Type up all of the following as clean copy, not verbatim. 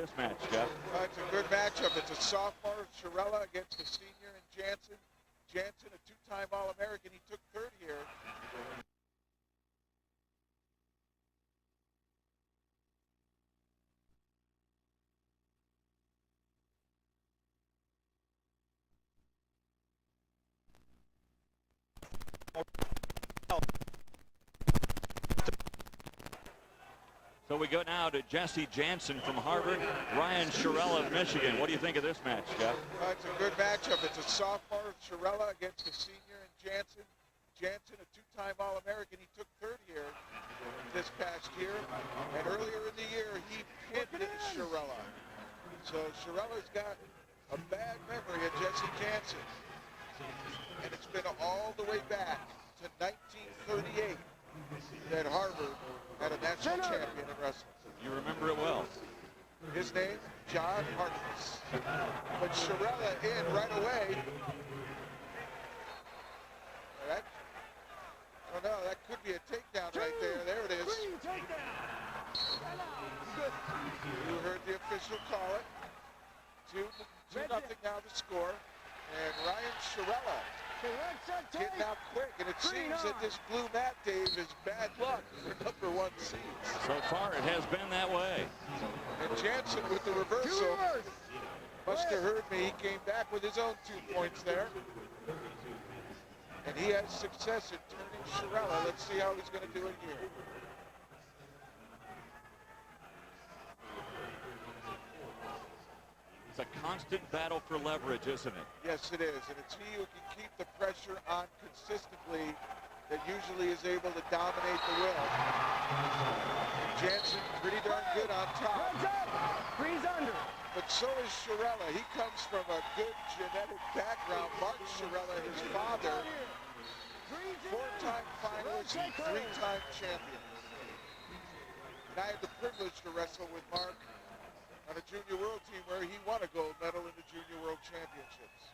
this match, Jeff? It's a good matchup. It's a sophomore, Shirella, against a senior in Jansen. Jansen, a two-time All-American. He took third here. So we go now to Jesse Jansen from Harvard, Ryan Shirella of Michigan. What do you think of this match, Jeff? It's a good matchup. It's a sophomore, Shirella, against a senior in Jansen. Jansen, a two-time All-American. He took third here this past year. And earlier in the year, he pinned Shirella. So Shirella's got a bad memory of Jesse Jansen. And it's been all the way back to 1938 that Harvard had a national champion in wrestling. You remember it well. His name, John Harkness. But Shirella in right away. I don't know, that could be a takedown right there. There it is. You heard the official call it. 2-0 now the score. And Ryan Shirella getting out quick, and it seems that this blue mat, Dave, is bad luck for #1 seeds. So far, it has been that way. And Jansen with the reversal. Must have heard me. He came back with his own 2 points there. And he has success in turning Shirella. Let's see how he's going to do it here. It's a constant battle for leverage, isn't it? Yes, it is. And it's he who can keep the pressure on consistently that usually is able to dominate the will. Jansen pretty darn good on top. Freeze under. But so is Shirella. He comes from a good genetic background. Mark Shirella, his father, 4-time finalist and 3-time champion. And I had the privilege to wrestle with Mark on a junior world team where he won a gold medal in the junior world championships.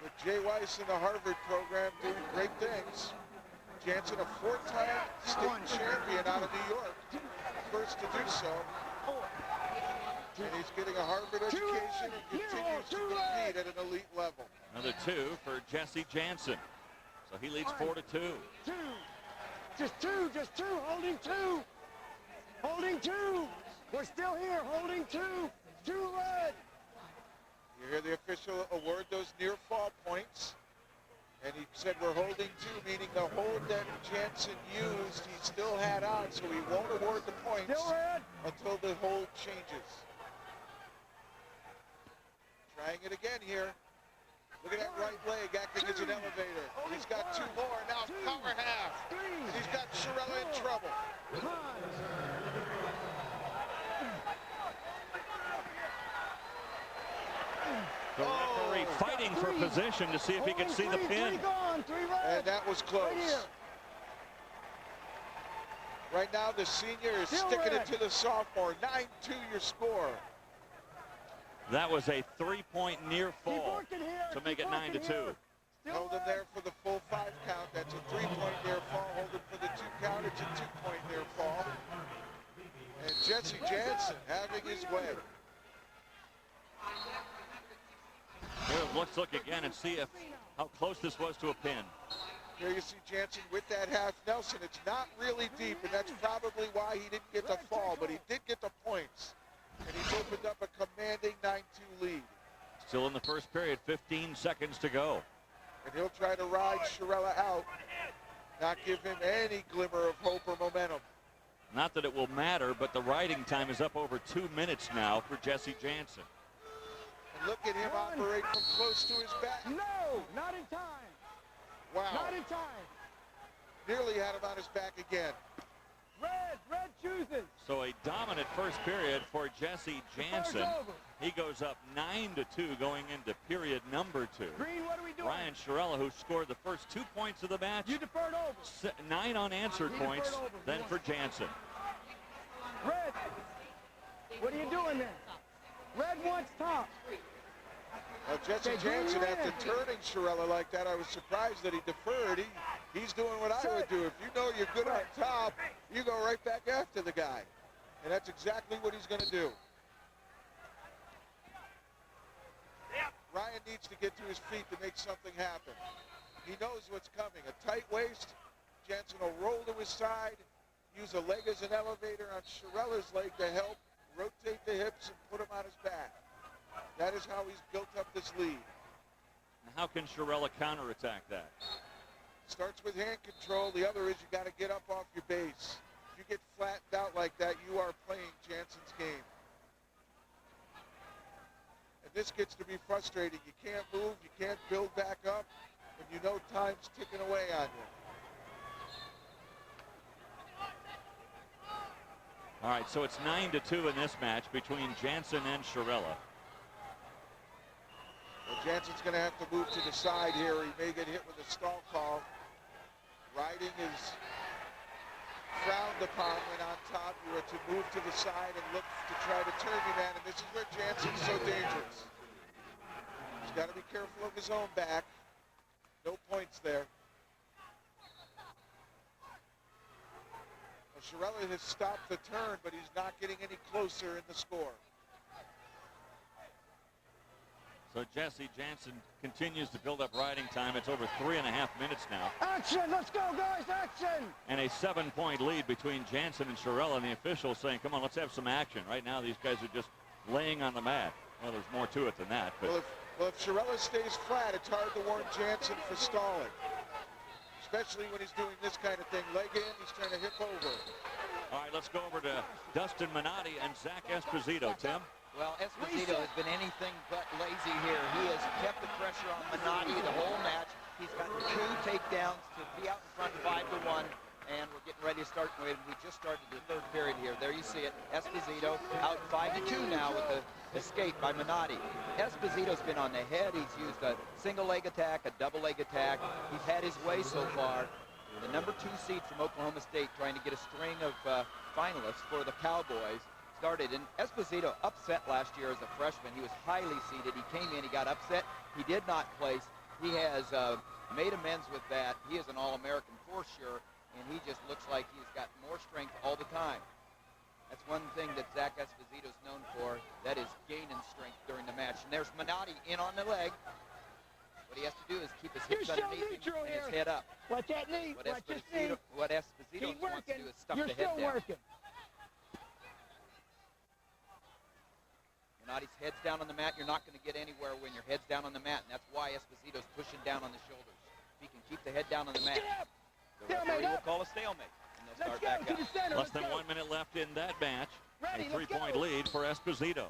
With Jay Weiss in the Harvard program doing great things. Jansen, a 4-time state champion out of New York, first to do so. And he's getting a Harvard education and continues to compete at an elite level. Another 2 for Jesse Jansen. So he leads 4-2. Just two, holding 2. Holding 2. We're still here, holding 2. 2 red. You hear the official award those near fall points. And he said we're holding 2, meaning the hold that Jansen used, he still had on, so he won't award the points until the hold changes. Trying it again here. Look at that right leg acting as an elevator. He's got 2 more, now power half. He's got Shirella in trouble. The referee fighting for position to see if he can see the pin. And that was close. Right now the senior is sticking it to the sophomore. 9-2 your score. That was a 3-point near fall to make it 9-2. Hold him there for the full 5 count. That's a 3-point near fall. Hold him for the 2 count. It's a 2-point near fall. And Jesse Jansen having his way. Here, let's look again and see how close this was to a pin. Here you see Jansen with that half Nelson. It's not really deep, and that's probably why he didn't get the fall, but he did get the points. And he's opened up a commanding 9-2 lead. Still in the first period, 15 seconds to go. And he'll try to ride Shirella out, not give him any glimmer of hope or momentum. Not that it will matter, but the riding time is up over 2 minutes now for Jesse Jansen. And look at him operate from close to his back. No, not in time. Wow. Not in time. Nearly had him on his back again. Red chooses. So a dominant first period for Jesse Jansen. He goes up 9-2 going into period number 2. Green, what are we doing? Ryan Shirella, who scored the first 2 points of the match. You deferred over. 9 unanswered points, then for Jansen. Red, what are you doing there? Red wants top. Jesse Jansen, after turning Shirella like that, I was surprised that he deferred. He's doing what I would do. If you know you're good on top, you go right back after the guy. And that's exactly what he's going to do. Ryan needs to get to his feet to make something happen. He knows what's coming. A tight waist. Jansen will roll to his side, use a leg as an elevator on Chiarella's leg to help, rotate the hips and put him on his back. That is how he's built up this lead. And how can Chiarella counterattack that? Starts with hand control. The other is you got to get up off your base. If you get flattened out like that, you are playing Jansen's game. And this gets to be frustrating. You can't move, you can't build back up, and you know time's ticking away on you. All right, so it's 9-2 in this match between Jansen and Chiarella. Well, Jansen's going to have to move to the side here. He may get hit with a stall call. Riding is frowned upon when on top. You are to move to the side and look to try to turn your man, and this is where Jansen's so dangerous. He's got to be careful of his own back. No points there. Well, Chiarella has stopped the turn, but he's not getting any closer in the score. So Jesse Jansen continues to build up riding time. It's over 3.5 minutes now. Action! Let's go, guys! Action! And a 7-point lead between Jansen and Chiarella, and the officials saying, come on, let's have some action. Right now, these guys are just laying on the mat. Well, there's more to it than that. But Well, if Chiarella stays flat, it's hard to warn Jansen for stalling. Especially when he's doing this kind of thing. Leg in, he's trying to hip over. all right, let's go over to Dustin Minotti and Zach Esposito. Tim? Well, Esposito has been anything but lazy here. He has kept the pressure on Minotti the whole match. He's got 2 takedowns to be out in front 5-1, and we're getting ready to start. We just started the 3rd period here. There you see it. Esposito out 5-2 now with the escape by Minotti. Esposito's been on the head. He's used a single leg attack, a double leg attack. He's had his way so far. The number 2 seed from Oklahoma State trying to get a string of finalists for the Cowboys. Started, and Esposito upset last year as a freshman. He was highly seeded. He came in, he got upset. He did not place. He has made amends with that. He is an All-American for sure, and he just looks like he's got more strength all the time. That's one thing that Zach Esposito's known for. That is gaining strength during the match. And there's Minotti in on the leg. What he has to do is keep his hips underneath him and his head up. Watch that knee. Watch his knee. What Esposito wants to do is stuff the head down. You're still working. Minotti's head's down on the mat. You're not going to get anywhere when your head's down on the mat, and that's why Esposito's pushing down on the shoulders. If he can keep the head down on the mat, the referee will call a stalemate, and they'll start back up. Less than 1 minute left in that match. A 3-point lead for Esposito.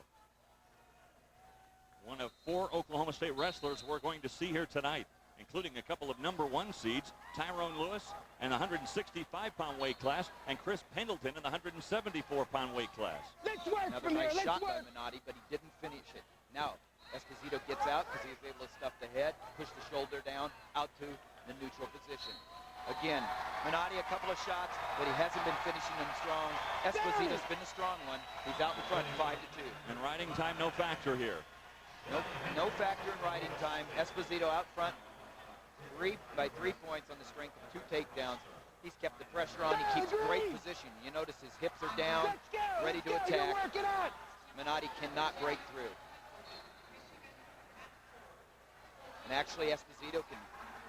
One of 4 Oklahoma State wrestlers we're going to see here tonight, including a couple of number 1 seeds, Tyrone Lewis in the 165-pound weight class, and Chris Pendleton in the 174-pound weight class. Let's work Another from nice here. shot Let's by work. Minotti, but he didn't finish it. Now, Esposito gets out because he was able to stuff the head, push the shoulder down, out to the neutral position. Again, Minotti a couple of shots, but he hasn't been finishing them strong. Esposito's been the strong one. He's out in front 5-2. And riding time, no factor here. No factor in riding time. Esposito out front by 3 points on the strength of 2 takedowns. He's kept the pressure on. He keeps great position. You notice his hips are down, ready to attack. Minotti cannot break through. And actually, Esposito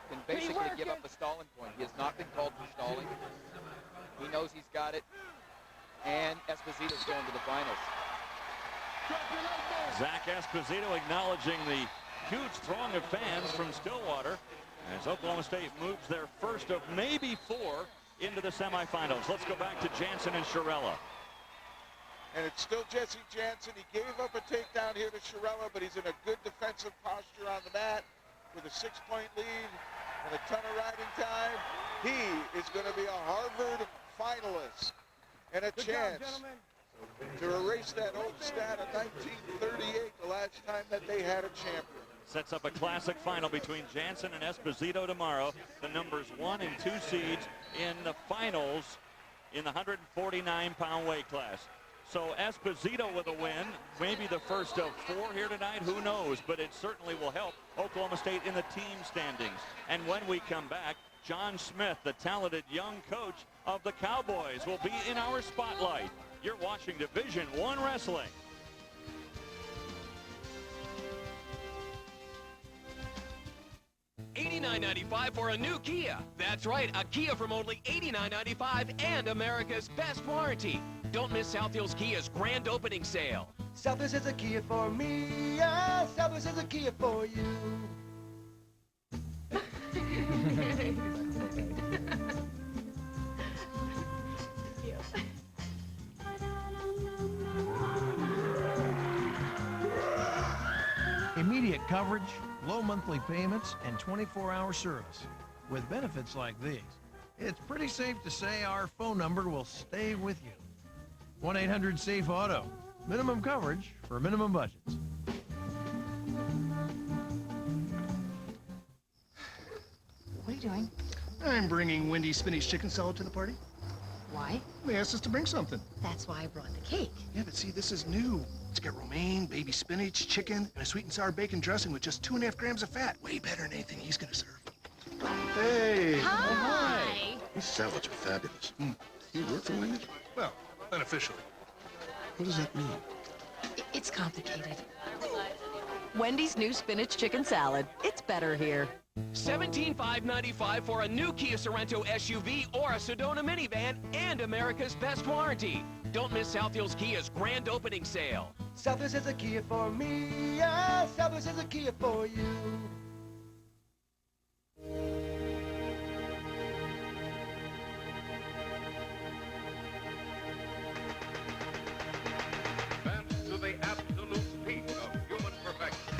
can basically give up a stalling point. He has not been called for stalling. He knows he's got it. And Esposito's going to the finals. Zach Esposito acknowledging the huge throng of fans from Stillwater as Oklahoma State moves their first of maybe 4 into the semifinals. Let's go back to Jansen and Chiarella. And it's still Jesse Jansen. He gave up a takedown here to Chiarella, but he's in a good defensive posture on the mat with a 6-point lead and a ton of riding time. He is going to be a Harvard finalist and a chance to erase that old stat of 1938, the last time that they had a champion. Sets up a classic final between Jansen and Esposito tomorrow. The numbers 1 and 2 seeds in the finals in the 149-pound weight class. So Esposito with a win, maybe the first of 4 here tonight, who knows, but it certainly will help Oklahoma State in the team standings. And when we come back, John Smith, the talented young coach of the Cowboys, will be in our spotlight. You're watching Division I Wrestling. $89.95 for a new Kia. That's right, a Kia from only $89.95 and America's best warranty. Don't miss Southfield's Kia's grand opening sale. Southwest is a Kia for me. Yeah, Southwest is a Kia for you. Immediate coverage, low monthly payments, and 24-hour service. With benefits like these, it's pretty safe to say our phone number will stay with you. 1-800-SAFE-AUTO. Minimum coverage for minimum budgets. What are you doing? I'm bringing Wendy's spinach chicken salad to the party. Why? They asked us to bring something. That's why I brought the cake. Yeah, but see, this is new. It's got romaine, baby spinach, chicken, and a sweet and sour bacon dressing with just 2.5 grams of fat. Way better than anything he's gonna serve. Hey! Hi! These salads are fabulous. You work for Wendy's? Well, unofficially. What does that mean? It's complicated. Wendy's new spinach chicken salad. It's better here. $17,595 for a new Kia Sorento SUV or a Sedona minivan and America's best warranty. Don't miss Southfield's Kia's grand opening sale. Southwest is a Kia for me. Yeah, Southwest is a Kia for you. Advance to the absolute peak of human perfection.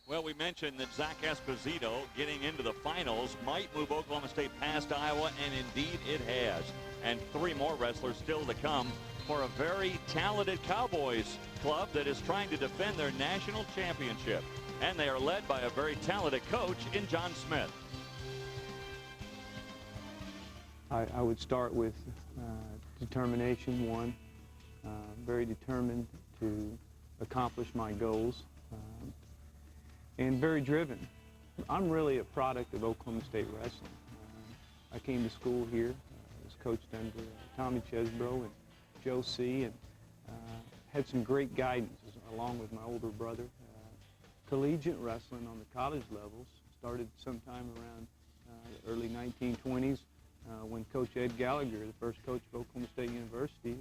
Well, we mentioned that Zach Esposito getting into the finals might move Oklahoma State past Iowa, and indeed it has. And 3 more wrestlers still to come for a very talented Cowboys club that is trying to defend their national championship. And they are led by a very talented coach in John Smith. I would start with determination, one. Very determined to accomplish my goals. And very driven. I'm really a product of Oklahoma State wrestling. I came to school here, was coached under Tommy Chesbro and Joe C., and had some great guidance along with my older brother. Collegiate wrestling on the college levels started sometime around the early 1920s when Coach Ed Gallagher, the first coach of Oklahoma State University,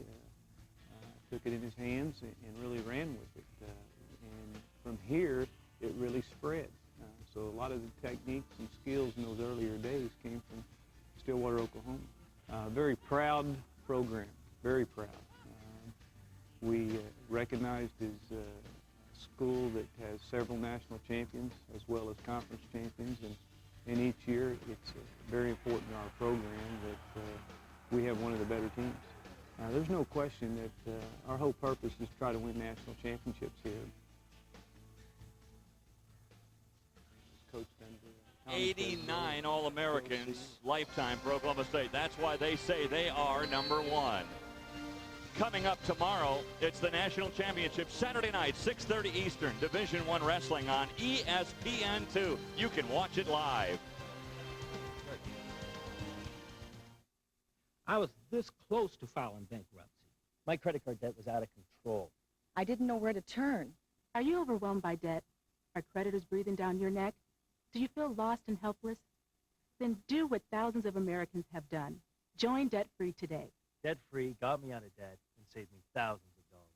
took it in his hands and really ran with it. And from here, it really spread. So a lot of the techniques and skills in those earlier days came from Stillwater, Oklahoma. Very proud program, very proud. We recognized as a school that has several national champions as well as conference champions, and each year it's very important to our program that we have one of the better teams. There's no question that our whole purpose is to try to win national championships here. 89 All-Americans lifetime for Oklahoma State. That's why they say they are #1. Coming up tomorrow, it's the National Championship, Saturday night, 6:30 Eastern, Division I Wrestling on ESPN2. You can watch it live. I was this close to filing bankruptcy. My credit card debt was out of control. I didn't know where to turn. Are you overwhelmed by debt? Are creditors breathing down your neck? Do you feel lost and helpless? Then do what thousands of Americans have done. Join Debt-Free today. Debt-free got me out of debt and saved me thousands of dollars.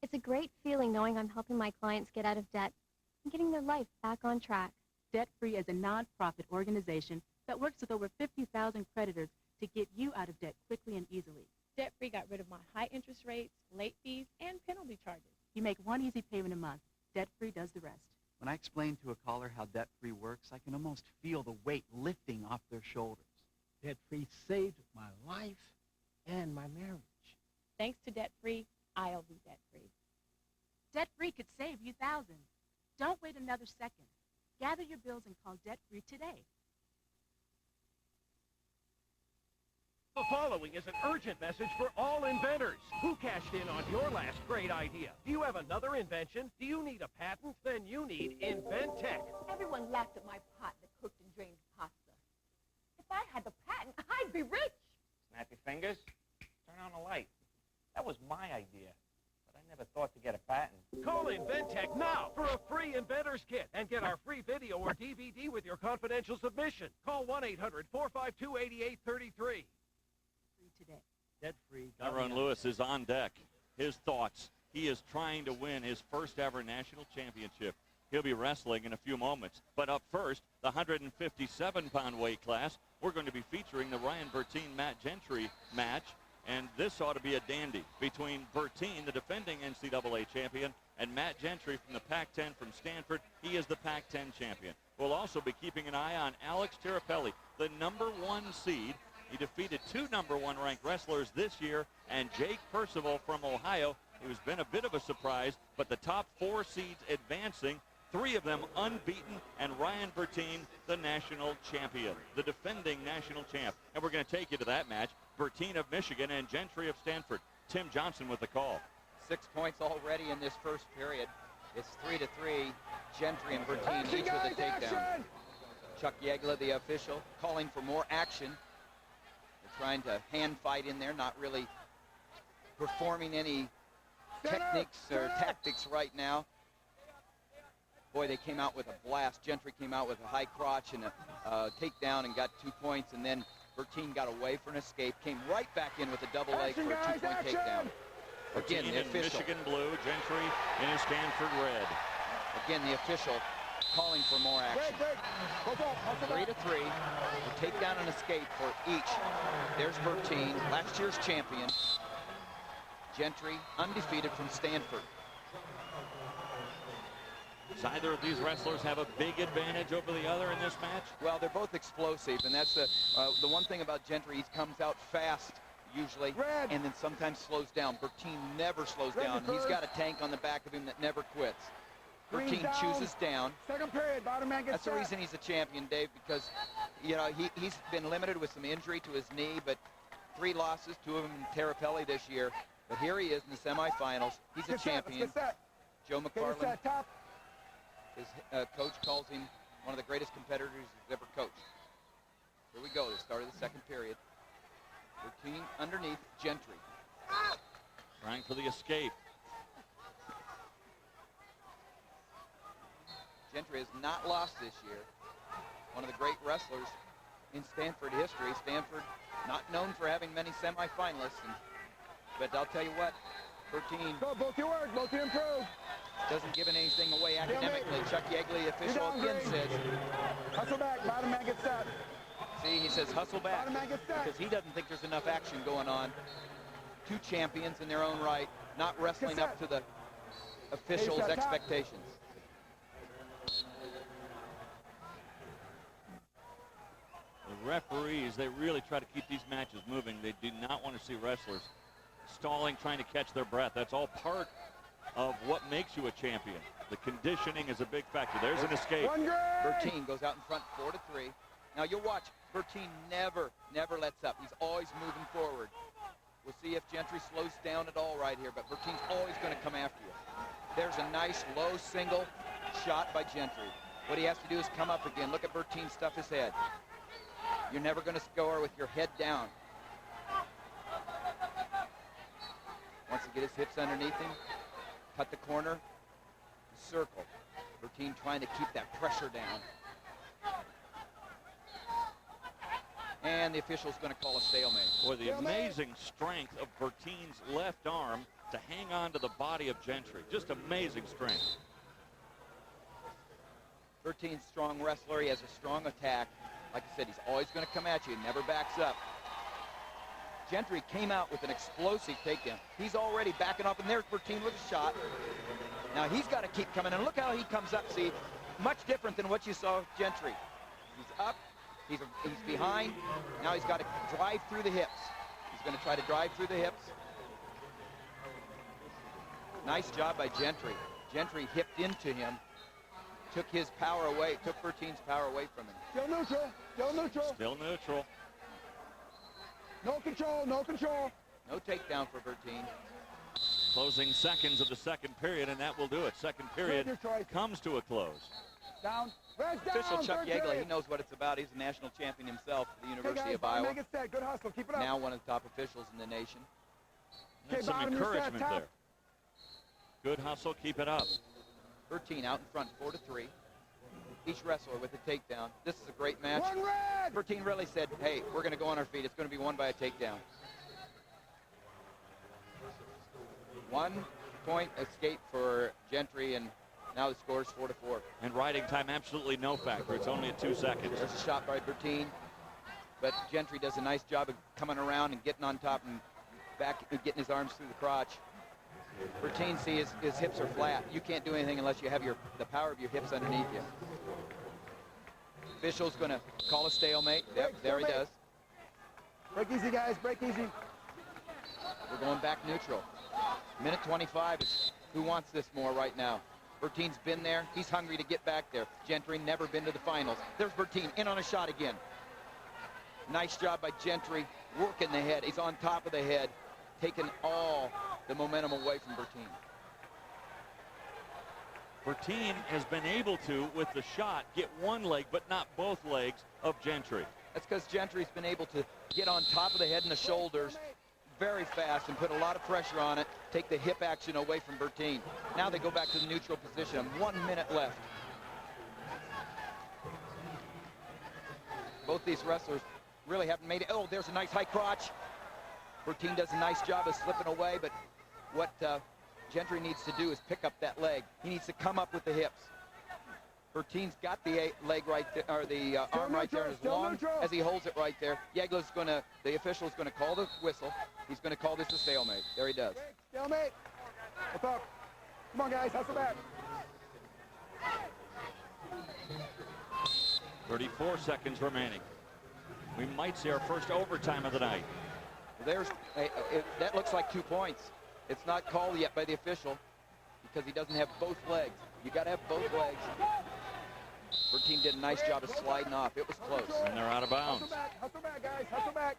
It's a great feeling knowing I'm helping my clients get out of debt and getting their life back on track. Debt-Free is a nonprofit organization that works with over 50,000 creditors to get you out of debt quickly and easily. Debt-Free got rid of my high interest rates, late fees, and penalty charges. You make one easy payment a month. Debt-Free does the rest. When I explain to a caller how Debt-Free works, I can almost feel the weight lifting off their shoulders. Debt-Free saved my life and my marriage. Thanks to Debt-Free, I'll be debt-free. Debt-Free could save you thousands. Don't wait another second. Gather your bills and call Debt-Free today. The following is an urgent message for all inventors. Who cashed in on your last great idea? Do you have another invention? Do you need a patent? Then you need InvenTech. Everyone laughed at my pot that cooked and drained pasta. If I had the patent, I'd be rich. Snap your fingers, turn on the light. That was my idea, but I never thought to get a patent. Call InvenTech now for a free inventor's kit and get our free video or DVD with your confidential submission. Call 1-800-452-8833. Today. Debt-free. Tyrone Lewis is on deck. His thoughts. He is trying to win his first ever national championship. He'll be wrestling in a few moments. But up first, the 157-pound weight class, we're going to be featuring the Ryan Bertine-Matt Gentry match. And this ought to be a dandy between Bertine, the defending NCAA champion, and Matt Gentry from the Pac-10 from Stanford. He is the Pac-10 champion. We'll also be keeping an eye on Alex Tirapelli, the #1 seed. He defeated 2 #1 ranked wrestlers this year, and Jake Percival from Ohio. He has been a bit of a surprise, but the top 4 seeds advancing, 3 of them unbeaten, and Ryan Bertine, the national champion, the defending national champ. And we're going to take you to that match, Bertine of Michigan and Gentry of Stanford. Tim Johnson with the call. 6 points already in this first period. It's 3-3. Gentry and Bertine each with a takedown. Chuck Yegla, the official, calling for more action. Trying to hand fight in there, not really performing any techniques or tactics right now. Boy, they came out with a blast. Gentry came out with a high crotch and a takedown and got 2 points, and then Bertine got away for an escape, came right back in with a double leg for a 2-point takedown. Again, the official. Michigan blue, Gentry in his Stanford red. Again, the official calling for more action. 3-3. A takedown and escape for each. There's Bertine, last year's champion. Gentry, undefeated from Stanford. Does either of these wrestlers have a big advantage over the other in this match? Well, they're both explosive, and that's the one thing about Gentry. He comes out fast, usually, and then sometimes slows down. Bertine never slows down. He's got a tank on the back of him that never quits. Bertine chooses down. Second period, bottom man gets That's the reason he's a champion, Dave, because, you know, he's been limited with some injury to his knee, but 3 losses, 2 of them in Tirapelli this year. But here he is in the semifinals. He's a champion. Joe McFarland, his coach, calls him one of the greatest competitors he's ever coached. Here we go, the start of the second period. Bertine underneath, Gentry. Trying for the escape. Gentry has not lost this year. One of the great wrestlers in Stanford history. Stanford not known for having many semifinalists, but I'll tell you what, Bertine both your work, both you improve. Doesn't give anything away academically. Chuck Yeagley, official, again says, hustle back, bottom man gets set. See, he says hustle back Bottom man gets set. because he doesn't think there's enough action going on. 2 champions in their own right, not wrestling up to the officials' expectations. The referees, they really try to keep these matches moving. They do not want to see wrestlers stalling, trying to catch their breath. That's all part of what makes you a champion. The conditioning is a big factor. There's an escape. Bertine goes out in front 4-3. Now you'll watch, Bertine never lets up. He's always moving forward. We'll see if Gentry slows down at all right here, but Bertine's always going to come after you. There's a nice low single shot by Gentry. What he has to do is come up again. Look at Bertine stuff his head. You're never going to score with your head down. Wants to get his hips underneath him. Cut the corner. Circle. Bertine trying to keep that pressure down. And the official's going to call a stalemate. Boy, the amazing strength of Bertine's left arm to hang on to the body of Gentry. Just amazing strength. Bertine's strong wrestler. He has a strong attack. Like I said, he's always going to come at you. Never backs up. Gentry came out with an explosive takedown. He's already backing up, and there's Bertine with a shot. Now he's got to keep coming, and look how he comes up. See, much different than what you saw with Gentry. He's up. He's behind. Now he's got to drive through the hips. He's going to try to drive through the hips. Nice job by Gentry. Gentry hipped into him. Took his power away. Took Bertine's power away from him. Still neutral. Still neutral. Still neutral. No control, no control. No takedown for Bertine. Closing seconds of the second period, and that will do it. Second period comes to a close. Down. Rest down. Official Chuck 30 Yeagley, he seconds. knows what it's about. He's a national champion himself at the University Okay, guys, of Iowa. make it set. Good hustle. Keep it up. Now one of the top officials in the nation. That's some encouragement there. Good hustle, keep it up. Bertine out in front, 4-3. Each wrestler with a takedown. This is a great match. One red. Bertine really said, hey, we're going to go on our feet. It's going to be won by a takedown. 1 point escape for Gentry, and now the score is 4-4. And riding time, absolutely no factor. It's only at 2 seconds. There's a shot by Bertine, but Gentry does a nice job of coming around and getting on top and back, getting his arms through the crotch. Bertine, see, his hips are flat. You can't do anything unless you have the power of your hips underneath you. Official's going to call a stalemate. Yep, there he does. Break easy, guys. Break easy. We're going back neutral. Minute 25 is who wants this more right now. Bertine's been there. He's hungry to get back there. Gentry never been to the finals. There's Bertine in on a shot again. Nice job by Gentry working the head. He's on top of the head, taking all the momentum away from Bertine. Bertine has been able to, with the shot, get one leg, but not both legs of Gentry. That's because Gentry's been able to get on top of the head and the shoulders very fast and put a lot of pressure on it, take the hip action away from Bertine. Now they go back to the neutral position. 1 minute left. Both these wrestlers really haven't made it. Oh, there's a nice high crotch. Bertine does a nice job of slipping away, but what Gentry needs to do is pick up that leg. He needs to come up with the hips. Bertine's got the leg right there, or the arm right there, and as long as he holds it right there, Yeagler's the official's gonna call the whistle. He's gonna call this a stalemate. There he does. Stalemate. What's up? Come on, guys, hustle back. 34 seconds remaining. We might see our first overtime of the night. That looks like 2 points. It's not called yet by the official because he doesn't have both legs. You got to have both legs. Bertine did a nice job of sliding off. It was close. And they're out of bounds. Hustle back, guys, hustle back.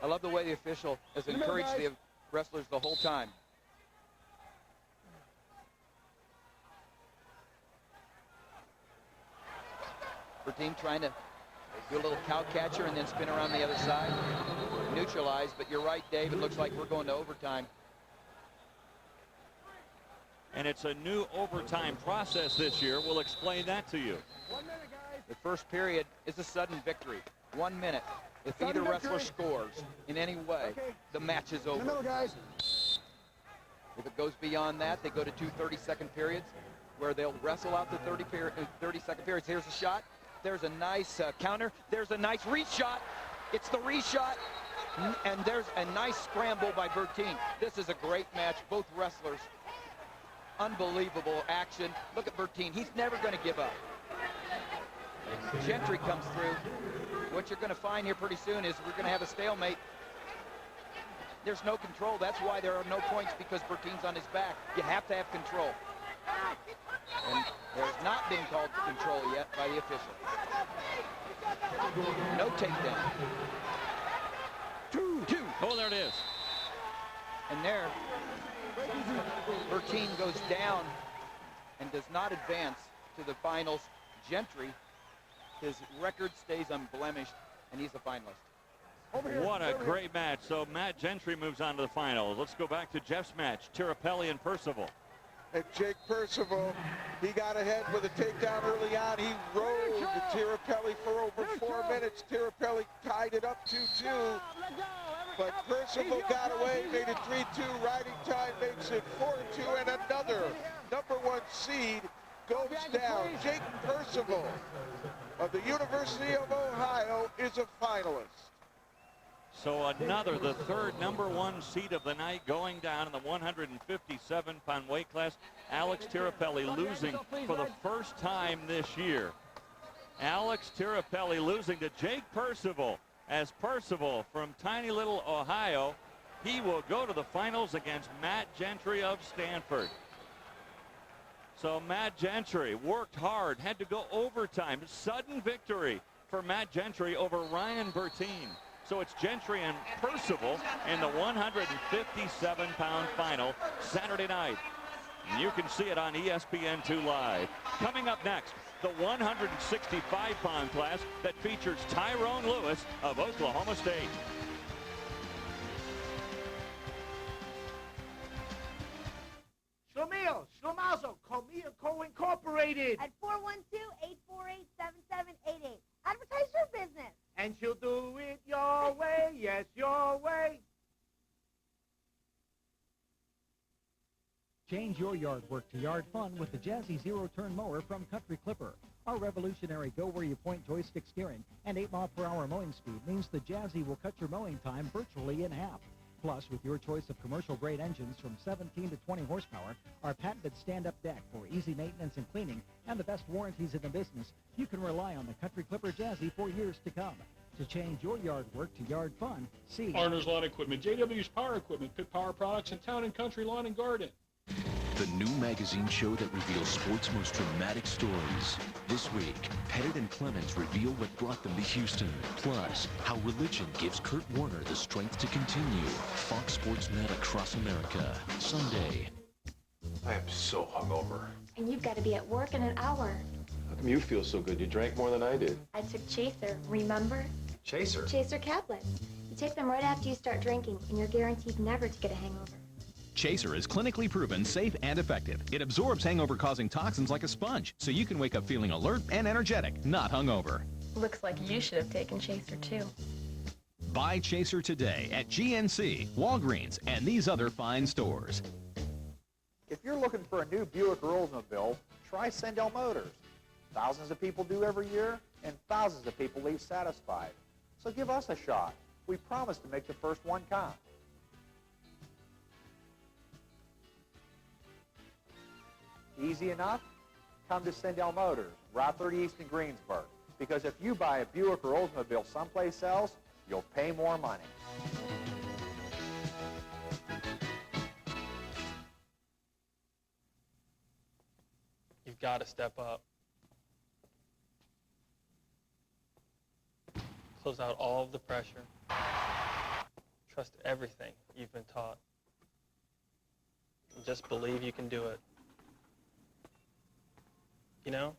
I love the way the official has encouraged the wrestlers the whole time. Bertine trying to do a little cow catcher and then spin around the other side. Neutralized, but you're right, Dave. It looks like we're going to overtime. And it's a new overtime process this year. We'll explain that to you. 1 minute, guys. The first period is a sudden victory. 1 minute. If either wrestler scores in any way, the match is over. In the middle, guys. If it goes beyond that, they go to 2 30-second periods where they'll wrestle out the 30-second periods. Here's a shot. There's a nice counter. There's a nice re-shot. It's the re-shot. And there's a nice scramble by Bertine. This is a great match. Both wrestlers. Unbelievable action. Look at Bertine. He's never going to give up. Gentry comes through. What you're going to find here pretty soon is we're going to have a stalemate. There's no control. That's why there are no points, because Bertine's on his back. You have to have control. And there's not been called control yet by the official. No takedown. Two. Oh, there it is. And there, Bertine goes down and does not advance to the finals. Gentry, his record stays unblemished, and he's a finalist. What a great match. So Matt Gentry moves on to the finals. Let's go back to Jeff's match, Tirapelli and Percival. And Jake Percival, he got ahead with a takedown early on. He rode Tirapelli for over 4 minutes. Tirapelli tied it up 2-2. But Percival got away, made it 3-2. Riding time makes it 4-2. And another #1 seed goes down. Jake Percival of the University of Ohio is a finalist. So another, the third #1 seed of the night, going down in the 157-pound weight class. Alex Tirapelli losing for the first time this year. Alex Tirapelli losing to Jake Percival, as Percival from tiny little Ohio, he will go to the finals against Matt Gentry of Stanford. So Matt Gentry worked hard, had to go overtime. Sudden victory for Matt Gentry over Ryan Bertine. So it's Gentry and Percival in the 157-pound final Saturday night. And you can see it on ESPN2 Live. Coming up next, the 165-pound class that features Tyrone Lewis of Oklahoma State. Schlemiel, Schlemazel, Comia Co. Incorporated. At 412-848-7788. Advertise your business. And she'll do it your way, yes, your way. Change your yard work to yard fun with the Jazzy zero-turn mower from Country Clipper. Our revolutionary go-where-you-point joystick steering and 8-mile-per-hour mowing speed means the Jazzy will cut your mowing time virtually in half. Plus, with your choice of commercial-grade engines from 17 to 20 horsepower, our patented stand-up deck for easy maintenance and cleaning, and the best warranties in the business, you can rely on the Country Clipper Jazzy for years to come. To change your yard work to yard fun, see Arner's Lawn Equipment, JW's Power Equipment, Pitt Power Products, and Town and Country Lawn and Garden. The new magazine show that reveals sports' most dramatic stories. This week, Pettit and Clemens reveal what brought them to Houston. Plus, how religion gives Kurt Warner the strength to continue. Fox Sports Net across America. Sunday. I am so hungover. And you've got to be at work in an hour. How come you feel so good? You drank more than I did. I took Chaser, remember? Chaser? Chaser tablets. You take them right after you start drinking, and you're guaranteed never to get a hangover. Chaser is clinically proven safe and effective. It absorbs hangover-causing toxins like a sponge, so you can wake up feeling alert and energetic, not hungover. Looks like you should have taken Chaser, too. Buy Chaser today at GNC, Walgreens, and these other fine stores. If you're looking for a new Buick or Oldsmobile, try Sendell Motors. Thousands of people do every year, and thousands of people leave satisfied. So give us a shot. We promise to make the first one count. Easy enough? Come to Sendell Motors, Route 30 East in Greensburg. Because if you buy a Buick or Oldsmobile someplace else, you'll pay more money. You've got to step up. Close out all of the pressure. Trust everything you've been taught. And just believe you can do it. You know,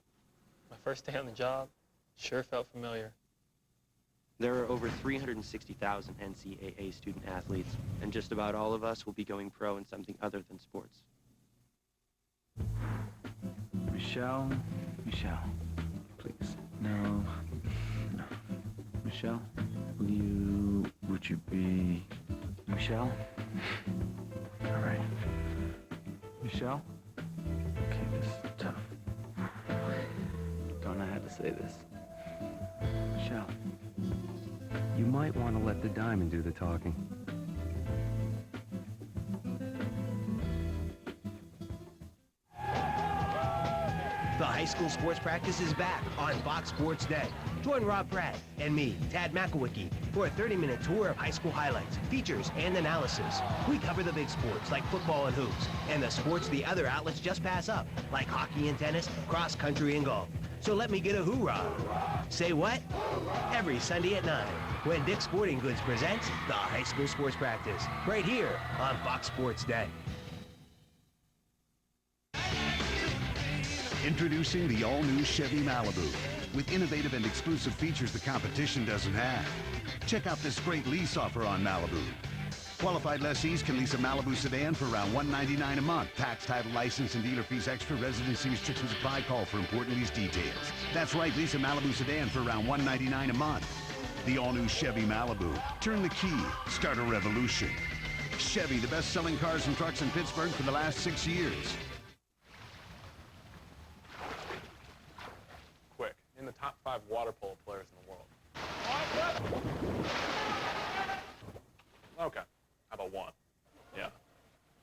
my first day on the job sure felt familiar. There are over 360,000 NCAA student athletes, and just about all of us will be going pro in something other than sports. Michelle, please. No. Michelle, would you be, Michelle? All right. Michelle? Okay, this is tough. Don't know how to say this. Michelle, you might want to let the diamond do the talking. The high school sports practice is back on Fox Sports Net. Join Rob Pratt and me, Tad McElwicky, for a 30-minute tour of high school highlights, features, and analysis. We cover the big sports like football and hoops, and the sports the other outlets just pass up, like hockey and tennis, cross country and golf. So let me get a hoorah. Say what? Every Sunday at 9, when Dick's Sporting Goods presents the high school sports practice, right here on Fox Sports Net. Introducing the all-new Chevy Malibu with innovative and exclusive features the competition doesn't have. Check out this great lease offer on Malibu. Qualified lessees can lease a Malibu sedan for around $199 a month. Tax, title, license, and dealer fees extra. Residency restrictions apply. Call for important lease details. That's right, lease a Malibu sedan for around $199 a month. The all-new Chevy Malibu. Turn the key. Start a revolution. Chevy, the best-selling cars and trucks in Pittsburgh for the last 6 years. Quick, in the top 5 water polo players in the world. Okay, how about 1? Yeah.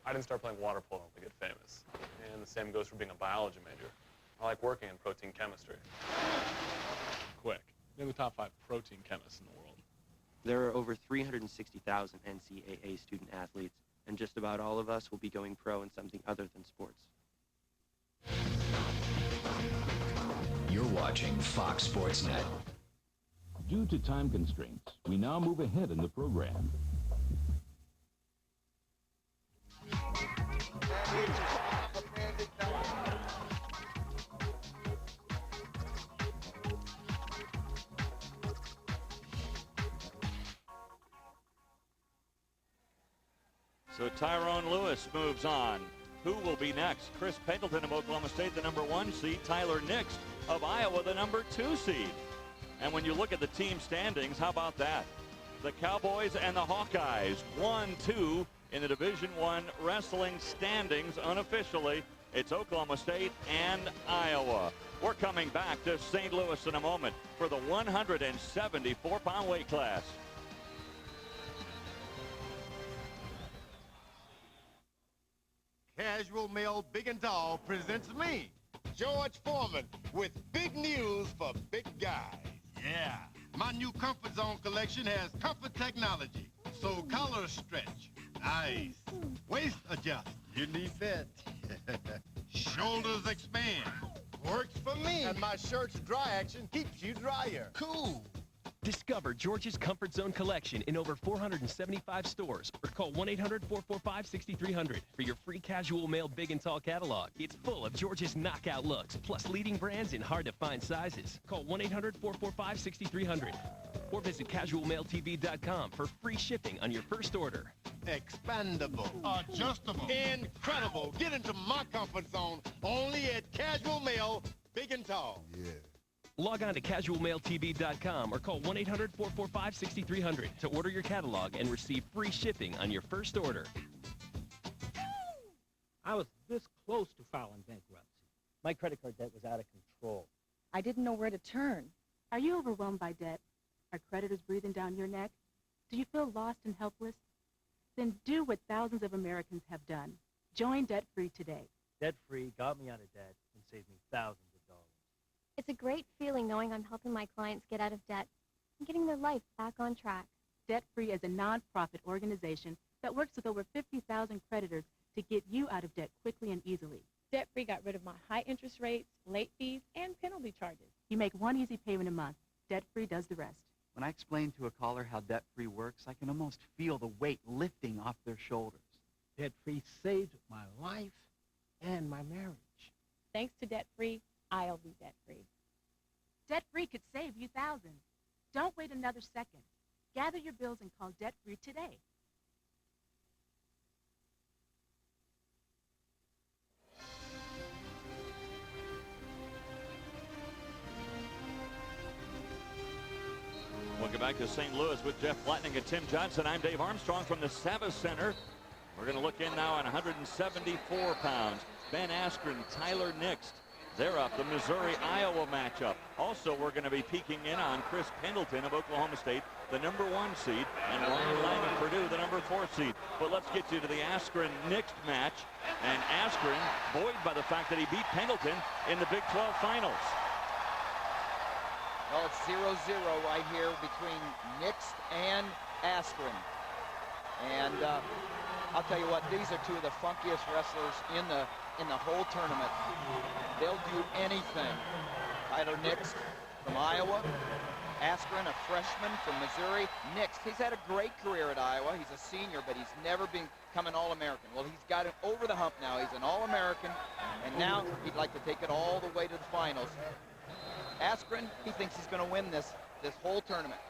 I didn't start playing water polo to get famous. And the same goes for being a biology major. I like working in protein chemistry. Quick, in the top 5 protein chemists in the world. There are over 360,000 NCAA student athletes, and just about all of us will be going pro in something other than sports. You're watching Fox Sports Net. Due to time constraints, we now move ahead in the program. So Tyrone Lewis moves on. Who will be next? Chris Pendleton of Oklahoma State, the #1 seed. Tyler Nix of Iowa, the #2 seed. And when you look at the team standings, how about that? The Cowboys and the Hawkeyes, 1-2 in the Division I wrestling standings unofficially. It's Oklahoma State and Iowa. We're coming back to St. Louis in a moment for the 174-pound weight class. Casual Male Big and Tall presents me, George Foreman, with big news for big guys. Yeah, my new Comfort Zone collection has comfort technology, so collars stretch, nice. Waist adjust, you need fit. Shoulders expand, works for me. And my shirt's dry action keeps you drier. Cool. Discover George's Comfort Zone collection in over 475 stores or call 1-800-445-6300 for your free Casual Male Big and Tall catalog. It's full of George's knockout looks, plus leading brands in hard-to-find sizes. Call 1-800-445-6300 or visit casualmaletv.com for free shipping on your first order. Expandable, adjustable, incredible. Get into my comfort zone only at Casual Male Big and Tall. Yeah. Log on to casualmaletv.com or call 1-800-445-6300 to order your catalog and receive free shipping on your first order. I was this close to filing bankruptcy. My credit card debt was out of control. I didn't know where to turn. Are you overwhelmed by debt? Are creditors breathing down your neck? Do you feel lost and helpless? Then do what thousands of Americans have done. Join Debt Free today. Debt Free got me out of debt and saved me thousands of dollars. It's a great feeling knowing I'm helping my clients get out of debt and getting their life back on track. Debt Free is a nonprofit organization that works with over 50,000 creditors to get you out of debt quickly and easily. Debt Free got rid of my high interest rates, late fees, and penalty charges. You make one easy payment a month. Debt Free does the rest. When I explain to a caller how Debt Free works, I can almost feel the weight lifting off their shoulders. Debt Free saved my life and my marriage. Thanks to Debt Free, I'll be debt free. Debt Free could save you thousands. Don't wait another second. Gather your bills and call Debt Free today. Welcome back to St. Louis with Jeff Flatning and Tim Johnson. I'm Dave Armstrong from the Savas Center. We're going to look in now at 174 pounds. Ben Askren, Tyler Nix. They're up. The Missouri-Iowa matchup. Also, we're going to be peeking in on Chris Pendleton of Oklahoma State, the #1 seed, and Ryan Lang of Purdue, the #4 seed. But let's get you to the Askren-Nix match. And Askren, buoyed by the fact that he beat Pendleton in the Big 12 finals. Well, it's 0-0 right here between Nix and Askren. And I'll tell you what, these are two of the funkiest wrestlers in the whole tournament. They'll do anything. Tyler Nix from Iowa. Askren, a freshman from Missouri. Nix, he's had a great career at Iowa. He's a senior, but he's never become an All-American. Well, he's got it over the hump now. He's an All-American, and now he'd like to take it all the way to the finals. Askren, he thinks he's going to win this whole tournament.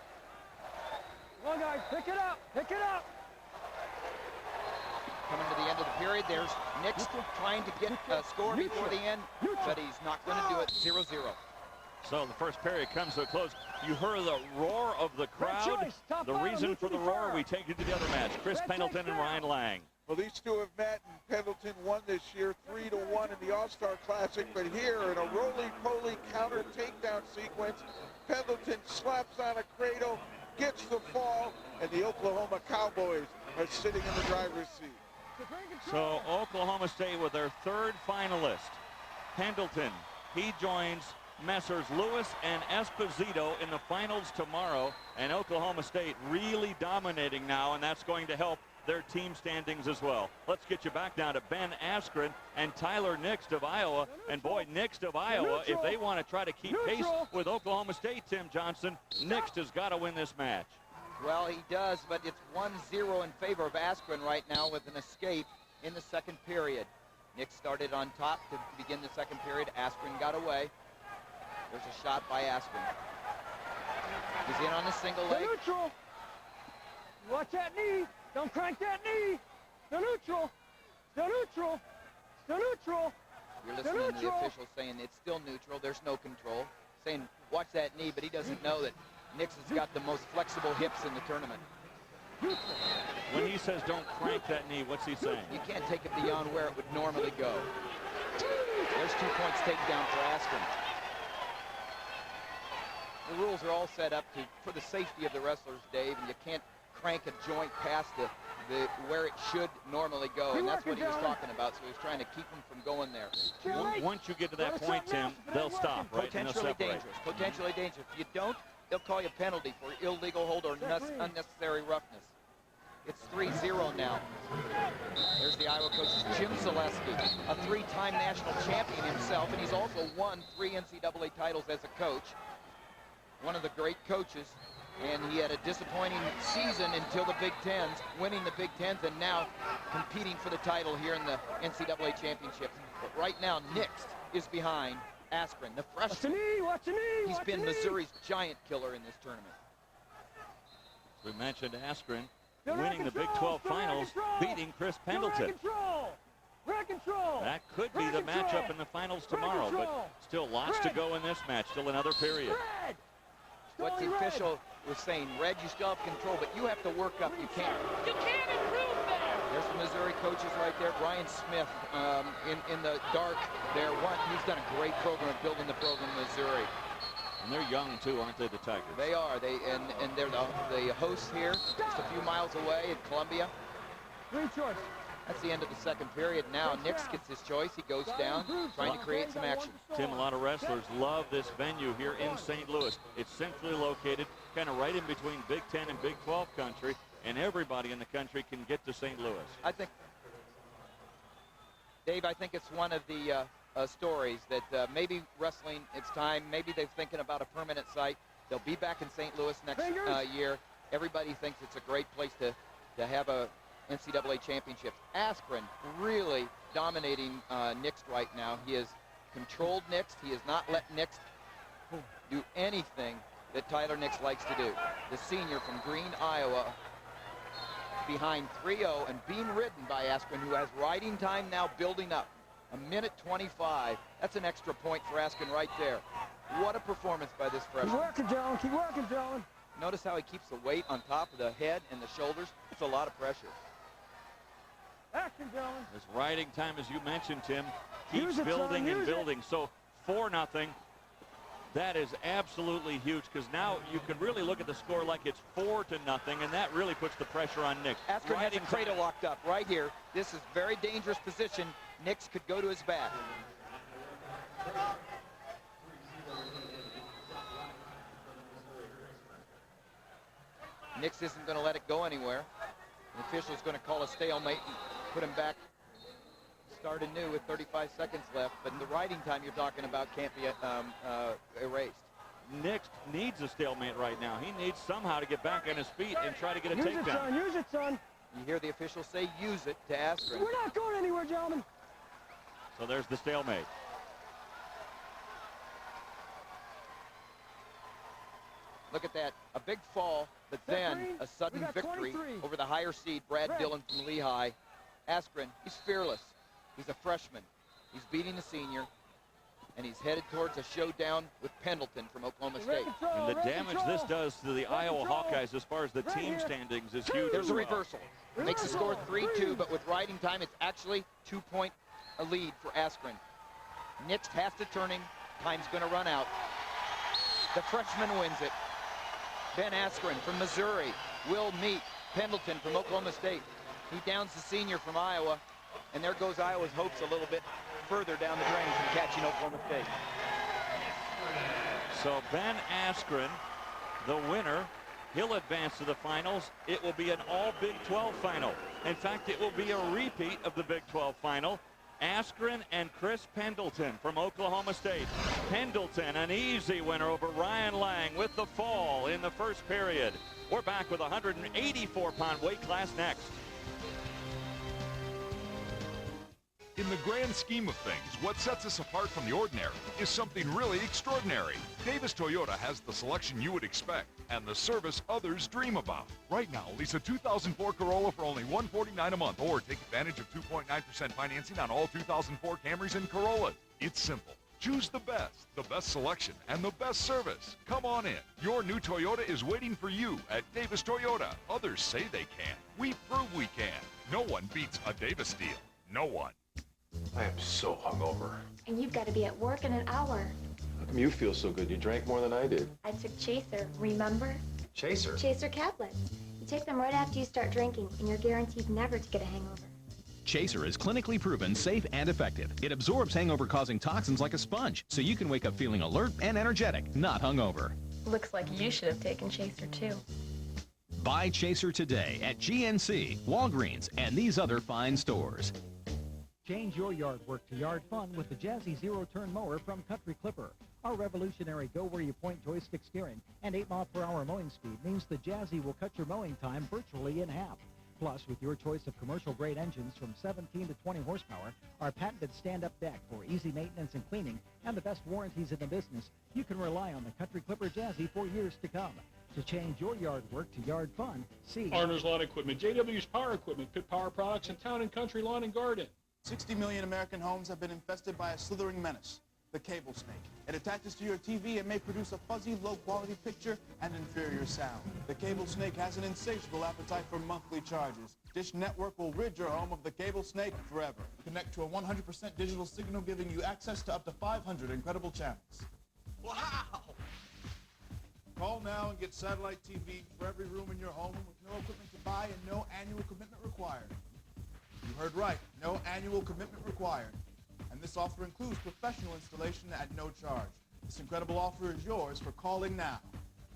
Come on, guys, pick it up, pick it up. Coming to the end of the period, there's Nix trying to get a score before the end, but he's not going to do it. 0-0. So the first period comes to a close. You heard the roar of the crowd. The reason for the roar, we take it to the other match. Chris Pendleton and Ryan Lang. Well, these two have met, and Pendleton won this year 3-1 in the All-Star Classic. But here, in a roly-poly counter takedown sequence, Pendleton slaps on a cradle, gets the fall, and the Oklahoma Cowboys are sitting in the driver's seat. So Oklahoma State with their third finalist. Pendleton, he joins Messrs. Lewis and Esposito in the finals tomorrow, and Oklahoma State really dominating now, and that's going to help their team standings as well. Let's get you back now to Ben Askren and Tyler Nix of Iowa. And boy, Nix of Iowa, if they want to try to keep pace with Oklahoma State, Tim Johnson, Nix has got to win this match. Well, he does, but it's 1-0 in favor of Askren right now with an escape in the second period. Nix started on top to begin the second period. Askren got away. There's a shot by Askren. He's in on the single leg. Neutral. Watch that knee. Don't crank that knee. Still neutral. Still neutral. Still neutral. You're listening to the official saying it's still neutral. There's no control. Saying watch that knee, but he doesn't know that Nix has got the most flexible hips in the tournament. When he says don't crank that knee, what's he saying? You can't take it beyond where it would normally go. There's 2 points taken down for Askren. The rules are all set up for the safety of the wrestlers, Dave, and you can't crank a joint past where it should normally go, and that's what he was talking about, so he was trying to keep them from going there. Once you get to that point, Tim, they'll stop, right? Potentially dangerous. Potentially dangerous. If you don't, they'll call you a penalty for illegal hold or unnecessary roughness. It's 3-0 now. There's the Iowa coach, Jim Zaleski, a 3-time national champion himself, and he's also won 3 NCAA titles as a coach. One of the great coaches, and he had a disappointing season until the Big Tens, winning the Big Tens, and now competing for the title here in the NCAA championships. But right now, Nix is behind Askren, the freshman. Watch the knee. He's been Missouri's giant killer in this tournament. We mentioned Askren winning the Big 12 finals, beating Chris Pendleton. That could be the matchup in the finals tomorrow, but still lots to go in this match. Still another period. What the official was saying, Red, you still have control, but you have to work up. You can't improve there. There's the Missouri coaches right there. Brian Smith in the dark there. He's done a great program of building the program in Missouri. And they're young too, aren't they, the Tigers? They are. And they're the hosts here, just a few miles away in Columbia. Green choice. That's the end of the second period. Now Nix gets his choice. He goes down, trying to create some action. Tim, a lot of wrestlers love this venue here in St. Louis. It's centrally located, kind of right in between Big 10 and Big 12 country, and everybody in the country can get to St. Louis. Dave, I think it's one of the stories that maybe wrestling, it's time. Maybe they're thinking about a permanent site. They'll be back in St. Louis next year. Everybody thinks it's a great place to have a NCAA championships. Askren really dominating Nix right now. He has controlled Nix. He has not let Nix do anything that Tyler Nix likes to do. The senior from Green, Iowa, behind 3-0 and being ridden by Askren, who has riding time now building up. 1:25. That's an extra point for Askren right there. What a performance by this freshman. Keep working, John. Keep working, John. Notice how he keeps the weight on top of the head and the shoulders. It's a lot of pressure. Action, John. His riding time, as you mentioned, Tim, keeps building and building. So 4-0. That is absolutely huge, because now you can really look at the score like it's 4-0, and that really puts the pressure on Nix. Askren has a cradle locked up right here. This is very dangerous position. Nix could go to his back. Nix isn't going to let it go anywhere. The official's going to call a stalemate and put him back, start anew with 35 seconds left. But the riding time you're talking about can't be erased. Nix needs a stalemate right now. He needs somehow to get back on his feet and try to get a takedown. Use it, son. Use it, son. You hear the official say, use it to Askren. We're not going anywhere, gentlemen. So there's the stalemate. Look at that, a big fall, but then a sudden victory over the higher seed, Brad Dillon from Lehigh. Askren, he's fearless. He's a freshman. He's beating the senior, and he's headed towards a showdown with Pendleton from Oklahoma State. And the damage this does to the Iowa Hawkeyes as far as the team standings is huge. There's a reversal. Makes the score 3-2, but with riding time, it's actually 2-point lead for Askren. Nix has to turn him. Time's going to run out. The freshman wins it. Ben Askren from Missouri will meet Pendleton from Oklahoma State. He downs the senior from Iowa, and there goes Iowa's hopes a little bit further down the drain from catching Oklahoma State. So Ben Askren, the winner He'll advance to the finals. It will be an all Big 12 final. In fact, it will be a repeat of the Big 12 final. Askren and Chris Pendleton from Oklahoma State. Pendleton, an easy winner over Ryan Lang with the fall in the first period. We're back with a 184-pound weight class next. In the grand scheme of things, what sets us apart from the ordinary is something really extraordinary. Davis Toyota has the selection you would expect and the service others dream about. Right now, lease a 2004 Corolla for only $149 a month or take advantage of 2.9% financing on all 2004 Camrys and Corollas. It's simple. Choose the best selection, and the best service. Come on in. Your new Toyota is waiting for you at Davis Toyota. Others say they can. We prove we can. No one beats a Davis deal. No one. I am so hungover. And you've got to be at work in an hour. How come you feel so good? You drank more than I did. I took Chaser, remember? Chaser? Chaser tablets. You take them right after you start drinking, and you're guaranteed never to get a hangover. Chaser is clinically proven safe and effective. It absorbs hangover-causing toxins like a sponge, so you can wake up feeling alert and energetic, not hungover. Looks like you should have taken Chaser, too. Buy Chaser today at GNC, Walgreens, and these other fine stores. Change your yard work to yard fun with the Jazzy zero-turn mower from Country Clipper. Our revolutionary go-where-you-point joystick steering and 8-mile-per-hour mowing speed means the Jazzy will cut your mowing time virtually in half. Plus, with your choice of commercial-grade engines from 17 to 20 horsepower, our patented stand-up deck for easy maintenance and cleaning, and the best warranties in the business, you can rely on the Country Clipper Jazzy for years to come. To change your yard work to yard fun, see Arner's Lawn Equipment, JW's Power Equipment, Pitt Power Products, and Town and Country Lawn and Garden. 60 million American homes have been infested by a slithering menace, the cable snake. It attaches to your TV and may produce a fuzzy, low-quality picture and inferior sound. The cable snake has an insatiable appetite for monthly charges. Dish Network will rid your home of the cable snake forever. Connect to a 100% digital signal giving you access to up to 500 incredible channels. Wow! Call now and get satellite TV for every room in your home with no equipment to buy and no annual commitment required. You heard right, no annual commitment required. And this offer includes professional installation at no charge. This incredible offer is yours for calling now.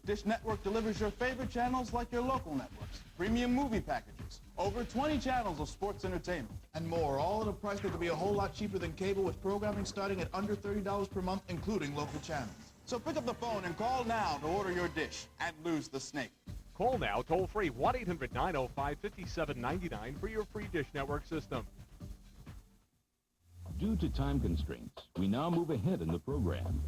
Dish Network delivers your favorite channels like your local networks, premium movie packages, over 20 channels of sports entertainment, and more, all at a price that could be a whole lot cheaper than cable with programming starting at under $30 per month, including local channels. So pick up the phone and call now to order your dish and lose the snake. Call now, toll-free, 1-800-905-5799 for your free Dish Network system. Due to time constraints, we now move ahead in the program.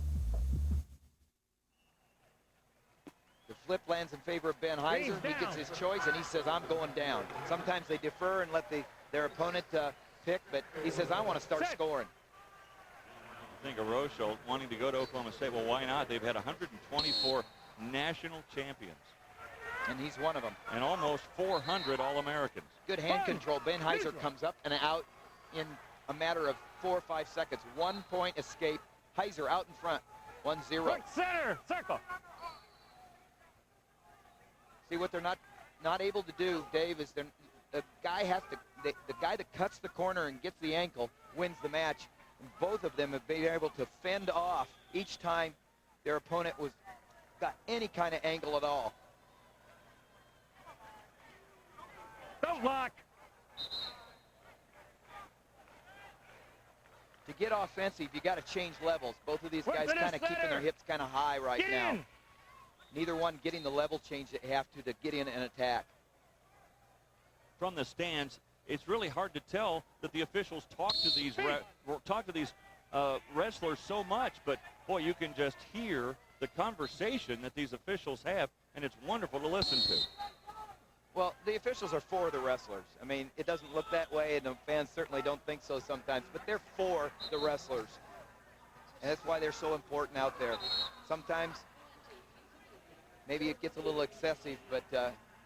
The flip lands in favor of Ben Heiser. He gets his choice, and he says, I'm going down. Sometimes they defer and let their opponent pick, but he says, I want to start scoring. I think of Rochelle wanting to go to Oklahoma State. Well, why not? They've had 124 national champions. And he's one of them. And almost 400 All-Americans. Good hand control. Ben Heiser comes up and out in a matter of 4 or 5 seconds. 1 point escape. Heiser out in front. 1-0. Quick center, circle. See what they're not able to do, Dave, is the guy has to the guy that cuts the corner and gets the ankle wins the match. And both of them have been able to fend off each time their opponent got any kind of angle at all. Don't lock. To get offensive, you got to change levels. Both of these guys kind of keeping their hips kind of high right now. Neither one getting the level change that they have to get in and attack. From the stands, it's really hard to tell that the officials talk to these wrestlers so much, but boy, you can just hear the conversation that these officials have, and it's wonderful to listen to. Well, the officials are for the wrestlers. I mean, it doesn't look that way, and the fans certainly don't think so sometimes, but they're for the wrestlers. And that's why they're so important out there. Sometimes maybe it gets a little excessive, but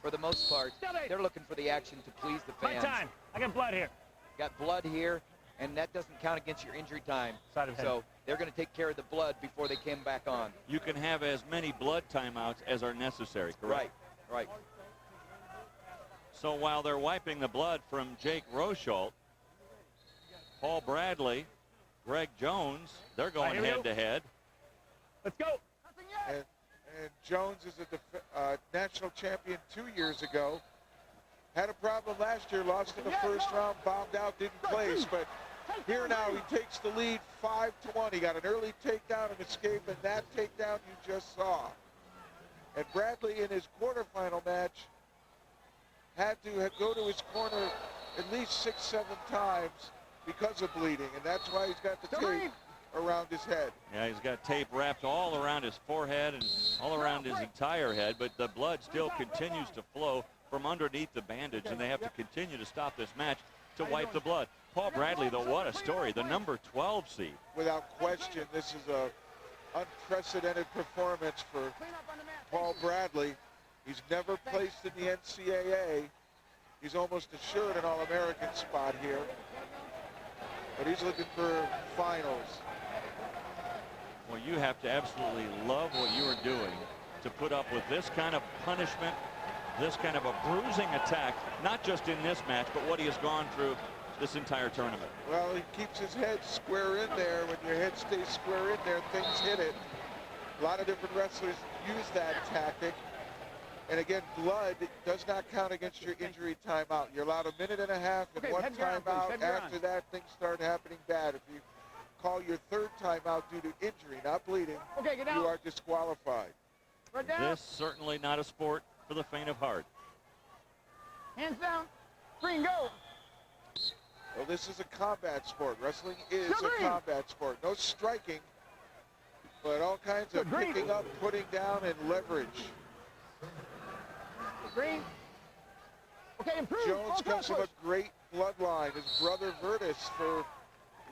for the most part, they're looking for the action to please the fans. My time. I got blood here. Got blood here, and that doesn't count against your injury time. So they're going to take care of the blood before they come back on. You can have as many blood timeouts as are necessary, correct? Right. So while they're wiping the blood from Jake Rochelle, Paul Bradley, Greg Jones, they're going head-to-head. Let's go. And Jones is a national champion 2 years ago. Had a problem last year, lost in the first round, bombed out, didn't place. But here now he takes the lead 5-1. He got an early takedown and escape, and that takedown you just saw. And Bradley in his quarterfinal match had to go to his corner at least 6-7 times because of bleeding, and that's why he's got the tape around his head. Yeah, he's got tape wrapped all around his forehead and all around his entire head, but the blood still continues to flow from underneath the bandage, and they have to continue to stop this match to wipe the blood. Paul Bradley, though, what a story. The number 12 seed. Without question, this is a unprecedented performance for Paul Bradley. He's never placed in the NCAA. He's almost assured an All-American spot here, but he's looking for finals. Well, you have to absolutely love what you are doing to put up with this kind of punishment, this kind of a bruising attack, not just in this match, but what he has gone through this entire tournament. Well, he keeps his head square in there. When your head stays square in there, things hit it. A lot of different wrestlers use that tactic. And again, blood does not count against your injury timeout. You're allowed a minute and a half and one timeout. After that, things start happening bad. If you call your third timeout due to injury, not bleeding, you are disqualified. This certainly not a sport for the faint of heart. Hands down. Green, go. Well, this is a combat sport. Wrestling is a combat sport. No striking, but all kinds of picking up, putting down, and leverage. Green. Okay, improve. Jones comes from a great bloodline. His brother Virtus for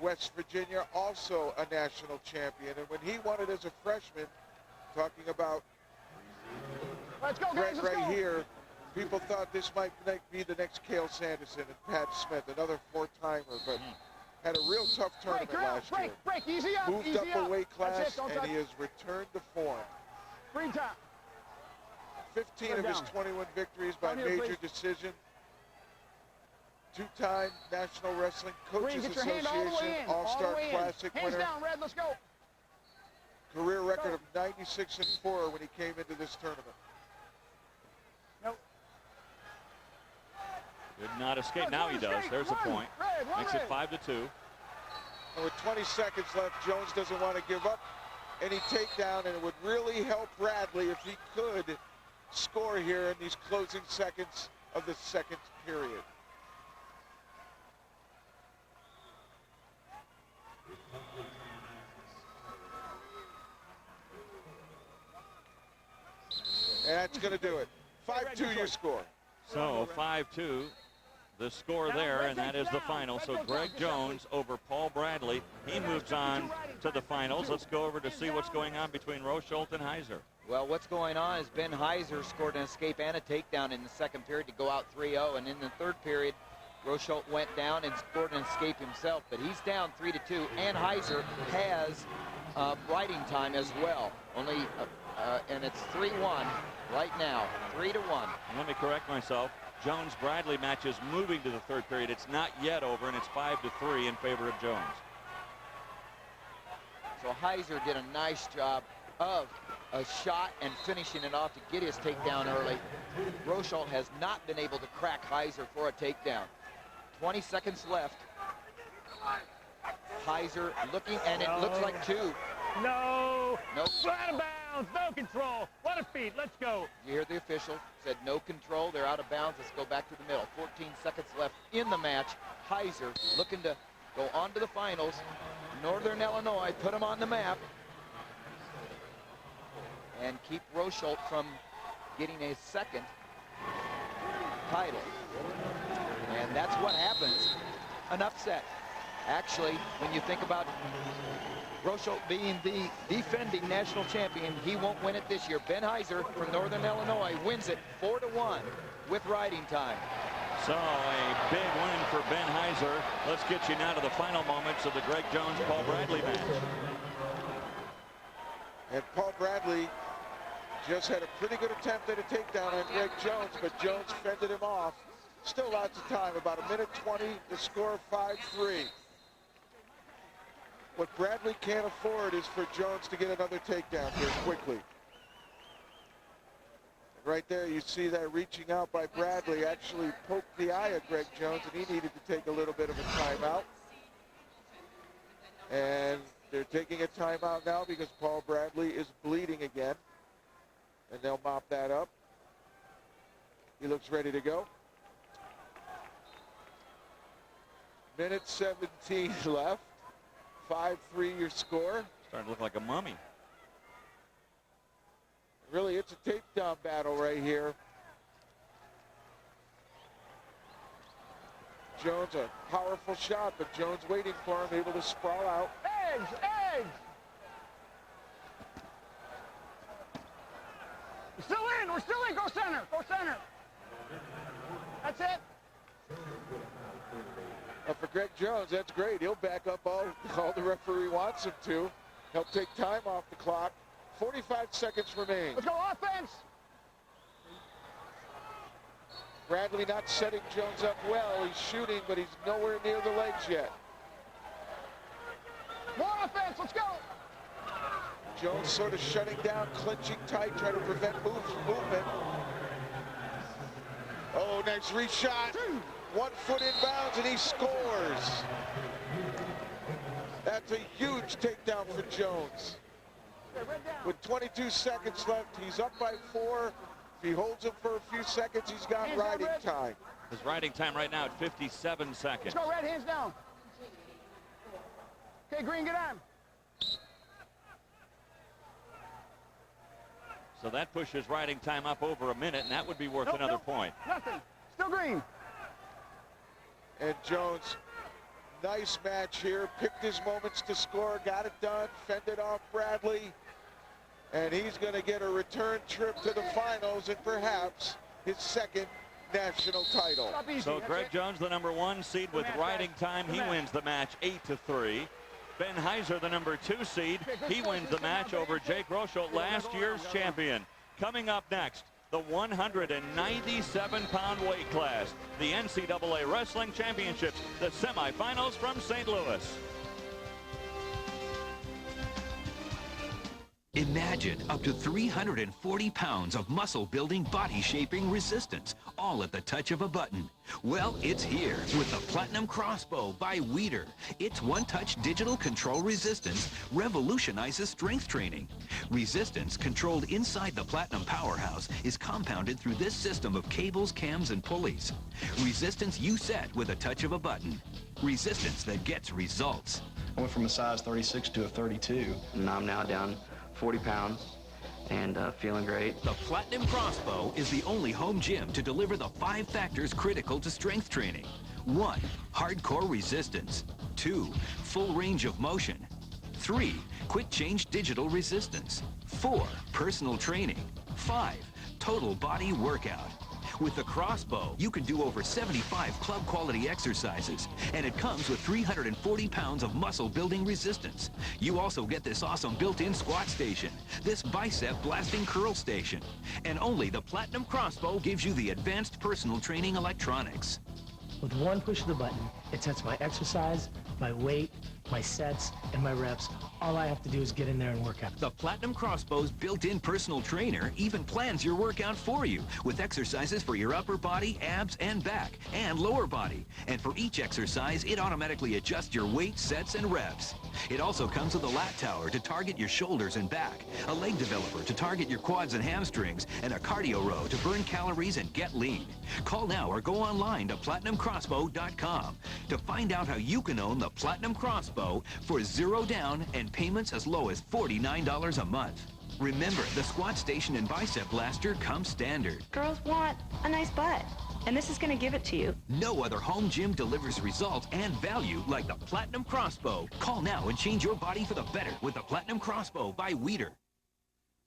West Virginia, also a national champion. And when he won it as a freshman, talking about Greg right here, people thought this might be the next Cale Sanderson and Pat Smith, another four-timer, but had a real tough tournament last year. Easy up, moved up a weight class, and he has returned to form. Green top. 15 of his 21 victories by major decision. Two-time National Wrestling Coaches Association All-Star Classic winner. Hands down, Red, let's go. Career record of 96-4 when he came into this tournament. Did not escape. Now he does. There's a point. Makes it 5-2. And with 20 seconds left, Jones doesn't want to give up any takedown, and it would really help Bradley if he could score here in these closing seconds of the second period. And that's going to do it. 5-2 your score. So 5-2 the score there, and that is the final. So Greg Jones over Paul Bradley. He moves on to the finals. Let's go over to see what's going on between Rosholt and Heiser. Well, what's going on is Ben Heiser scored an escape and a takedown in the second period to go out 3-0, and in the third period, Rosholt went down and scored an escape himself, but he's down 3-2, and Heiser has riding time as well. And it's 3-1 right now, 3-1. Let me correct myself. Jones-Bradley match is moving to the third period. It's not yet over, and it's 5-3 in favor of Jones. So Heiser did a nice job of a shot and finishing it off to get his takedown early. Rosholt has not been able to crack Heiser for a takedown. 20 seconds left. Heiser looking, and it looks like two. No. Nope. Out of bounds. No control. What a feat. Let's go. You hear the official said no control. They're out of bounds. Let's go back to the middle. 14 seconds left in the match. Heiser looking to go on to the finals. Northern Illinois put him on the map and keep Rosholt from getting a second title. And that's what happens. An upset. Actually, when you think about Rosholt being the defending national champion, he won't win it this year. Ben Heiser from Northern Illinois wins it 4-1 with riding time. So a big win for Ben Heiser. Let's get you now to the final moments of the Greg Jones-Paul Bradley match. And Paul Bradley just had a pretty good attempt at a takedown on Greg Jones, but Jones fended him off. Still lots of time, about a minute 20, the score 5-3. What Bradley can't afford is for Jones to get another takedown here quickly. Right there, you see that reaching out by Bradley actually poked the eye of Greg Jones, and he needed to take a little bit of a timeout. And they're taking a timeout now because Paul Bradley is bleeding again. And they'll mop that up. He looks ready to go. Minute 17 left. 5-3 your score. Starting to look like a mummy. Really, it's a takedown battle right here. Jones, a powerful shot, but Jones waiting for him, able to sprawl out. Eggs! Eggs! We're still in! We're still in! Go center! Go center! That's it! For Greg Jones, that's great. He'll back up all the referee wants him to. He'll take time off the clock. 45 seconds remain. Let's go offense! Bradley not setting Jones up well. He's shooting, but he's nowhere near the legs yet. More offense, let's go! Jones sort of shutting down, clinching tight, trying to prevent movement. Oh, nice reshot. 1 foot inbounds, and he scores. That's a huge takedown for Jones. With 22 seconds left, he's up by 4. If he holds him for a few seconds, he's got riding time. His riding time right now at 57 seconds. Let's go, Red, hands down. Okay, Green, get on. So that pushes riding time up over a minute, and that would be worth another point. Nothing. Still Green. And Jones, nice match here. Picked his moments to score, got it done, fended off Bradley. And he's going to get a return trip to the finals and perhaps his second national title. So Greg Jones, the #1 seed with riding time, he wins the match 8-3. Ben Heiser, the #2 seed, he wins the match over Jake Rochel, last year's champion. Coming up next, the 197-pound weight class, the NCAA Wrestling Championships, the semifinals from St. Louis. Imagine up to 340 pounds of muscle-building, body-shaping resistance, all at the touch of a button. Well, it's here with the Platinum Crossbow by Weider. Its one-touch digital control resistance revolutionizes strength training. Resistance, controlled inside the Platinum Powerhouse, is compounded through this system of cables, cams, and pulleys. Resistance you set with a touch of a button. Resistance that gets results. I went from a size 36 to a 32. And I'm now down 40 pounds and feeling great. The Platinum Crossbow is the only home gym to deliver the 5 factors critical to strength training. 1, hardcore resistance. 2, full range of motion. 3, quick change digital resistance. 4, personal training. 5, total body workout. With the Crossbow, you can do over 75 club quality exercises, and it comes with 340 pounds of muscle building resistance. You also get this awesome built-in squat station, this bicep blasting curl station, and only the Platinum Crossbow gives you the advanced personal training electronics. With one push of the button, it sets my exercise, my weight, my sets, and my reps. All I have to do is get in there and work out. The Platinum Crossbow's built-in personal trainer even plans your workout for you with exercises for your upper body, abs, and back, and lower body. And for each exercise, it automatically adjusts your weight, sets, and reps. It also comes with a lat tower to target your shoulders and back, a leg developer to target your quads and hamstrings, and a cardio row to burn calories and get lean. Call now or go online to PlatinumCrossbow.com to find out how you can own the Platinum Crossbow for 0 down and payments as low as $49 a month. Remember, the squat station and bicep blaster come standard. Girls want a nice butt, and this is going to give it to you. No other home gym delivers results and value like the Platinum Crossbow. Call now and change your body for the better with the Platinum Crossbow by Weider.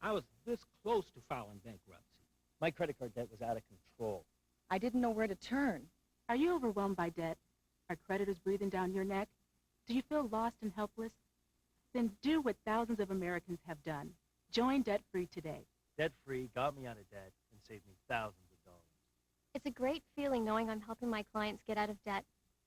I was this close to filing bankruptcy. My credit card debt was out of control. I didn't know where to turn. Are you overwhelmed by debt? Are creditors breathing down your neck? Do you feel lost and helpless? Then do what thousands of Americans have done. Join Debt-Free today. Debt-free got me out of debt and saved me thousands of dollars. It's a great feeling knowing I'm helping my clients get out of debt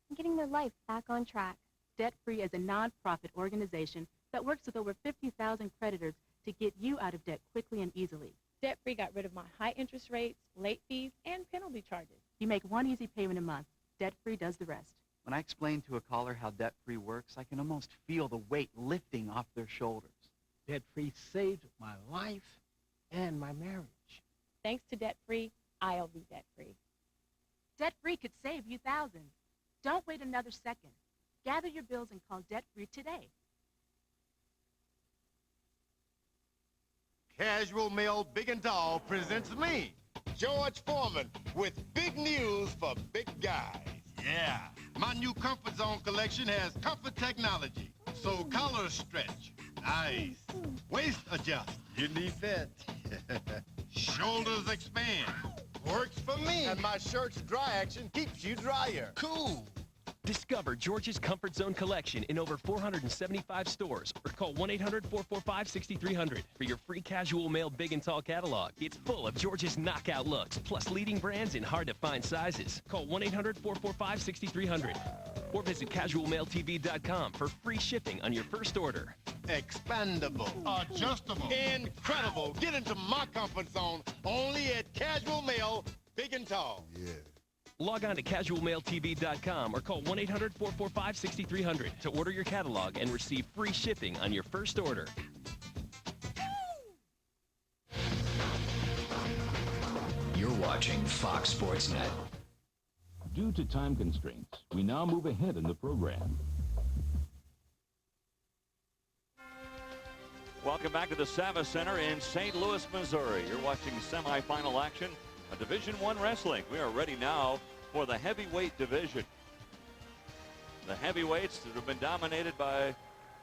and getting their life back on track. Debt-Free is a nonprofit organization that works with over 50,000 creditors to get you out of debt quickly and easily. Debt-free got rid of my high interest rates, late fees, and penalty charges. You make one easy payment a month. Debt-free does the rest. When I explain to a caller how debt-free works, I can almost feel the weight lifting off their shoulders. Debt-free saved my life and my marriage. Thanks to debt-free, I'll be debt-free. Debt-free could save you thousands. Don't wait another second. Gather your bills and call debt-free today. Casual Mail Big and Tall presents me, George Foreman, with big news for big guys. Yeah, my new Comfort Zone collection has comfort technology, so collars stretch. Nice. Waist adjust. You need fit. Shoulders expand. Works for me. And my shirt's dry action keeps you drier. Cool. Discover George's Comfort Zone collection in over 475 stores or call 1-800-445-6300 for your free Casual Mail Big and Tall catalog. It's full of George's knockout looks, plus leading brands in hard-to-find sizes. Call 1-800-445-6300 or visit casualmailtv.com for free shipping on your first order. Expandable. Adjustable. Incredible. Get into my comfort zone only at Casual Mail Big and Tall. Yeah. Log on to casualmailtv.com or call 1-800-445-6300 to order your catalog and receive free shipping on your first order. You're watching Fox Sports Net. Due to time constraints, we now move ahead in the program. Welcome back to the Savva Center in St. Louis, Missouri. You're watching semifinal action of Division I wrestling. We are ready now for the heavyweight division. The heavyweights that have been dominated by a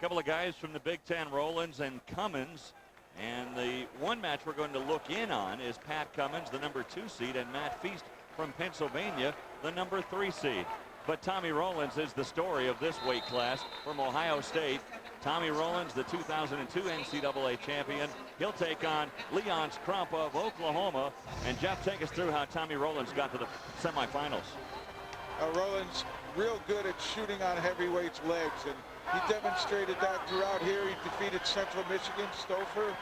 couple of guys from the Big Ten, Rollins and Cummins. And the one match we're going to look in on is Pat Cummins, the number 2 seed, and Matt Feast from Pennsylvania, the number 3 seed. But Tommy Rollins is the story of this weight class from Ohio State. Tommy Rollins, the 2002 NCAA champion. He'll take on Leon Crump of Oklahoma. And Jeff, take us through how Tommy Rollins got to the semifinals. Rollins real good at shooting on heavyweights' legs, and he demonstrated that throughout here. He defeated Central Michigan, Stouffer.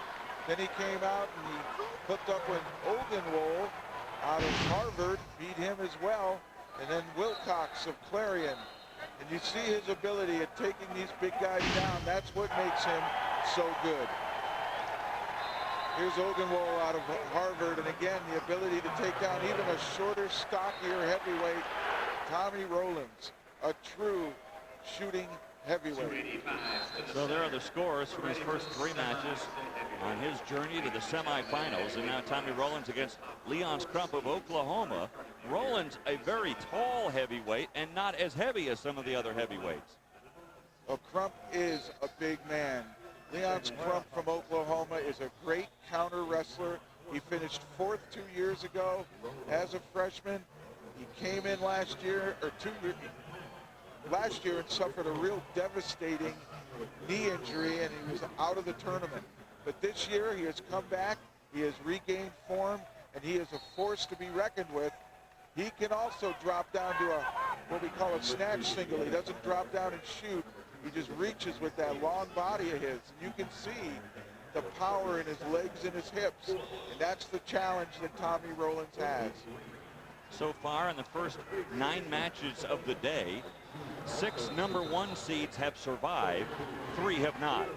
Then he came out and he hooked up with Ogunwold out of Harvard, beat him as well. And then Wilcox of Clarion. And you see his ability at taking these big guys down. That's what makes him so good. Here's Ogunwold out of Harvard. And again, the ability to take down even a shorter, stockier heavyweight. Tommy Rollins, a true shooting heavyweight. So there are the scores from his first 3 matches on his journey to the semifinals. And now Tommy Rollins against Leon Crump of Oklahoma. Rollins, a very tall heavyweight and not as heavy as some of the other heavyweights. Well, Crump is a big man. Leon Crump from Oklahoma is a great counter wrestler. He finished 4th 2 years ago as a freshman. He came in last year and suffered a real devastating knee injury, and he was out of the tournament. But this year he has come back, he has regained form, and he is a force to be reckoned with. He can also drop down to what we call a snatch single. He doesn't drop down and shoot. He just reaches with that long body of his. And you can see the power in his legs and his hips. And that's the challenge that Tommy Rollins has. So far in the first 9 matches of the day, 6 number 1 seeds have survived, 3 have not.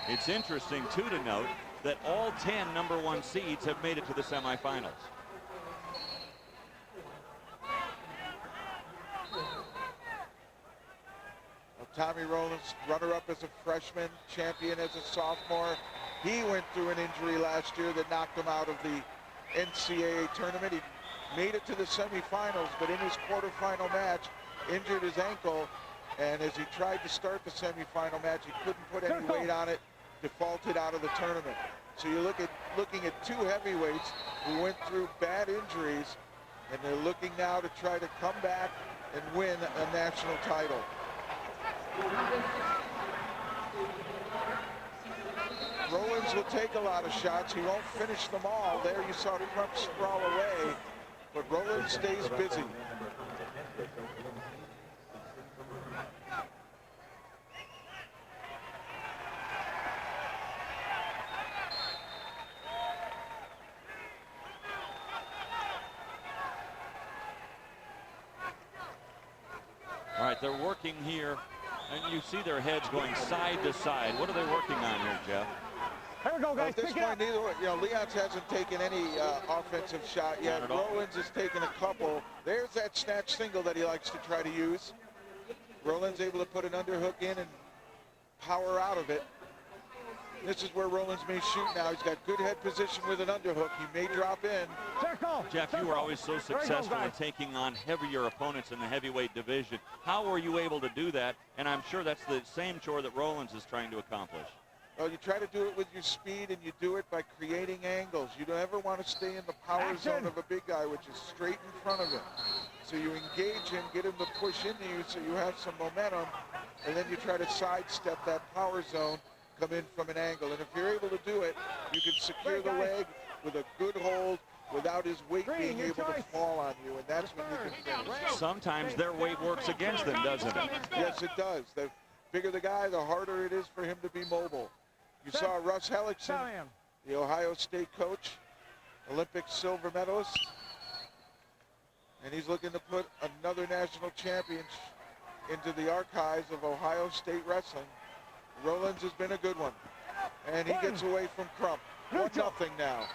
It's interesting, too, to note that all 10 number 1 seeds have made it to the semifinals. Well, Tommy Rollins, runner-up as a freshman, champion as a sophomore. He went through an injury last year that knocked him out of the NCAA tournament. He made it to the semifinals, but in his quarterfinal match, injured his ankle, and as he tried to start the semifinal match, he couldn't put any weight on it, defaulted out of the tournament. So you're looking at 2 heavyweights who went through bad injuries, and they're looking now to try to come back and win a national title. Rollins will take a lot of shots. He won't finish them all. There you saw Crump sprawl away, but Rollins stays busy. they're working here, and you see their heads going side to side. What are they working on here, Jeff? Here we go, guys. At this point, neither one, Leon's hasn't taken any offensive shot yet. Rollins has taken a couple. There's that snatch single that he likes to try to use. Rollins able to put an underhook in and power out of it. This is where Rollins may shoot now. He's got good head position with an underhook. He may drop in. Jeff, you were always so successful in taking on heavier opponents in the heavyweight division. How were you able to do that? And I'm sure that's the same chore that Rollins is trying to accomplish. Well, you try to do it with your speed, and you do it by creating angles. You don't ever want to stay in the power zone of a big guy, which is straight in front of him. So you engage him, get him to push into you so you have some momentum, and then you try to sidestep that power zone, come in from an angle. And if you're able to do it, you can secure the leg with a good hold without his weight being able to fall on you, and that's when you can finish. Sometimes their weight works against them, doesn't it? Yes, it does. The bigger the guy, the harder it is for him to be mobile. You saw Russ Hellickson, the Ohio State coach, Olympic silver medalist, and he's looking to put another national champion into the archives of Ohio State wrestling. Rollins has been a good one, and he gets away from Crump. 1-0 now.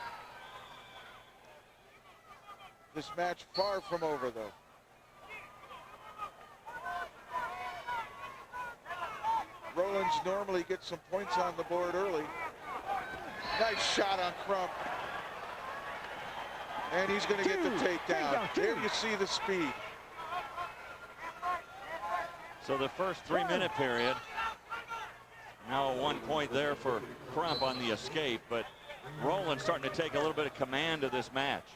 This match far from over, though. Rollins normally gets some points on the board early. Nice shot on Crump. And he's going to get the takedown. There you see the speed. So the first 3-minute period. Now a 1 point there for Crump on the escape, but Rollins starting to take a little bit of command of this match.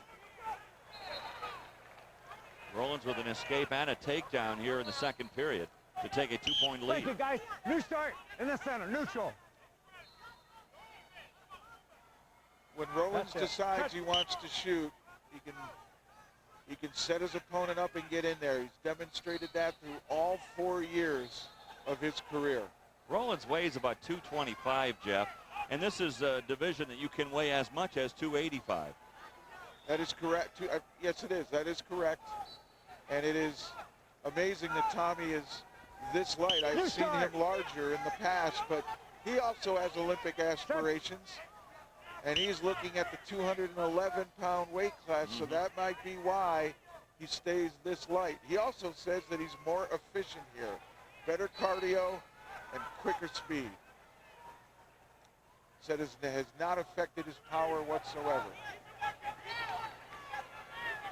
Rollins with an escape and a takedown here in the second period to take a 2-point lead. Thank you, guys. New start in the center, neutral. When Rollins decides he wants to shoot, he can set his opponent up and get in there. He's demonstrated that through all 4 years of his career. Rollins weighs about 225, Jeff, and this is a division that you can weigh as much as 285. That is correct. Yes, it is. That is correct. And it is amazing that Tommy is this light. I've seen him larger in the past, but he also has Olympic aspirations, and he's looking at the 211-pound weight class, so that might be why he stays this light. He also says that he's more efficient here, better cardio and quicker speed. Said it has not affected his power whatsoever.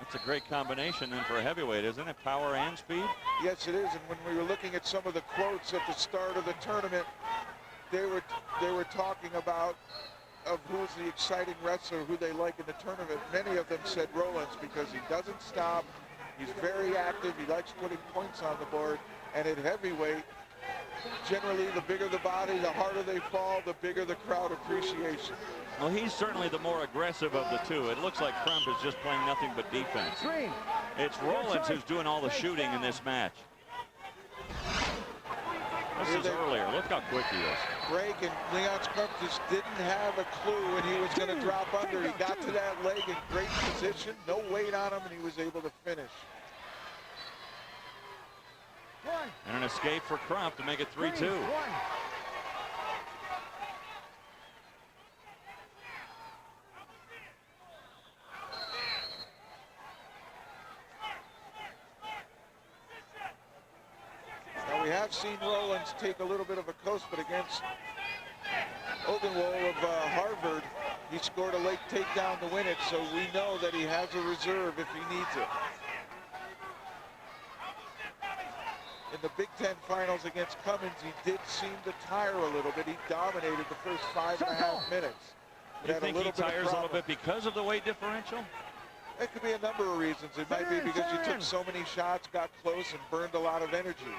It's a great combination then for a heavyweight, isn't it? Power and speed? Yes, it is. And when we were looking at some of the quotes at the start of the tournament, they were talking about of who's the exciting wrestler, who they like in the tournament. Many of them said Rollins because he doesn't stop. He's very active. He likes putting points on the board. And at heavyweight, generally the bigger the body, the harder they fall, the bigger the crowd appreciation. Well, he's certainly the more aggressive of the two. It looks like Crump is just playing nothing but defense. It's Rollins who's doing all the shooting in this match. This is earlier. Look how quick he is. Greg and Leon's Crump just didn't have a clue when he was going to drop under. He got to that leg in great position, no weight on him, and he was able to finish. And an escape for Crump to make it 3-2. Now we have seen Rollins take a little bit of a coast, but against Ogunwold of Harvard, he scored a late takedown to win it, so we know that he has a reserve if he needs it. In the Big Ten finals against Cummins, he did seem to tire a little bit. He dominated the first 5.5 minutes. You think he tires a little bit because of the weight differential? It could be a number of reasons. It might be because he took so many shots, got close, and burned a lot of energy.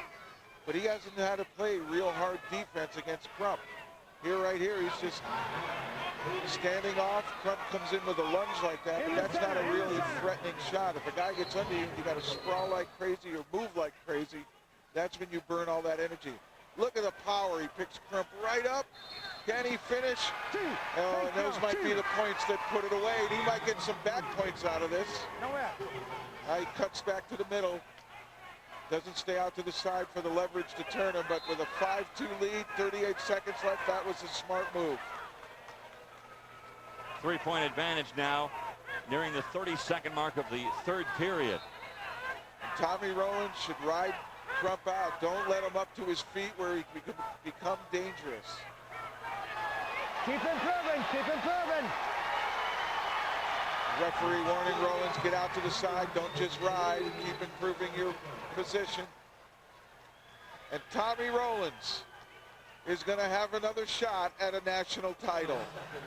But he hasn't had to play real hard defense against Crump. Right here, he's just standing off. Crump comes in with a lunge like that, but that's not a really threatening shot. If a guy gets under you, you got to sprawl like crazy or move like crazy. That's when you burn all that energy. Look at the power. He picks Crump right up. Can he finish? Oh, and those might be the points that put it away. And he might get some back points out of this. He cuts back to the middle. Doesn't stay out to the side for the leverage to turn him, but with a 5-2 lead, 38 seconds left, that was a smart move. 3-point advantage now, nearing the 32nd mark of the third period. Tommy Rowland should ride Crump out. Don't let him up to his feet where he can become dangerous. Keep improving, keep improving. Referee warning Rollins, get out to the side. Don't just ride and keep improving your position. And Tommy Rollins is going to have another shot at a national title.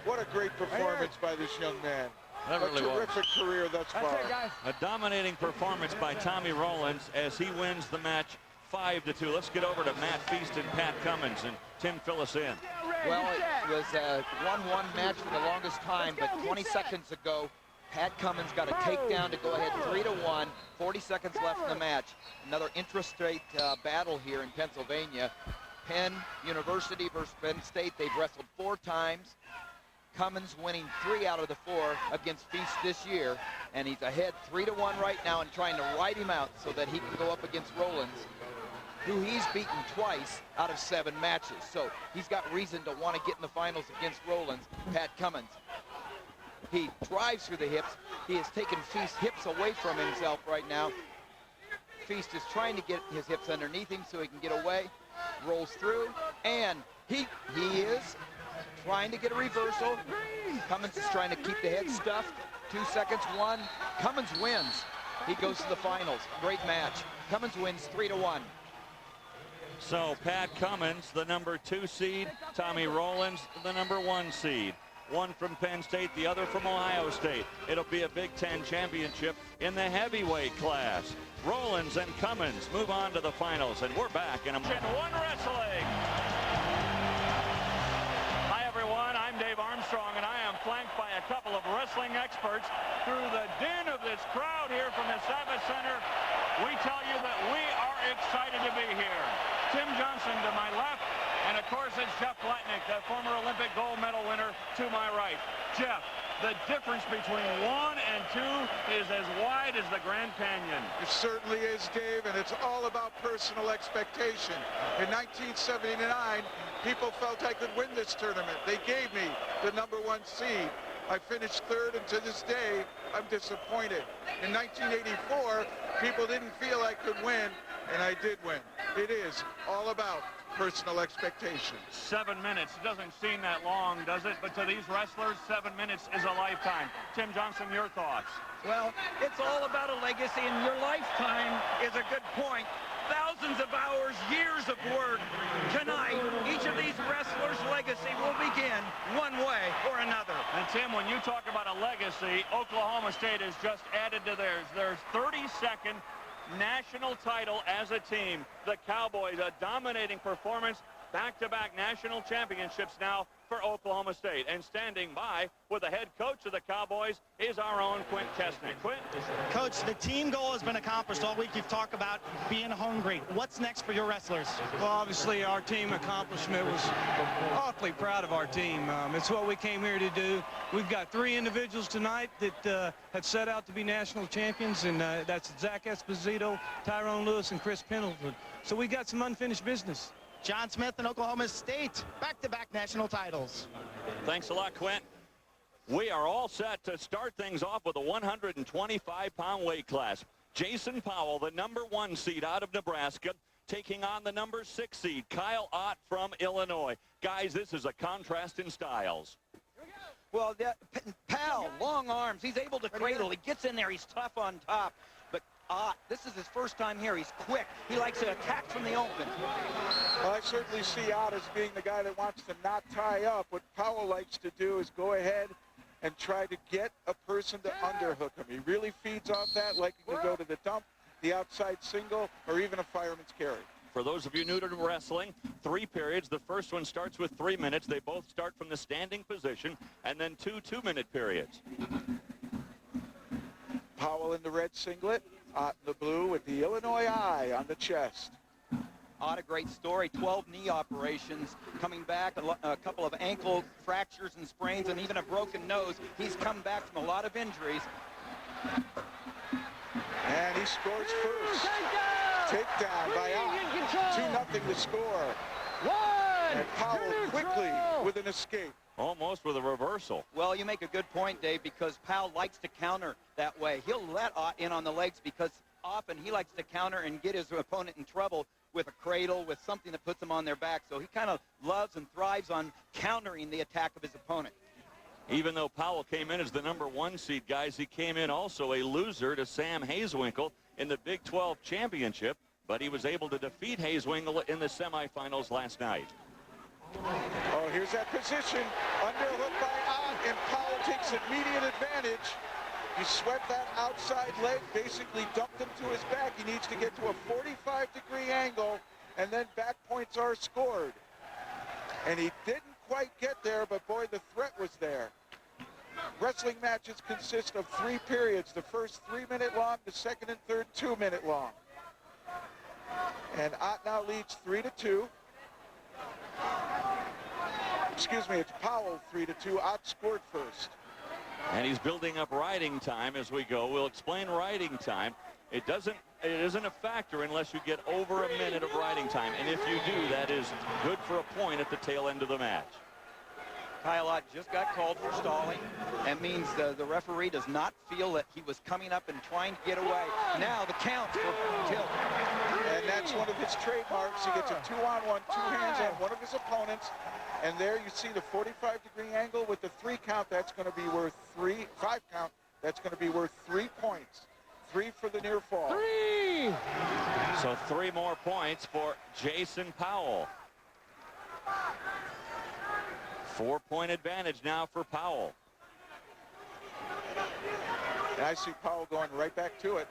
What a great performance by this young man. That really a terrific career thus far. A dominating performance by Tommy Rollins as he wins the match 5-2. Let's get over to Matt Feast and Pat Cummins, and Tim, fill us in. Well, it was a 1-1 match for the longest time, but 20 seconds ago, Pat Cummins got a takedown to go ahead 3-1. 40 seconds left in the match. Another intrastate battle here in Pennsylvania. Penn University versus Penn State. They've wrestled 4 times. Cummins winning 3 out of the 4 against Feast this year, and he's ahead 3-1 right now and trying to ride him out so that he can go up against Rollins, who he's beaten twice out of 7 matches. So he's got reason to want to get in the finals against Rollins. Pat Cummins. He drives through the hips. He has taken Feast's hips away from himself right now. Feast is trying to get his hips underneath him so he can get away. Rolls through, and he is trying to get a reversal. Cummins is trying to keep the head stuffed. 2 seconds, 1. Cummins wins. He goes to the finals. Great match. Cummins wins 3-1. So Pat Cummins, the number 2 seed. Tommy Rollins, the number 1 seed. One from Penn State, the other from Ohio State. It'll be a Big Ten championship in the heavyweight class. Rollins and Cummins move on to the finals, and we're back in a moment. One wrestling. Hi, everyone. I'm Dave Armstrong, and I am flanked by a couple of wrestling experts. Through the din of this crowd here from the Sabbath Center, we tell you that we are excited to be here. Tim Johnson to my left, and of course it's Jeff Blatnick, the former Olympic gold medal winner, to my right. Jeff, the difference between 1 and 2 is as wide as the Grand Canyon. It certainly is, Dave, and it's all about personal expectation. In 1979, people felt I could win this tournament. They gave me the number 1 seed. I finished 3rd, and to this day, I'm disappointed. In 1984, people didn't feel I could win, and I did win. It is all about personal expectations. 7 minutes doesn't seem that long, does it? But to these wrestlers, 7 minutes is a lifetime. Tim Johnson, your thoughts? Well, it's all about a legacy, and your lifetime is a good point. Thousands of hours, years of work. Tonight, each of these wrestlers' legacy will begin one way or another. And Tim, when you talk about a legacy, Oklahoma State has just added to theirs. Their 32nd national title as a team. The Cowboys, a dominating performance, back-to-back national championships now for Oklahoma State. And standing by with the head coach of the Cowboys is our own Quint Kesnick. Quint? Coach, the team goal has been accomplished all week. You've talked about being hungry. What's next for your wrestlers? Well, obviously our team accomplishment was awfully proud of our team. It's what we came here to do. We've got 3 individuals tonight that have set out to be national champions, and that's Zach Esposito, Tyrone Lewis, and Chris Pendleton. So we got some unfinished business. John Smith and Oklahoma State, back-to-back national titles. Thanks a lot, Quint. We are all set to start things off with a 125-pound weight class. Jason Powell, the number 1 seed out of Nebraska, taking on the number 6 seed, Kyle Ott from Illinois. Guys, this is a contrast in styles. Well, Powell, long arms. He's able to cradle. He gets in there. He's tough on top. But Ott, this is his first time here. He's quick. He likes to attack from the open. Well, I certainly see Ott as being the guy that wants to not tie up. What Powell likes to do is go ahead and try to get a person to underhook him. He really feeds off that, liking to go to the dump, the outside single, or even a fireman's carry. For those of you new to wrestling, 3 periods. The first one starts with 3 minutes. They both start from the standing position, and then 2 2-minute periods. Powell in the red singlet, Ott in the blue with the Illinois eye on the chest. Ott, a great story. 12 knee operations, coming back, a couple of ankle fractures and sprains, and even a broken nose. He's come back from a lot of injuries. And he scores first. Takedown by Ott. 2-0 the score. And Powell quickly with an escape. Almost with a reversal. Well, you make a good point, Dave, because Powell likes to counter that way. He'll let Ott in on the legs because often he likes to counter and get his opponent in trouble with a cradle, with something that puts them on their back. So he kind of loves and thrives on countering the attack of his opponent. Even though Powell came in as the #1 seed, guys, he came in also a loser to Sam Hazewinkle in the Big 12 championship, but he was able to defeat Hazewinkle in the semifinals last night. Oh, here's that position. Underhook by Ott, and Powell takes immediate advantage. You sweat that outside leg, basically dumped him to his back. He needs to get to a 45-degree angle, and then back points are scored. And he didn't quite get there, but boy, the threat was there. Wrestling matches consist of 3 periods. The first 3-minute long, the second and third 2-minute long. And Ott now leads 3-2. Excuse me, it's Powell 3-2. Ott scored first. And he's building up riding time as we go. We'll explain riding time. It isn't a factor unless you get over a minute of riding time. And if you do, that is good for a point at the tail end of the match. Kyle Ott just got called for stalling. That means the referee does not feel that he was coming up and trying to get away. Now the count for Tilt. And that's one of his trademarks. He gets a 2-on-1, 2 hands on one of his opponents. And there you see the 45-degree angle with the 3 count. That's going to be worth 5 count. That's going to be worth 3 points. 3 for the near fall. 3! So 3 more points for Jason Powell. 4-point advantage now for Powell. And I see Powell going right back to it.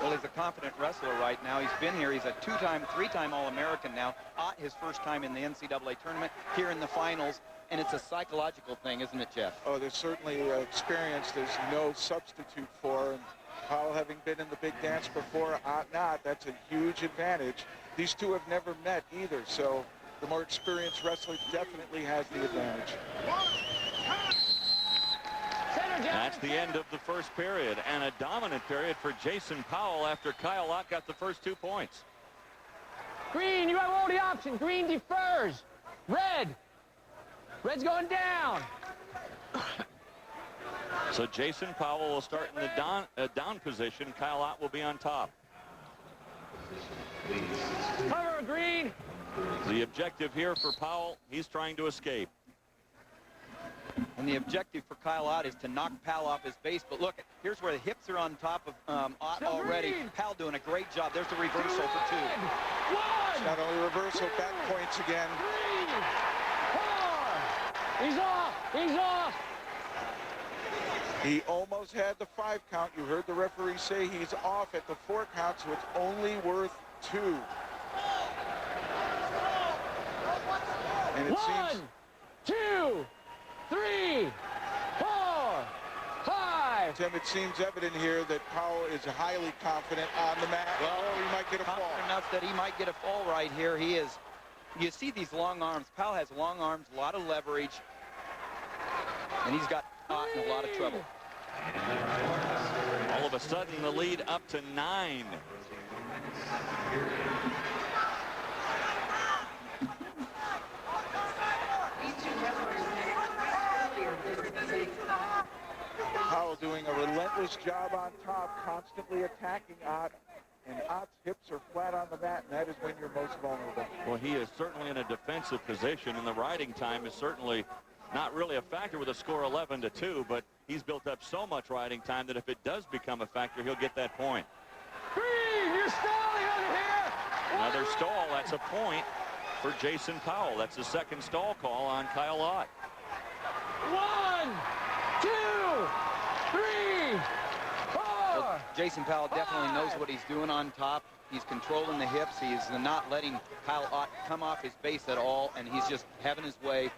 Well, he's a confident wrestler right now. He's been here. He's a 2-time, 3-time All-American now. Ott, his first time in the NCAA tournament, here in the finals. And it's a psychological thing, isn't it, Jeff? Oh, there's certainly experience there's no substitute for. And Powell, having been in the big dance before, Ott not, that's a huge advantage. These two have never met either, so the more experienced wrestler definitely has the advantage. That's the end of the first period, and a dominant period for Jason Powell after Kyle Ott got the first 2 points. Green, you have all the options. Green defers. Red. Red's going down. So Jason Powell will start in the down position. Kyle Ott will be on top. Cover, Green. The objective here for Powell, he's trying to escape. And the objective for Kyle Ott is to knock Powell off his base. But look, here's where the hips are on top of Ott already. Powell doing a great job. There's the reversal for 2. It's not only reversal, back points again. 4. He's off. He's off. He almost had the 5 count. You heard the referee say he's off at the 4 count, so it's only worth 2. And it 1, 2, 3, 4, 5. Tim, it seems evident here that Powell is highly confident on the mat. Well, he might get a fall. Confident enough that he might get a fall right here. He is. You see these long arms. Powell has long arms, a lot of leverage, and he's got Ott in a lot of trouble. All of a sudden, the lead up to 9. Powell doing a relentless job on top, constantly attacking Ott, and Ott's hips are flat on the mat, and that is when you're most vulnerable. Well, he is certainly in a defensive position, and the riding time is certainly not really a factor with a score 11-2, but he's built up so much riding time that if it does become a factor, he'll get that point. Green, you're stalling over here. Another stall. That's a point for Jason Powell. That's the second stall call on Kyle Ott. 1, 2, 3, 4. Well, Jason Powell definitely knows what he's doing on top. He's controlling the hips. He's not letting Kyle Ott come off his base at all, and he's just having his way.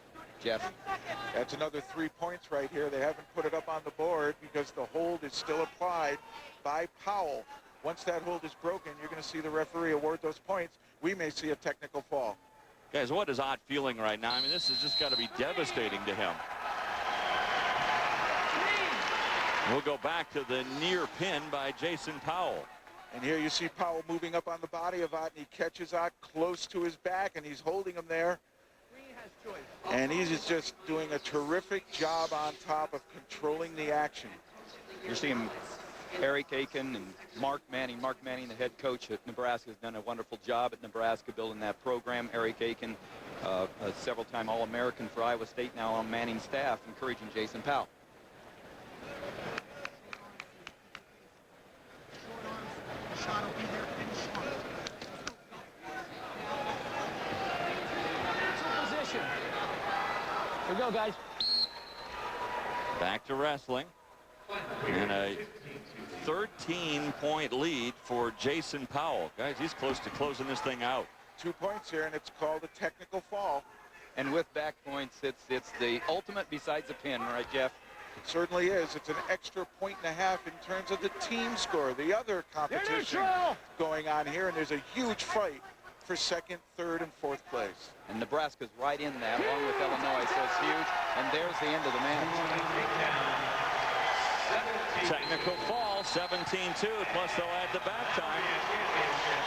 Jeff. That's another 3 points right here. They haven't put it up on the board because the hold is still applied by Powell. Once that hold is broken, you're going to see the referee award those points. We may see a technical fall. Guys, what is Ott feeling right now? I mean, this has just got to be devastating to him. We'll go back to the near pin by Jason Powell. And here you see Powell moving up on the body of Ott, and he catches Ott close to his back, and he's holding him there. And he's just doing a terrific job on top of controlling the action. You're seeing Eric Aiken and Mark Manning. Mark Manning, the head coach at Nebraska, has done a wonderful job at Nebraska building that program. Eric Aiken, a several-time All-American for Iowa State, now on Manning's staff, encouraging Jason Powell. Here we go, guys. Back to wrestling. And a 13-point lead for Jason Powell. Guys, he's close to closing this thing out. 2 points here, and it's called a technical fall. And with back points, it's the ultimate besides a pin, right, Jeff? It certainly is. It's an extra 1.5 in terms of the team score. The other competition going on here, and there's a huge fight for second, third, and fourth place. And Nebraska's right in that, along with Illinois, so it's huge. And there's the end of the match. Technical fall, 17-2, plus they'll add the back time.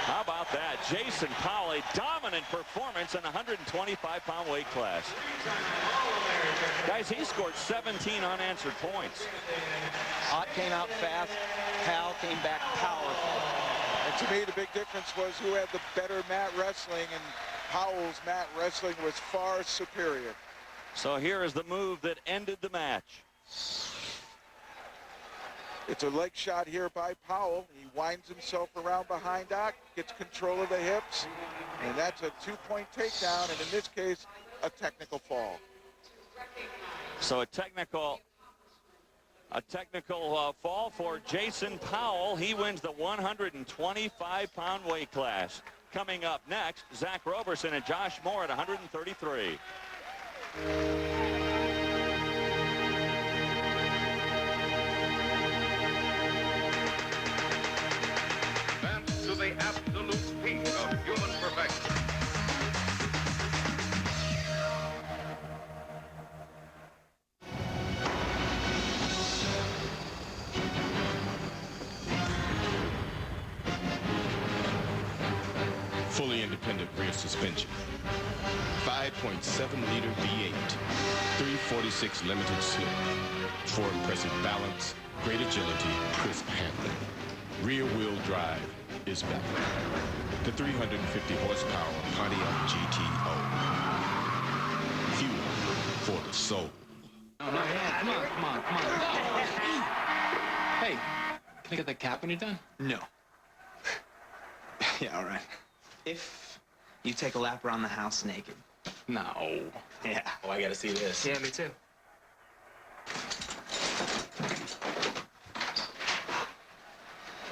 How about that? Jason Powell, a dominant performance in the 125-pound weight class. Guys, he scored 17 unanswered points. Ott came out fast. Powell came back powerful. And to me, the big difference was who had the better mat wrestling, and Powell's mat wrestling was far superior. So here is the move that ended the match. It's a leg shot here by Powell. He winds himself around behind Ott, gets control of the hips, and that's a 2-point takedown, and in this case, a technical fall. So a technical fall for Jason Powell. He wins the 125-pound weight class. Coming up next, Zach Roberson and Josh Moore at 133. To the absolute peak of human perfection. Fully independent rear suspension. 5.7-liter V8. 346 limited slip. For impressive balance, great agility, crisp handling. Rear-wheel drive is back. The 350 horsepower Pontiac GTO. Fuel for the soul. Oh, no, yeah, come on. Hey, can I get that cap when you're done? No. Yeah, all right. If you take a lap around the house naked. No. Yeah. Oh, I gotta see this. Yeah, me too.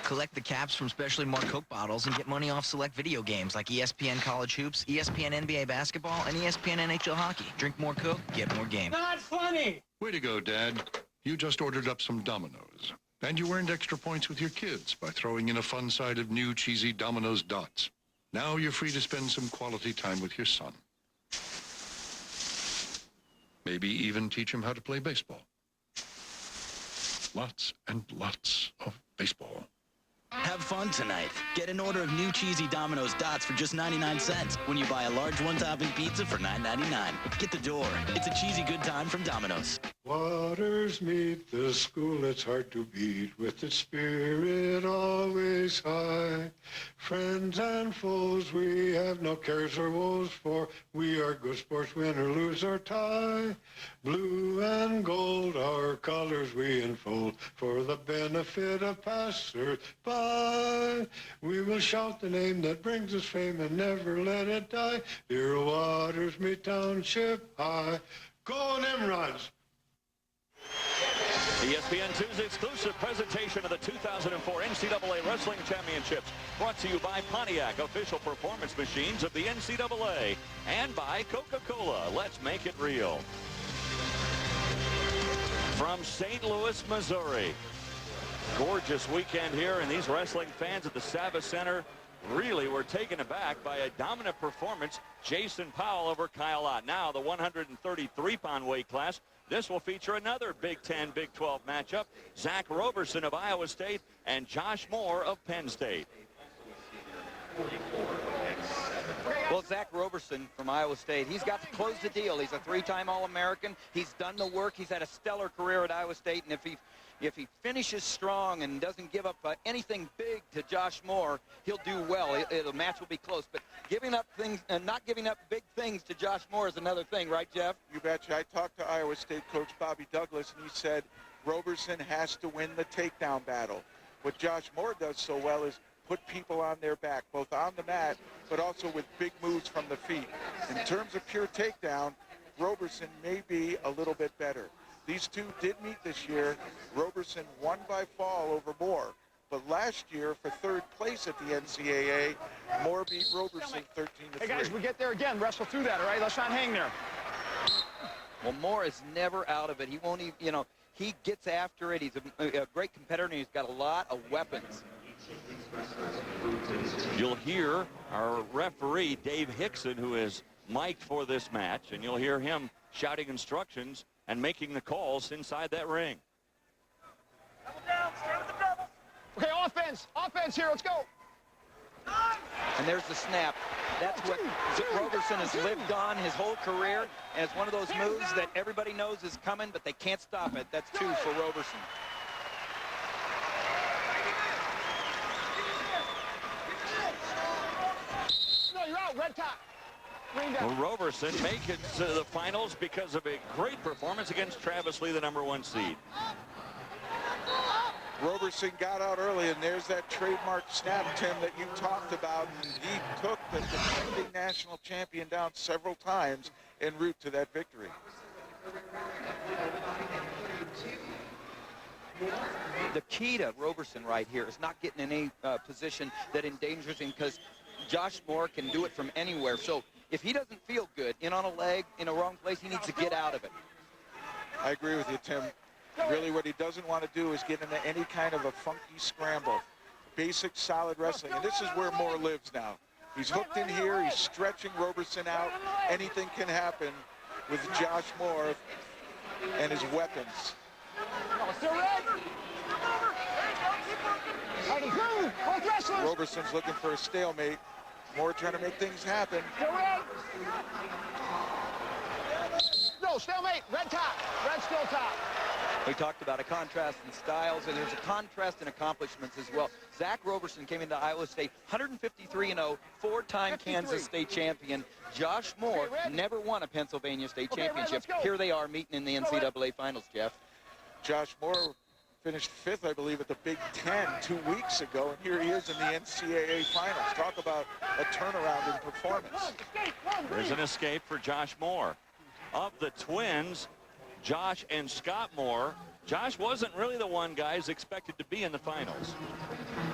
Collect the caps from specially marked Coke bottles and get money off select video games like ESPN College Hoops, ESPN NBA Basketball, and ESPN NHL Hockey. Drink more Coke, get more game. Not funny! Way to go, Dad. You just ordered up some Dominoes. And you earned extra points with your kids by throwing in a fun side of new cheesy Domino's dots. Now you're free to spend some quality time with your son. Maybe even teach him how to play baseball. Lots and lots of baseball. Have fun tonight. Get an order of new cheesy Domino's dots for just 99 cents when you buy a large one-topping pizza for $9.99. Get the door. It's a cheesy good time from Domino's. Waters meet the school, it's hard to beat, with its spirit always high. Friends and foes, we have no cares or woes, for we are good sports, win or lose or tie. Blue and gold, our colors we enfold, for the benefit of passers-by. We will shout the name that brings us fame and never let it die. Dear Waters meet Township High. Go Nimrods! ESPN 2's exclusive presentation of the 2004 NCAA Wrestling Championships, brought to you by Pontiac, official performance machines of the NCAA, and by Coca-Cola. Let's make it real. From St. Louis, Missouri. Gorgeous weekend here, and these wrestling fans at the Savas Center really were taken aback by a dominant performance. Jason Powell over Kyle Ott. Now the 133-pound weight class. This will feature another Big 10, Big 12 matchup. Zach Roberson of Iowa State and Josh Moore of Penn State. Well, Zach Roberson from Iowa State, he's got to close the deal. He's a three-time All-American. He's done the work. He's had a stellar career at Iowa State, and if he finishes strong and doesn't give up anything big to Josh Moore, he'll do well. The match will be close. But giving up things and not giving up big things to Josh Moore is another thing, right, Jeff? You betcha. I talked to Iowa State coach Bobby Douglas, and he said Roberson has to win the takedown battle. What Josh Moore does so well is put people on their back, both on the mat, but also with big moves from the feet. In terms of pure takedown, Roberson may be a little bit better. These two did meet this year. Roberson won by fall over Moore. But last year, for third place at the NCAA, Moore beat Roberson 13-3. Hey, guys, we get there again. Wrestle through that, all right? Let's not hang there. Well, Moore is never out of it. He won't even, you know, he gets after it. He's a great competitor, and he's got a lot of weapons. You'll hear our referee, Dave Hickson, who is mic'd for this match, and you'll hear him shouting instructions and making the calls inside that ring. Okay, offense here, let's go. And there's the snap. That's what Roberson has lived on his whole career, and it's one of those moves that everybody knows is coming, but they can't stop it. That's two for Roberson. No, you're out, red top. Well, Roberson make it to the finals because of a great performance against Travis Lee, the #1 seed. Roberson got out early, and there's that trademark snap, Tim, that you talked about. He took the defending national champion down several times en route to that victory. The key to Roberson right here is not getting in any position that endangers him, because Josh Moore can do it from anywhere. So if he doesn't feel good in on a leg in a wrong place, he needs to get out of it. I agree with you, Tim. Really what he doesn't want to do is get into any kind of a funky scramble. Basic, solid wrestling. And this is where Moore lives now. He's hooked in here. He's stretching Roberson out. Anything can happen with Josh Moore and his weapons. Roberson's looking for a stalemate. Moore trying to make things happen. No, stalemate, red top, red still top. We talked about a contrast in styles, and there's a contrast in accomplishments as well. Zach Roberson came into Iowa State 153-0, four-time Kansas State champion. Josh Moore never won a Pennsylvania State championship. Here they are meeting in the NCAA finals, Jeff. Josh Moore finished 5th, I believe, at the Big 10 2 weeks ago, and here he is in the NCAA finals. Talk about a turnaround in performance. There's an escape for Josh Moore. Of the twins, Josh and Scott Moore, Josh wasn't really the one, guys, expected to be in the finals.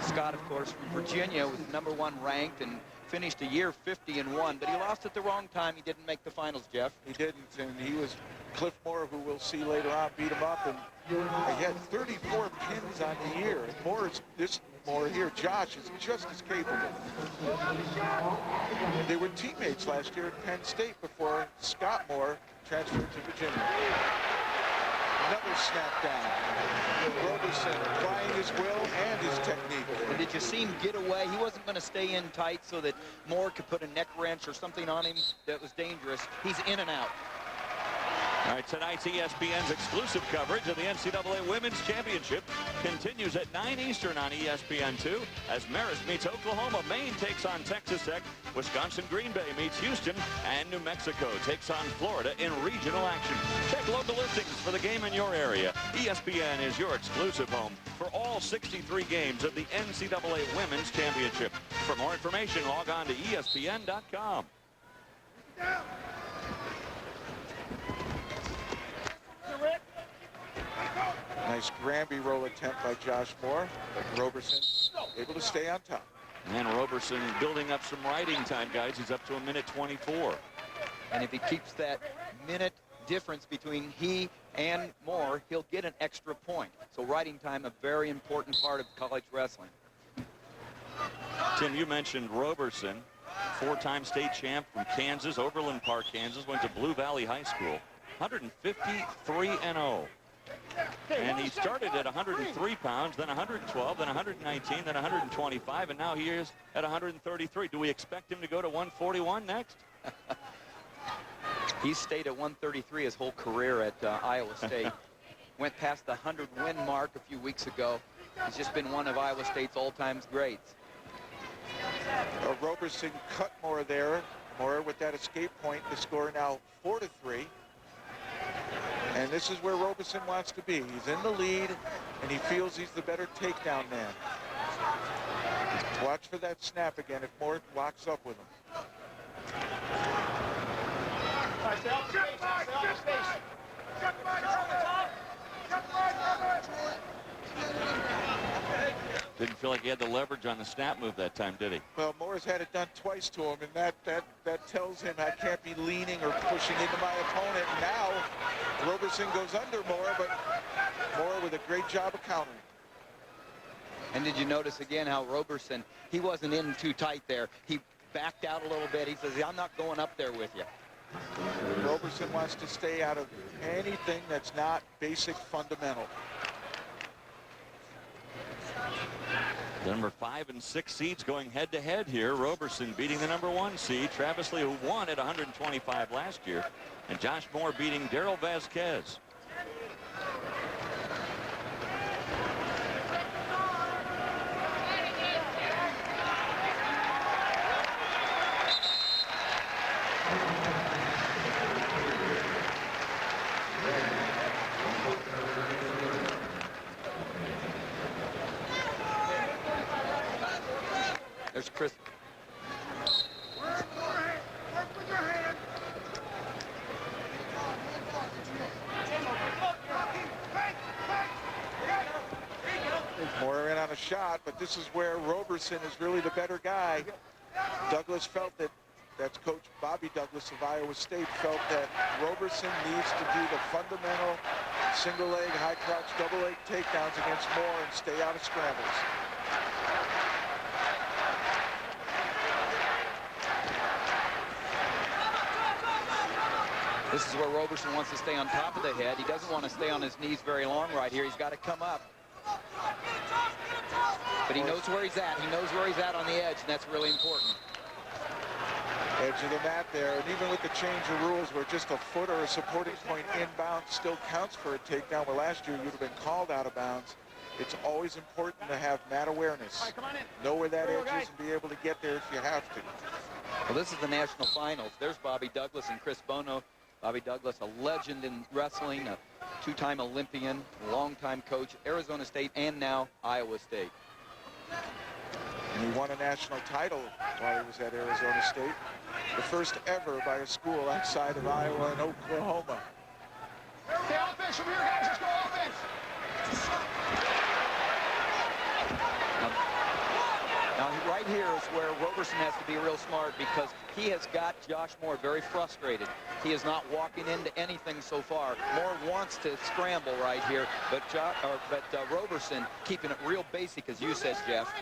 Scott, of course, from Virginia, was #1 ranked and finished a year 50-1, but he lost at the wrong time. He didn't make the finals, Jeff. He didn't, and he was Cliff Moore, who we'll see later on, beat him up, and he had 34 pins on the year. And this Moore here, Josh, is just as capable. They were teammates last year at Penn State before Scott Moore transferred to Virginia. Another snap down. Roberson applying his will and his technique. And did you see him get away? He wasn't going to stay in tight so that Moore could put a neck wrench or something on him that was dangerous. He's in and out. All right, tonight's ESPN's exclusive coverage of the NCAA Women's Championship continues at 9 Eastern on ESPN2 as Marist meets Oklahoma. Maine takes on Texas Tech. Wisconsin Green Bay meets Houston. And New Mexico takes on Florida in regional action. Check local listings for the game in your area. ESPN is your exclusive home for all 63 games of the NCAA Women's Championship. For more information, log on to ESPN.com. Nice Granby roll attempt by Josh Moore, but Roberson able to stay on top. And Roberson building up some riding time, guys. He's up to 1:24. And if he keeps that minute difference between he and Moore, he'll get an extra point. So riding time, a very important part of college wrestling. Tim, you mentioned Roberson, four-time state champ from Kansas, Overland Park, Kansas, went to Blue Valley High School. 153-0. And he started at 103 pounds, then 112, then 119, then 125, and now he is at 133. Do we expect him to go to 141 next? He's stayed at 133 his whole career at Iowa State. Went past the 100-win mark a few weeks ago. He's just been one of Iowa State's all-time greats. Roberson cut Moore there. Moore with that escape point. The score now 4-3. And this is where Roberson wants to be. He's in the lead, and he feels he's the better takedown man. Watch for that snap again if Moore locks up with him. Didn't feel like he had the leverage on the snap move that time, did he? Well, Moore's had it done twice to him, and that tells him I can't be leaning or pushing into my opponent. Now, Roberson goes under Moore, but Moore with a great job of countering. And did you notice again how Roberson, he wasn't in too tight there. He backed out a little bit. He says, I'm not going up there with you. Roberson wants to stay out of anything that's not basic fundamental. The number 5 and 6 seeds going head-to-head here. Roberson beating the number 1 seed, Travis Lee, who won at 125 last year, and Josh Moore beating Daryl Vasquez. There's Chris. Moore in on a shot, but this is where Roberson is really the better guy. Douglas felt that, that's Coach Bobby Douglas of Iowa State, felt that Roberson needs to do the fundamental single leg, high crouch, double leg takedowns against Moore and stay out of scrambles. This is where Roberson wants to stay on top of the head. He doesn't want to stay on his knees very long right here. He's got to come up. But he knows where he's at. He knows where he's at on the edge, and that's really important. Edge of the mat there, and even with the change of rules where just a foot or a supporting point inbound still counts for a takedown, where last year you'd have been called out of bounds, it's always important to have mat awareness. Right, come on in. Know where that edge is and be able to get there if you have to. Well, this is the national finals. There's Bobby Douglas and Chris Bono. Bobby Douglas, a legend in wrestling, a two-time Olympian, longtime coach, Arizona State, and now Iowa State. And he won a national title while he was at Arizona State. The first ever by a school outside of Iowa and Oklahoma. Stay offense from here, guys. Let's go offense. Now, right here is where Roberson has to be real smart because he has got Josh Moore very frustrated. He is not walking into anything so far. Moore wants to scramble right here, but Roberson keeping it real basic, as you said, Jeff.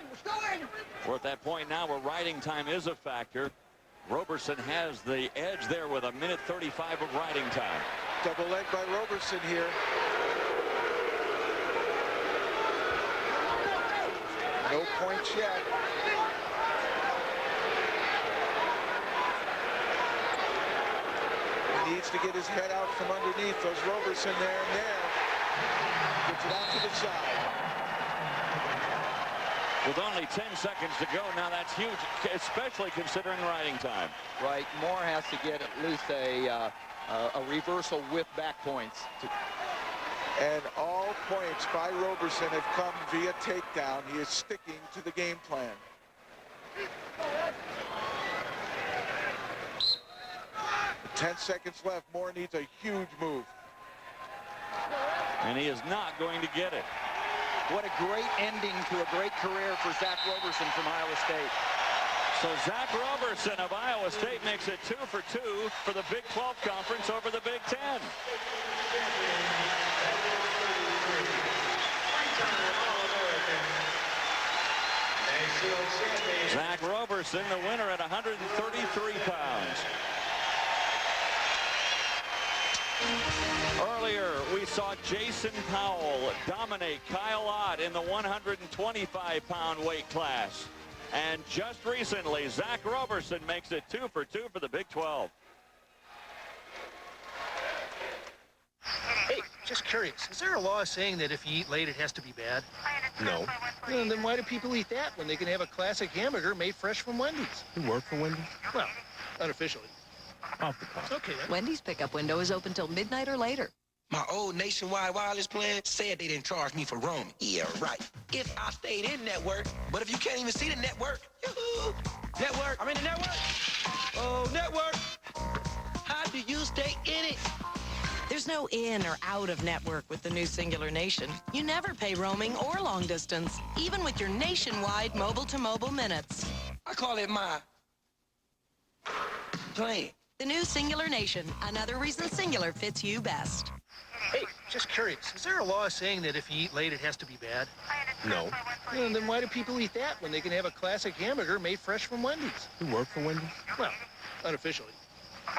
We're at that point now where riding time is a factor. Roberson has the edge there with 1:35 of riding time. Double leg by Roberson here. No points yet. He needs to get his head out from underneath. Those Roberson there and there. Gets it out to the side. With only 10 seconds to go, now that's huge, especially considering riding time. Right, Moore has to get at least a reversal with back points. And all points by Roberson have come via takedown. He is sticking to the game plan. With 10 seconds left. Moore needs a huge move. And he is not going to get it. What a great ending to a great career for Zach Roberson from Iowa State. So Zach Roberson of Iowa State makes it 2 for 2 for the Big 12 Conference over the Big 10. Zach Roberson, the winner at 133 pounds. Earlier, we saw Jason Powell dominate Kyle Ott in the 125-pound weight class. And just recently, Zach Roberson makes it 2 for 2 for the Big 12. Hey, just curious, is there a law saying that if you eat late, it has to be bad? No. Well, then why do people eat that when they can have a classic hamburger made fresh from Wendy's? You work for Wendy's? Well, unofficially. Off the cuff. Okay, then. Wendy's pickup window is open till midnight or later. My old nationwide wireless plan said they didn't charge me for roaming. Yeah, right. If I stayed in network, but if you can't even see the network, yoo-hoo. Network, I'm in the network. Oh, network. How do you stay in it? There's no in or out of network with the new Singular Nation. You never pay roaming or long distance, even with your nationwide mobile-to-mobile minutes. I call it my plan. The new Singular Nation, another reason Singular fits you best. Hey, just curious, is there a law saying that if you eat late, it has to be bad? No. Well, then why do people eat that when they can have a classic hamburger made fresh from Wendy's? You work for Wendy's? Well, unofficially.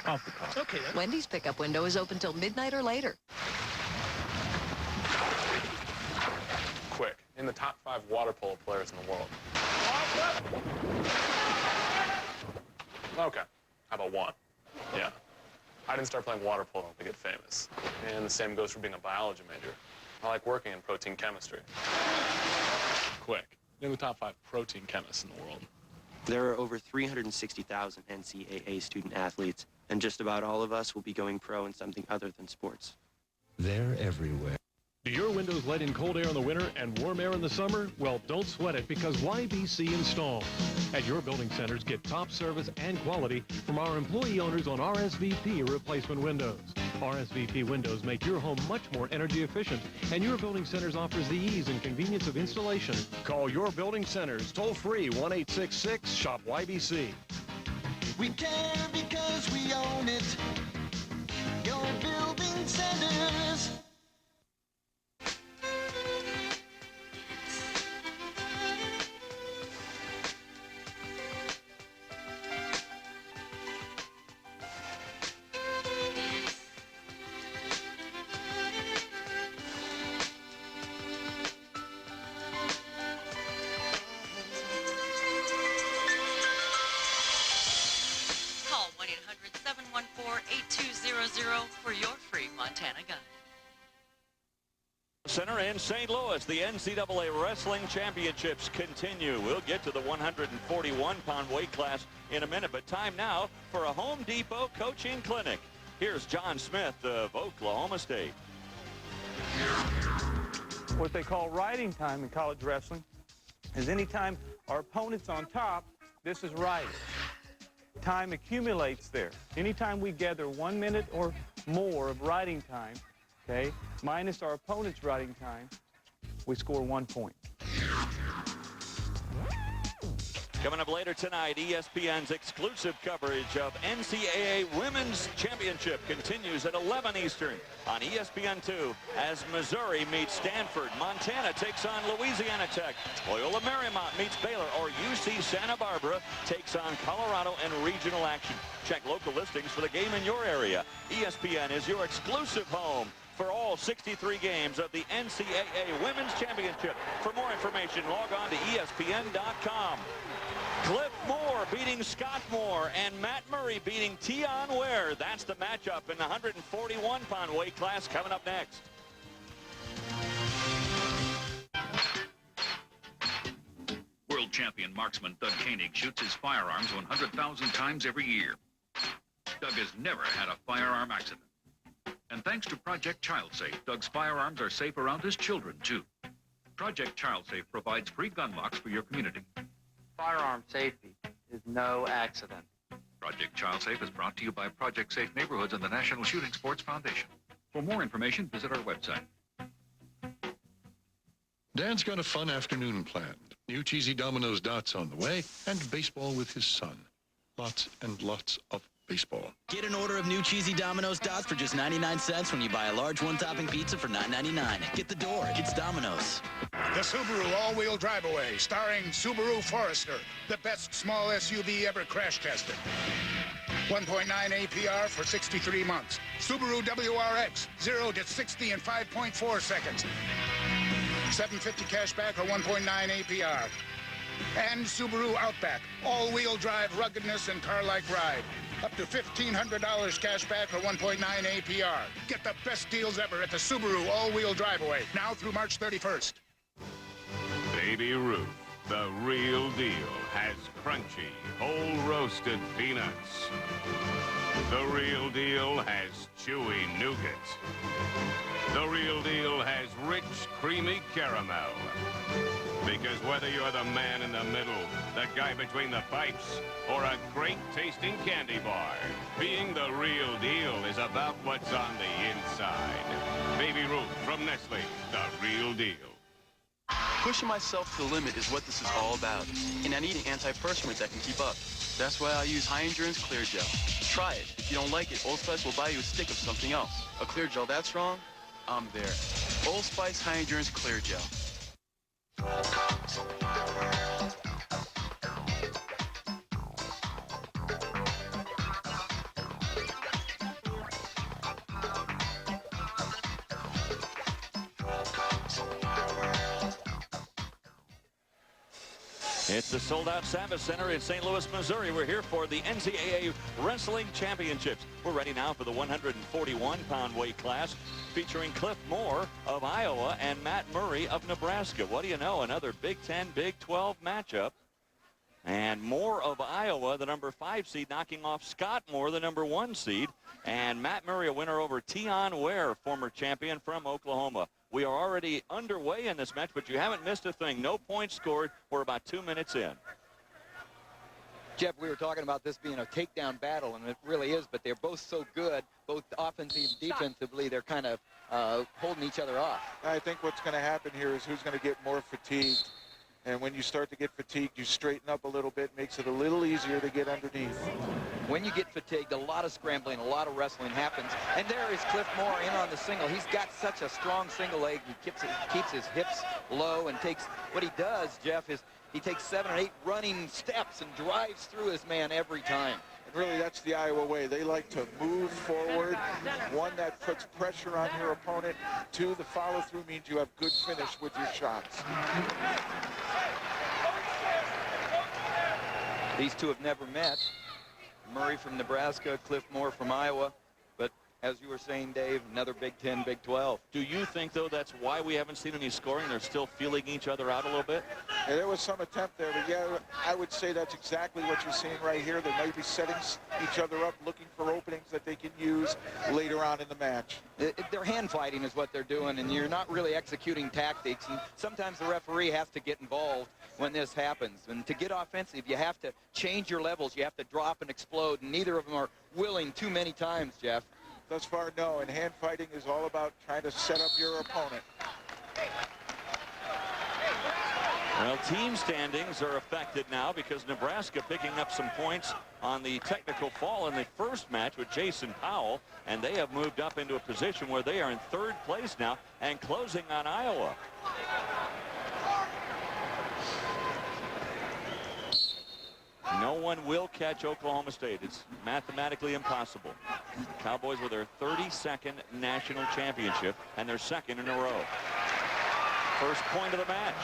Off the cuff. Okay, then. Wendy's pickup window is open till midnight or later. Quick, in the top 5 water polo players in the world. Okay, how about 1? Yeah. I didn't start playing water polo to get famous. And the same goes for being a biology major. I like working in protein chemistry. Quick, in the top 5 protein chemists in the world. There are over 360,000 NCAA student athletes, and just about all of us will be going pro in something other than sports. They're everywhere. Do your windows let in cold air in the winter and warm air in the summer? Well, don't sweat it, because YBC installs. At your building centers, get top service and quality from our employee owners on RSVP replacement windows. RSVP windows make your home much more energy efficient, and your building centers offers the ease and convenience of installation. Call your building centers toll-free 1-866-SHOP-YBC. We care because we own it. Your building centers. For your free Montana gun. Center in St. Louis, the NCAA Wrestling Championships continue. We'll get to the 141-pound weight class in a minute, but time now for a Home Depot coaching clinic. Here's John Smith of Oklahoma State. What they call riding time in college wrestling is anytime our opponent's on top, this is riding. Time accumulates there. Anytime we gather 1 minute or more of riding time, okay, minus our opponent's riding time, we score 1 point. Coming up later tonight, ESPN's exclusive coverage of NCAA Women's Championship continues at 11 Eastern on ESPN2 as Missouri meets Stanford. Montana takes on Louisiana Tech. Loyola Marymount meets Baylor, or UC Santa Barbara takes on Colorado in regional action. Check local listings for the game in your area. ESPN is your exclusive home for all 63 games of the NCAA Women's Championship. For more information, log on to ESPN.com. Cliff Moore beating Scott Moore and Matt Murray beating Tion Ware. That's the matchup in the 141-pound weight class coming up next. World champion marksman Doug Koenig shoots his firearms 100,000 times every year. Doug has never had a firearm accident. And thanks to Project ChildSafe, Doug's firearms are safe around his children, too. Project ChildSafe provides free gun locks for your community. Firearm safety is no accident. Project ChildSafe is brought to you by Project Safe Neighborhoods and the National Shooting Sports Foundation. For more information, visit our website. Dan's got a fun afternoon planned. New cheesy Domino's dots on the way, and baseball with his son. Lots and lots of baseball. Get an order of new cheesy Domino's dots for just 99 cents when you buy a large one-topping pizza for $9.99. Get the door. It's Domino's. The Subaru all-wheel drive-away, starring Subaru Forester, the best small SUV ever crash tested. 1.9 APR for 63 months. Subaru WRX, 0 to 60 in 5.4 seconds. $750 cash back or 1.9 APR. And Subaru Outback, all-wheel drive ruggedness and car-like ride. Up to $1,500 cash back or 1.9 APR. Get the best deals ever at the Subaru all-wheel drive-away, now through March 31st. Baby Ruth, the real deal, has crunchy, whole-roasted peanuts. The real deal has chewy nougat. The real deal has rich, creamy caramel. Because whether you're the man in the middle, the guy between the pipes, or a great-tasting candy bar, being the real deal is about what's on the inside. Baby Ruth from Nestle, the real deal. Pushing myself to the limit is what this is all about, and I need an antiperspirant that can keep up. That's why I use High Endurance Clear Gel. Try it. If you don't like it, Old Spice will buy you a stick of something else. A Clear Gel that's strong, I'm there. Old Spice High Endurance Clear Gel. It's the sold-out Savas Center in St. Louis, Missouri. We're here for the NCAA Wrestling Championships. We're ready now for the 141-pound weight class, featuring Cliff Moore of Iowa and Matt Murray of Nebraska. What do you know? Another Big Ten, Big 12 matchup. And Moore of Iowa, the number 5 seed, knocking off Scott Moore, the number 1 seed. And Matt Murray, a winner over Tion Ware, former champion from Oklahoma. We are already underway in this match, but you haven't missed a thing. No points scored. We're about 2 minutes in. Jeff, we were talking about this being a takedown battle, and it really is, but they're both so good, both offensively and defensively, they're kind of holding each other off. I think what's going to happen here is who's going to get more fatigued. And when you start to get fatigued, you straighten up a little bit, makes it a little easier to get underneath. When you get fatigued, a lot of scrambling, a lot of wrestling happens. And there is Cliff Moore in on the single. He's got such a strong single leg. He keeps his hips low and takes, what he does, Jeff, is he takes 7 or 8 running steps and drives through his man every time. And really, that's the Iowa way. They like to move forward. 1, that puts pressure on your opponent. 2, the follow-through means you have good finish with your shots. These two have never met. Murray from Nebraska, Cliff Moore from Iowa. But as you were saying, Dave, another Big Ten, Big 12. Do you think, though, that's why we haven't seen any scoring? They're still feeling each other out a little bit? Yeah, there was some attempt there, but yeah, I would say that's exactly what you're seeing right here. They may be setting each other up, looking for openings that they can use later on in the match. They're hand fighting is what they're doing, and you're not really executing tactics. And sometimes the referee has to get involved when this happens. And to get offensive, you have to change your levels. You have to drop and explode, and neither of them are willing too many times, Jeff. Thus far, no, and hand fighting is all about trying to set up your opponent. Well, team standings are affected now because Nebraska picking up some points on the technical fall in the first match with Jason Powell, and they have moved up into a position where they are in 3rd place now and closing on Iowa. No one will catch Oklahoma State. It's mathematically impossible. Cowboys with their 32nd national championship and their 2nd in a row. First point of the match.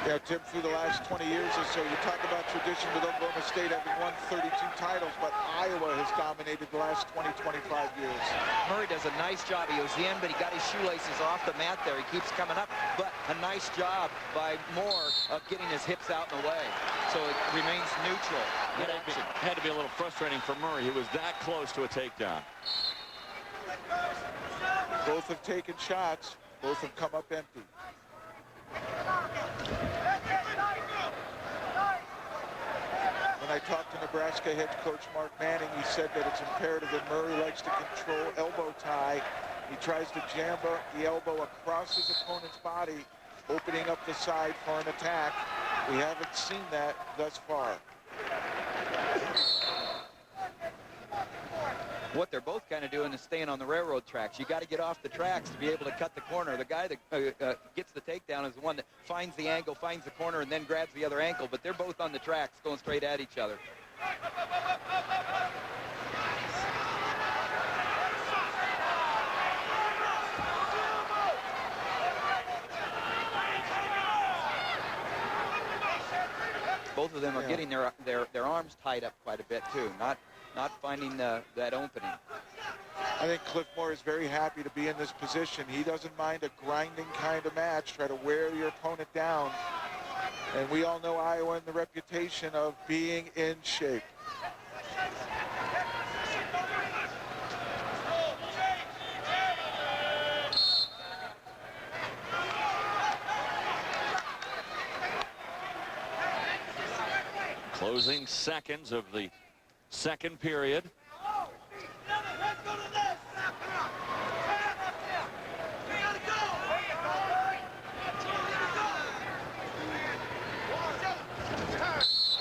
Yeah, Tim, through the last 20 years or so, you talk about tradition with Oklahoma State having won 32 titles, but Iowa has dominated the last 20, 25 years. Murray does a nice job. He was in, but he got his shoelaces off the mat there. He keeps coming up, but a nice job by Moore of getting his hips out and away. So it remains neutral. It had to be a little frustrating for Murray. He was that close to a takedown. Both have taken shots. Both have come up empty. When I talked to Nebraska head coach Mark Manning, he said that it's imperative that Murray likes to control elbow tie. He tries to jam the elbow across his opponent's body, opening up the side for an attack. We haven't seen that thus far. What they're both kind of doing is staying on the railroad tracks. You got to get off the tracks to be able to cut the corner. The guy that gets the takedown is the one that finds the angle, finds the corner, and then grabs the other ankle. But they're both on the tracks going straight at each other. Both of them are getting their arms tied up quite a bit too, not finding that opening. I think Cliff Moore is very happy to be in this position. He doesn't mind a grinding kind of match, try to wear your opponent down. And we all know Iowa and the reputation of being in shape. Closing seconds of the second period.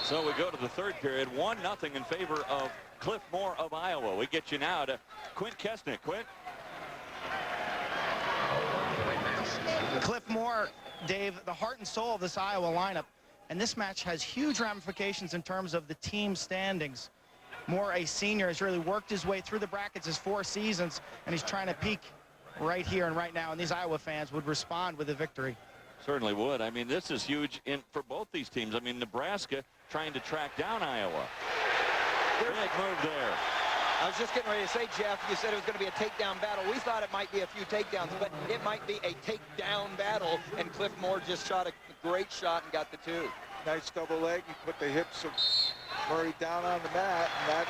So we go to the third period, 1-0 in favor of Cliff Moore of Iowa. We get you now to Quint Kesnick. Quint. Cliff Moore, Dave, the heart and soul of this Iowa lineup. And this match has huge ramifications in terms of the team standings. Moore, a senior, has really worked his way through the brackets his 4 seasons, and he's trying to peak right here and right now. And these Iowa fans would respond with a victory. Certainly would. I mean, this is huge for both these teams. I mean, Nebraska trying to track down Iowa. Big move there. I was just getting ready to say, Jeff, you said it was going to be a takedown battle. We thought it might be a few takedowns, but it might be a takedown battle, and Cliff Moore just shot a great shot and got the 2. Nice double leg. He put the hips of Murray down on the mat, and that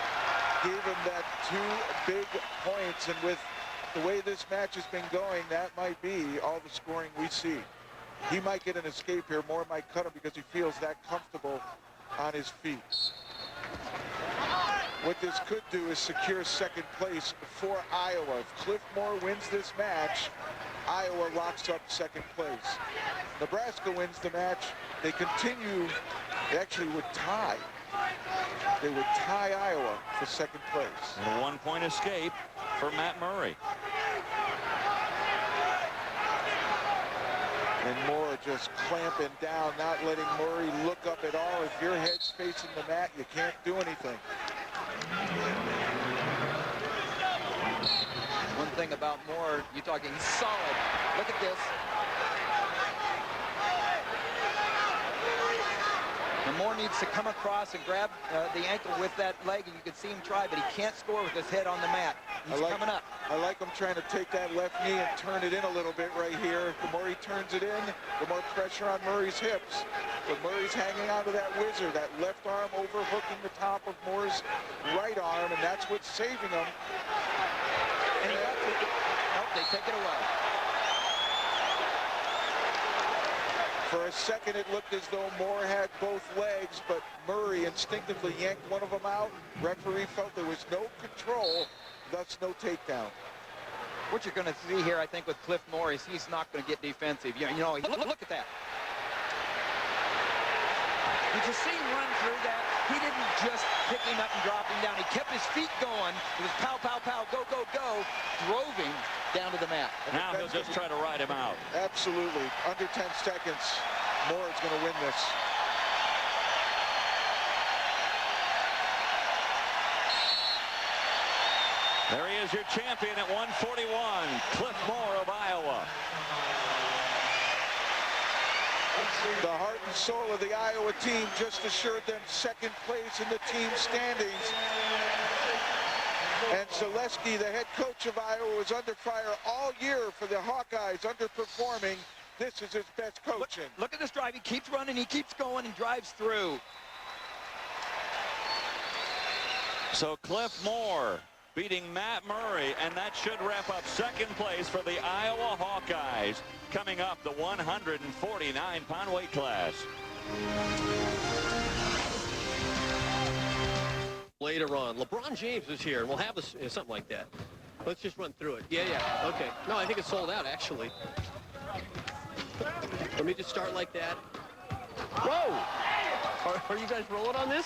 gave him that 2 big points. And with the way this match has been going, that might be all the scoring we see. He might get an escape here. Moore might cut him because he feels that comfortable on his feet. What this could do is secure second place for Iowa. If Cliff Moore wins this match, Iowa locks up second place. Nebraska wins the match. They continue, they actually would tie. They would tie Iowa for second place. And a 1-point escape for Matt Murray. And Moore just clamping down, not letting Murray look up at all. If your head's facing the mat, you can't do anything. One thing about Moore, you're talking solid. Look at this. And Moore needs to come across and grab the ankle with that leg, and you can see him try, but he can't score with his head on the mat. He's coming up. I like him trying to take that left knee and turn it in a little bit right here. The more he turns it in, the more pressure on Murray's hips. But Murray's hanging onto that whizzer, that left arm overhooking the top of Moore's right arm, and that's what's saving him. And he got to, nope, they take it away. For a second, it looked as though Moore had both legs, but Murray instinctively yanked one of them out. Referee felt there was no control, thus no takedown. What you're going to see here, I think, with Cliff Moore is he's not going to get defensive. You know, look at that. Did you see him run through that? He didn't just pick him up and drop him down. He kept his feet going. It was pow, pow, pow, go, go, go. Drove him down to the mat. Now he'll just try to ride him out. Absolutely. Under 10 seconds, Moore is going to win this. There he is, your champion at 141, Cliff Moore of Iowa. The heart and soul of the Iowa team just assured them second place in the team standings. And Zaleski, the head coach of Iowa, was under fire all year for the Hawkeyes, underperforming. This is his best coaching. Look at this drive. He keeps running. He keeps going and drives through. So Cliff Moore beating Matt Murray, and that should wrap up second place for the Iowa Hawkeyes, coming up the 149-pound weight class. Later on, LeBron James is here, and we'll have this, something like that. Let's just run through it. Yeah, okay. No, I think it's sold out, actually. Let me just start like that. Whoa! Are you guys rolling on this?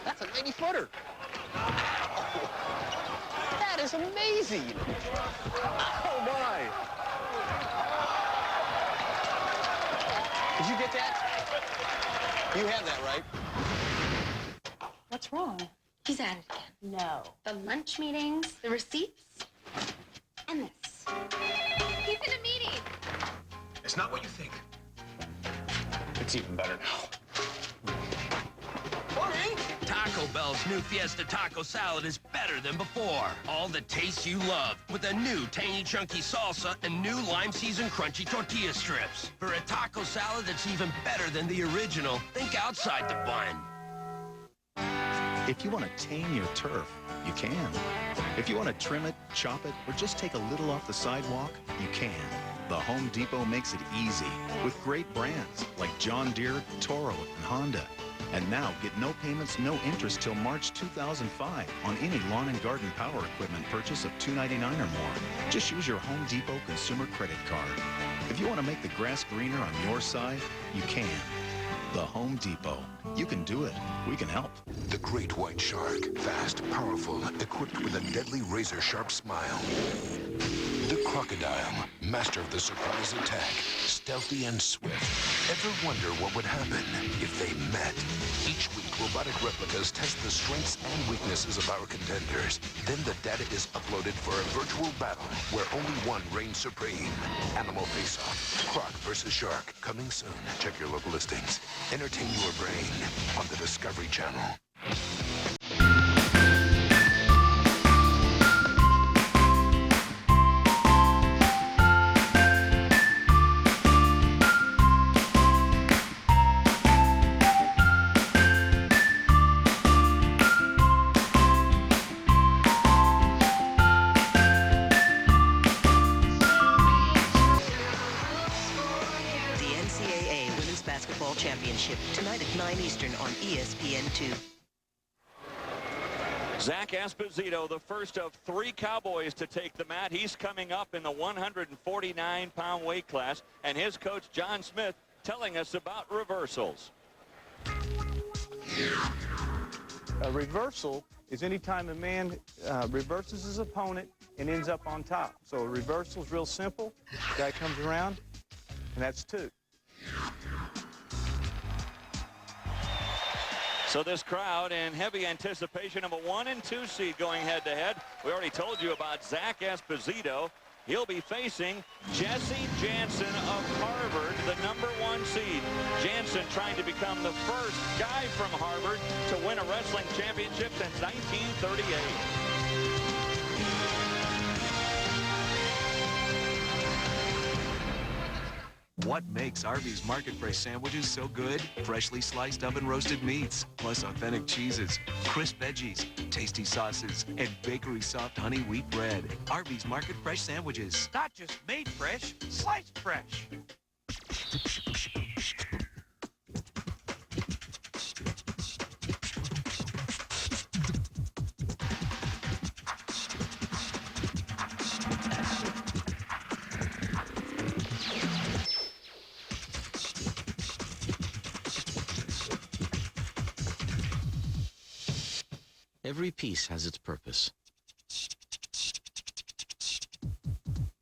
That's a 90-footer. That is amazing. Oh, my. Did you get that? You have that, right? What's wrong? He's at it again. No. The lunch meetings, the receipts, and this. He's in a meeting. It's not what you think. It's even better now. Taco Bell's new Fiesta Taco Salad is better than before. All the tastes you love with a new tangy chunky salsa and new lime seasoned crunchy tortilla strips. For a taco salad that's even better than the original, think outside the bun. If you want to tame your turf, you can. If you want to trim it, chop it, or just take a little off the sidewalk, you can. The Home Depot makes it easy with great brands like John Deere, Toro, and Honda. And now get no payments, no interest till March 2005 on any lawn and garden power equipment purchase of $299 or more. Just use your Home Depot consumer credit card. If you want to make the grass greener on your side, you can. The Home Depot. You can do it. We can help. The great white shark. Fast, powerful, equipped with a deadly razor-sharp smile. The crocodile. Master of the surprise attack. Stealthy and swift. Ever wonder what would happen if they met? Each week, robotic replicas test the strengths and weaknesses of our contenders. Then the data is uploaded for a virtual battle where only one reigns supreme. Animal Face-Off. Croc versus Shark. Coming soon. Check your local listings. Entertain your brain on the Discovery Channel. Championship tonight at 9 Eastern on ESPN2. Zach Esposito, the first of 3 Cowboys to take the mat. He's coming up in the 149-pound weight class, and his coach, John Smith, telling us about reversals. A reversal is any time a man reverses his opponent and ends up on top. So a reversal is real simple. Guy comes around, and that's 2. So this crowd in heavy anticipation of a 1 and 2 seed going head-to-head. We already told you about Zach Esposito. He'll be facing Jesse Jansen of Harvard, the #1 seed. Jansen trying to become the first guy from Harvard to win a wrestling championship since 1938. What makes Arby's Market Fresh sandwiches so good? Freshly sliced oven-roasted meats, plus authentic cheeses, crisp veggies, tasty sauces, and bakery-soft honey wheat bread. Arby's Market Fresh sandwiches. Not just made fresh, sliced fresh. Every piece has its purpose.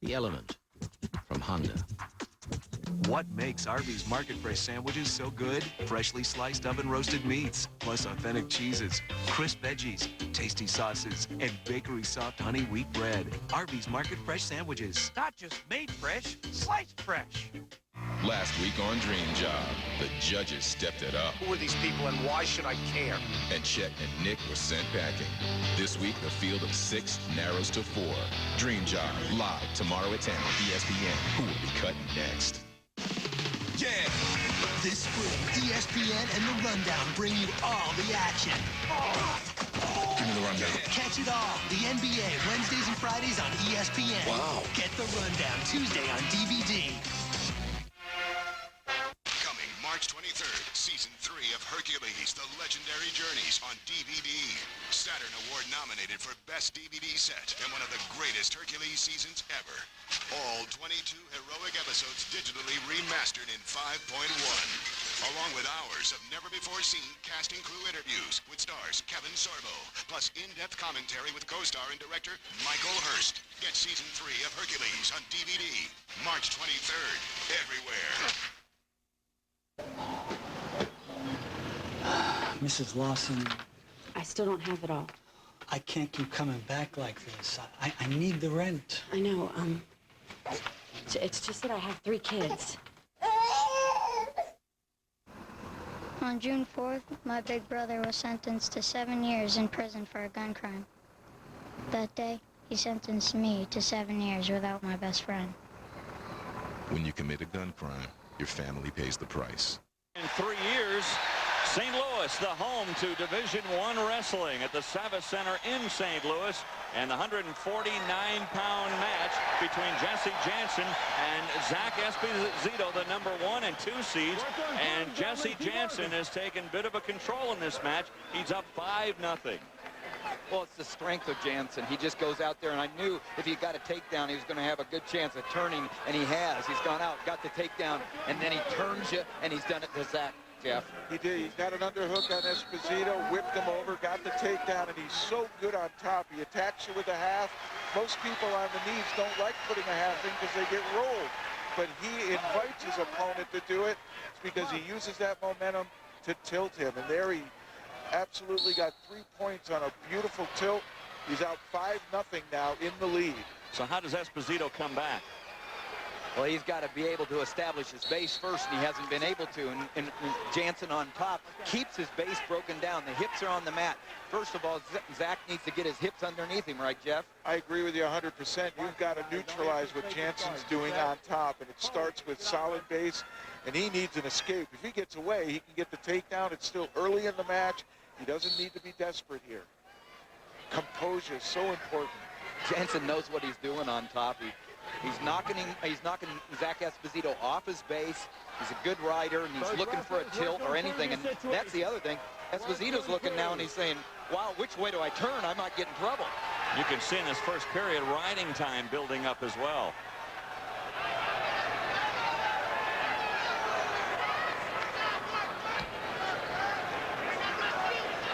The Element from Honda. What makes Arby's Market Fresh sandwiches so good? Freshly sliced oven-roasted meats, plus authentic cheeses, crisp veggies, tasty sauces, and bakery-soft honey wheat bread. Arby's Market Fresh sandwiches. Not just made fresh, sliced fresh. Last week on Dream Job, the judges stepped it up. Who are these people and why should I care? And Chet and Nick were sent packing. This week, the field of 6 narrows to 4. Dream Job, live tomorrow at 10 on ESPN. Who will be cutting next? Yeah! This spring, ESPN and The Rundown bring you all the action. Give me the rundown. Catch it all. The NBA, Wednesdays and Fridays on ESPN. Wow. Get The Rundown Tuesday on DVD. Coming March 23rd, Season 3 of Hercules, The Legendary Journeys on DVD. Saturn Award nominated for Best DVD Set and one of the greatest Hercules seasons ever. All 22 heroic episodes digitally remastered in 5.1. along with hours of never-before-seen cast and crew interviews with stars Kevin Sorbo, plus in-depth commentary with co-star and director Michael Hurst. Get Season 3 of Hercules on DVD, March 23rd, everywhere. Mrs. Lawson, I still don't have it all. I can't keep coming back like this. I need the rent. I know, it's just that I have 3 kids. On June 4th, my big brother was sentenced to 7 years in prison for a gun crime. That day, he sentenced me to 7 years without my best friend. When you commit a gun crime, your family pays the price. In 3 years, St. Louis, the home to Division I wrestling at the Savas Center in St. Louis, and the 149-pound match between Jesse Jansen and Zach Esposito, the number 1 and 2 seeds. And Jesse Jansen has taken a bit of a control in this match. He's up 5-0. Well, it's the strength of Jansen. He just goes out there, and I knew if he got a takedown, he was going to have a good chance of turning, and he has. He's gone out, got the takedown, and then he turns you, and he's done it to Zach. Jeff. He did. He got an underhook on Esposito, whipped him over, got the takedown, and he's so good on top. He attacks you with a half. Most people on the knees don't like putting a half in because they get rolled. But he invites his opponent to do it. It's because he uses that momentum to tilt him. And there he absolutely got 3 points on a beautiful tilt. He's out 5-0 now in the lead. So how does Esposito come back? Well, he's got to be able to establish his base first, and he hasn't been able to. And Jansen on top keeps his base broken down. The hips are on the mat. First of all, Zach needs to get his hips underneath him, right, Jeff? I agree with you 100%. You've got to neutralize what Jansen's doing on top, and it starts with solid base, and he needs an escape. If he gets away, he can get the takedown. It's still early in the match. He doesn't need to be desperate here. Composure is so important. Jansen knows what he's doing on top. He's knocking Zach Esposito off his base. He's a good rider, and he's looking for a tilt or anything. And that's the other thing. Esposito's looking now, and he's saying, wow, which way do I turn? I might get in trouble. You can see in this first period riding time building up as well.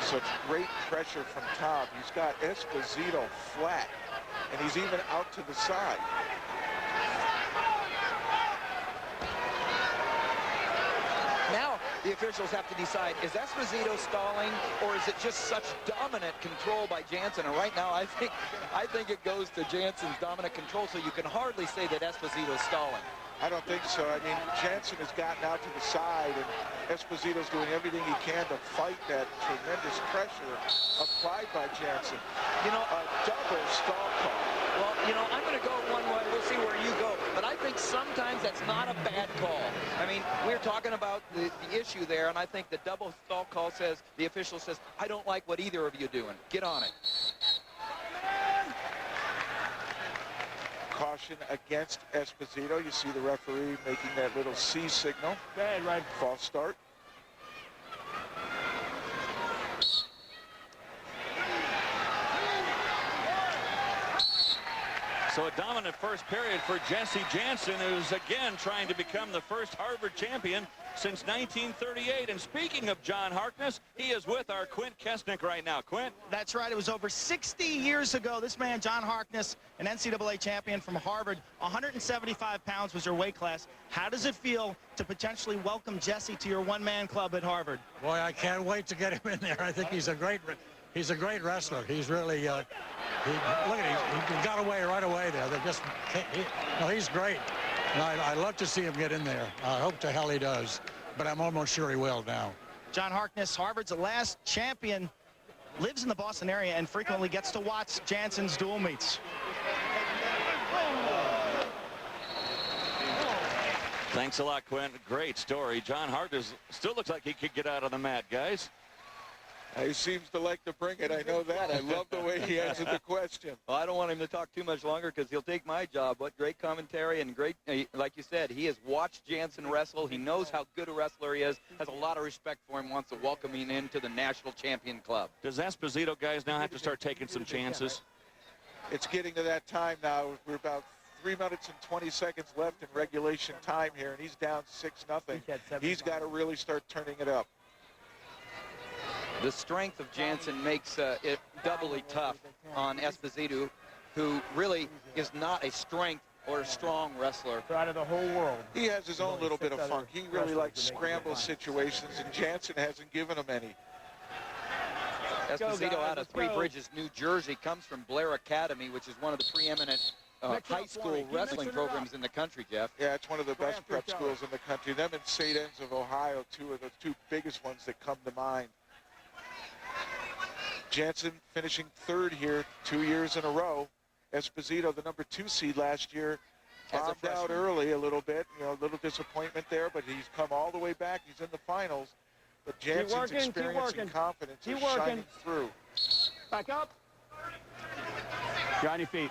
Such great pressure from top. He's got Esposito flat, and he's even out to the side. Now the officials have to decide, is Esposito stalling, or is it just such dominant control by Jansen? And right now I think it goes to Jansen's dominant control, so you can hardly say that Esposito's stalling. I don't think so. I mean, Jansen has gotten out to the side, and Esposito's doing everything he can to fight that tremendous pressure applied by Jansen. You know, a double stall call. Well, you know, I'm going to go one way. We'll see where you go. But I think sometimes that's not a bad call. I mean, we're talking about the issue there, and I think the double stall call says, the official says, I don't like what either of you are doing. Get on it. Caution against Esposito. You see the referee making that little C signal. Bad, right? False start. So a dominant first period for Jesse Jansen, who's again trying to become the first Harvard champion since 1938. And speaking of John Harkness, he is with our Quint Kesnick right now. Quint? That's right. It was over 60 years ago. This man, John Harkness, an NCAA champion from Harvard, 175 pounds was your weight class. How does it feel to potentially welcome Jesse to your one-man club at Harvard? Boy, I can't wait to get him in there. I think he's a great wrestler. He's really, look at him. He got away right away there. They just, he's great. And I'd love to see him get in there. I hope to hell he does, but I'm almost sure he will now. John Harkness, Harvard's last champion, lives in the Boston area and frequently gets to watch Jansen's dual meets. Thanks a lot, Quint. Great story. John Harkness still looks like he could get out of the mat, guys. He seems to like to bring it. I know that. I love the way he answered the question. Well, I don't want him to talk too much longer because he'll take my job. What great commentary and great, like you said, he has watched Jansen wrestle. He knows how good a wrestler he is, has a lot of respect for him, wants to welcome him into the national champion club. Does Esposito, guys, now have to start taking some chances? It's getting to that time now. We're about 3 minutes and 20 seconds left in regulation time here, and he's down 6-0. He's got to really start turning it up. The strength of Jansen makes it doubly tough on Esposito, who really is not a strength or a strong wrestler. Out of the whole world. He has his own little bit of funk. He really likes scramble situations, and Jansen hasn't given him any. Esposito out of Three Bridges, New Jersey, comes from Blair Academy, which is one of the preeminent high school wrestling programs in the country, Jeff. Yeah, it's one of the best prep schools in the country. Them and St. Anne's of Ohio, two of the two biggest ones that come to mind. Jansen finishing third here 2 years in a row. Esposito, the number 2 seed last year, bombed out early a little bit. You know, a little disappointment there, but he's come all the way back. He's in the finals. But Jansen's experience and confidence is shining through. Back up. You're on your feet.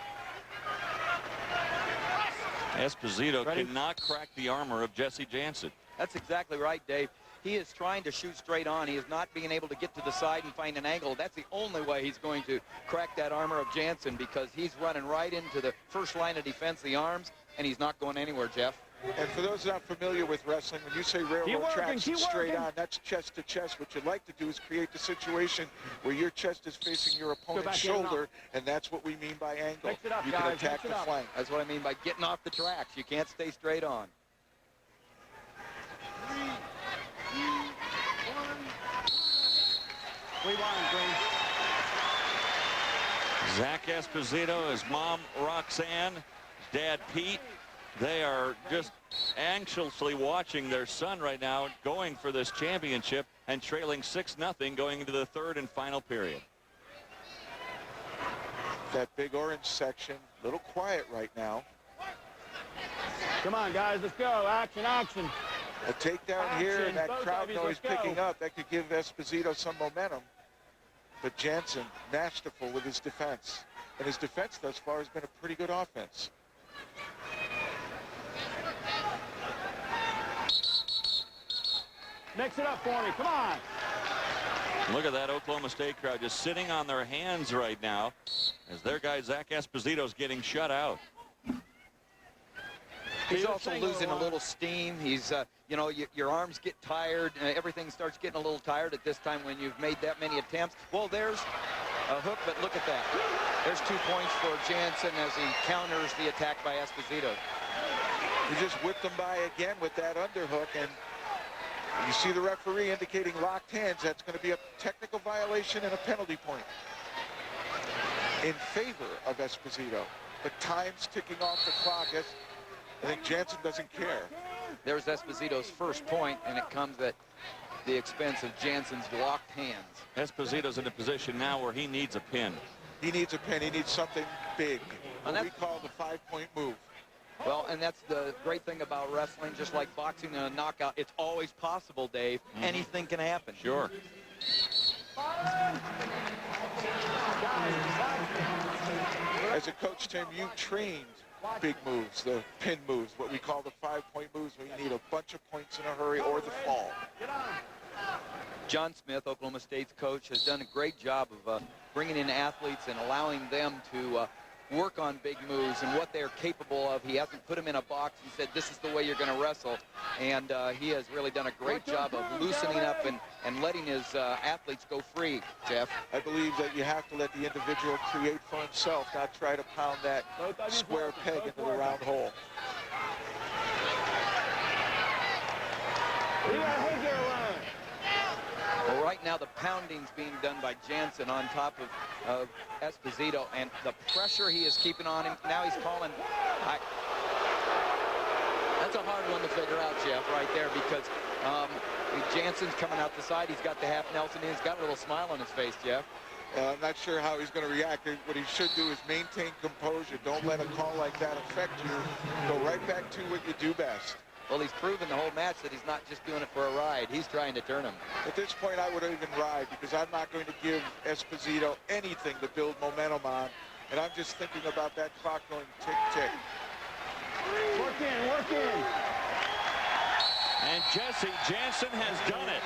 Esposito cannot crack the armor of Jesse Jansen. That's exactly right, Dave. He is trying to shoot straight on. He is not being able to get to the side and find an angle. That's the only way he's going to crack that armor of Jansen, because he's running right into the first line of defense, the arms, and he's not going anywhere, Jeff. And for those not familiar with wrestling, when you say railroad tracks and straight on, that's chest to chest. What you'd like to do is create the situation where your chest is facing your opponent's shoulder, and that's what we mean by angle. You can attack the flank. That's what I mean by getting off the tracks. You can't stay straight on. Zach Esposito, his mom Roxanne, dad Pete, they are just anxiously watching their son right now going for this championship and trailing 6-0 going into the third and final period. That big orange section, a little quiet right now. Come on, guys, let's go. Action, action. A takedown here, and that crowd noise picking up. That could give Esposito some momentum. But Jansen, masterful with his defense. And his defense thus far has been a pretty good offense. Mix it up for me, come on. Look at that Oklahoma State crowd just sitting on their hands right now as their guy Zach Esposito's getting shut out. He's also losing a little steam. He's, you know, your arms get tired. Everything starts getting a little tired at this time when you've made that many attempts. Well, there's a hook, but look at that. There's 2 points for Jansen as he counters the attack by Esposito. He just whipped him by again with that underhook, and you see the referee indicating locked hands. That's going to be a technical violation and a penalty point in favor of Esposito. But time's ticking off the clock. I think Jansen doesn't care. There's Esposito's first point, and it comes at the expense of Jansen's locked hands. Esposito's in a position now where he needs a pin. He needs a pin. He needs something big. What we call the 5-point move. Well, and that's the great thing about wrestling, just like boxing and a knockout. It's always possible, Dave. Anything can happen. Sure. As a coach, Tim, you trained big moves, the pin moves, what we call the 5-point moves, where you need a bunch of points in a hurry or the fall. John Smith, Oklahoma State's coach, has done a great job of bringing in athletes and allowing them to work on big moves and what they're capable of. He hasn't put them in a box and said, this is the way you're going to wrestle. And he has really done a great job of loosening up and letting his athletes go free, Jeff. I believe that you have to let the individual create for himself, not try to pound that square peg into the round hole. Well, right now the pounding's being done by Jansen on top of Esposito, and the pressure he is keeping on him. Now he's calling. That's a hard one to figure out, Jeff, right there, because Jansen's coming out the side. He's got the half Nelson in. He's got a little smile on his face, Jeff. I'm not sure how he's going to react. What he should do is maintain composure. Don't let a call like that affect you. Go right back to what you do best. Well, he's proven the whole match that he's not just doing it for a ride. He's trying to turn him. At this point, I would even ride, because I'm not going to give Esposito anything to build momentum on. And I'm just thinking about that clock going tick-tick. Work in, work in. And Jesse Jansen has done it.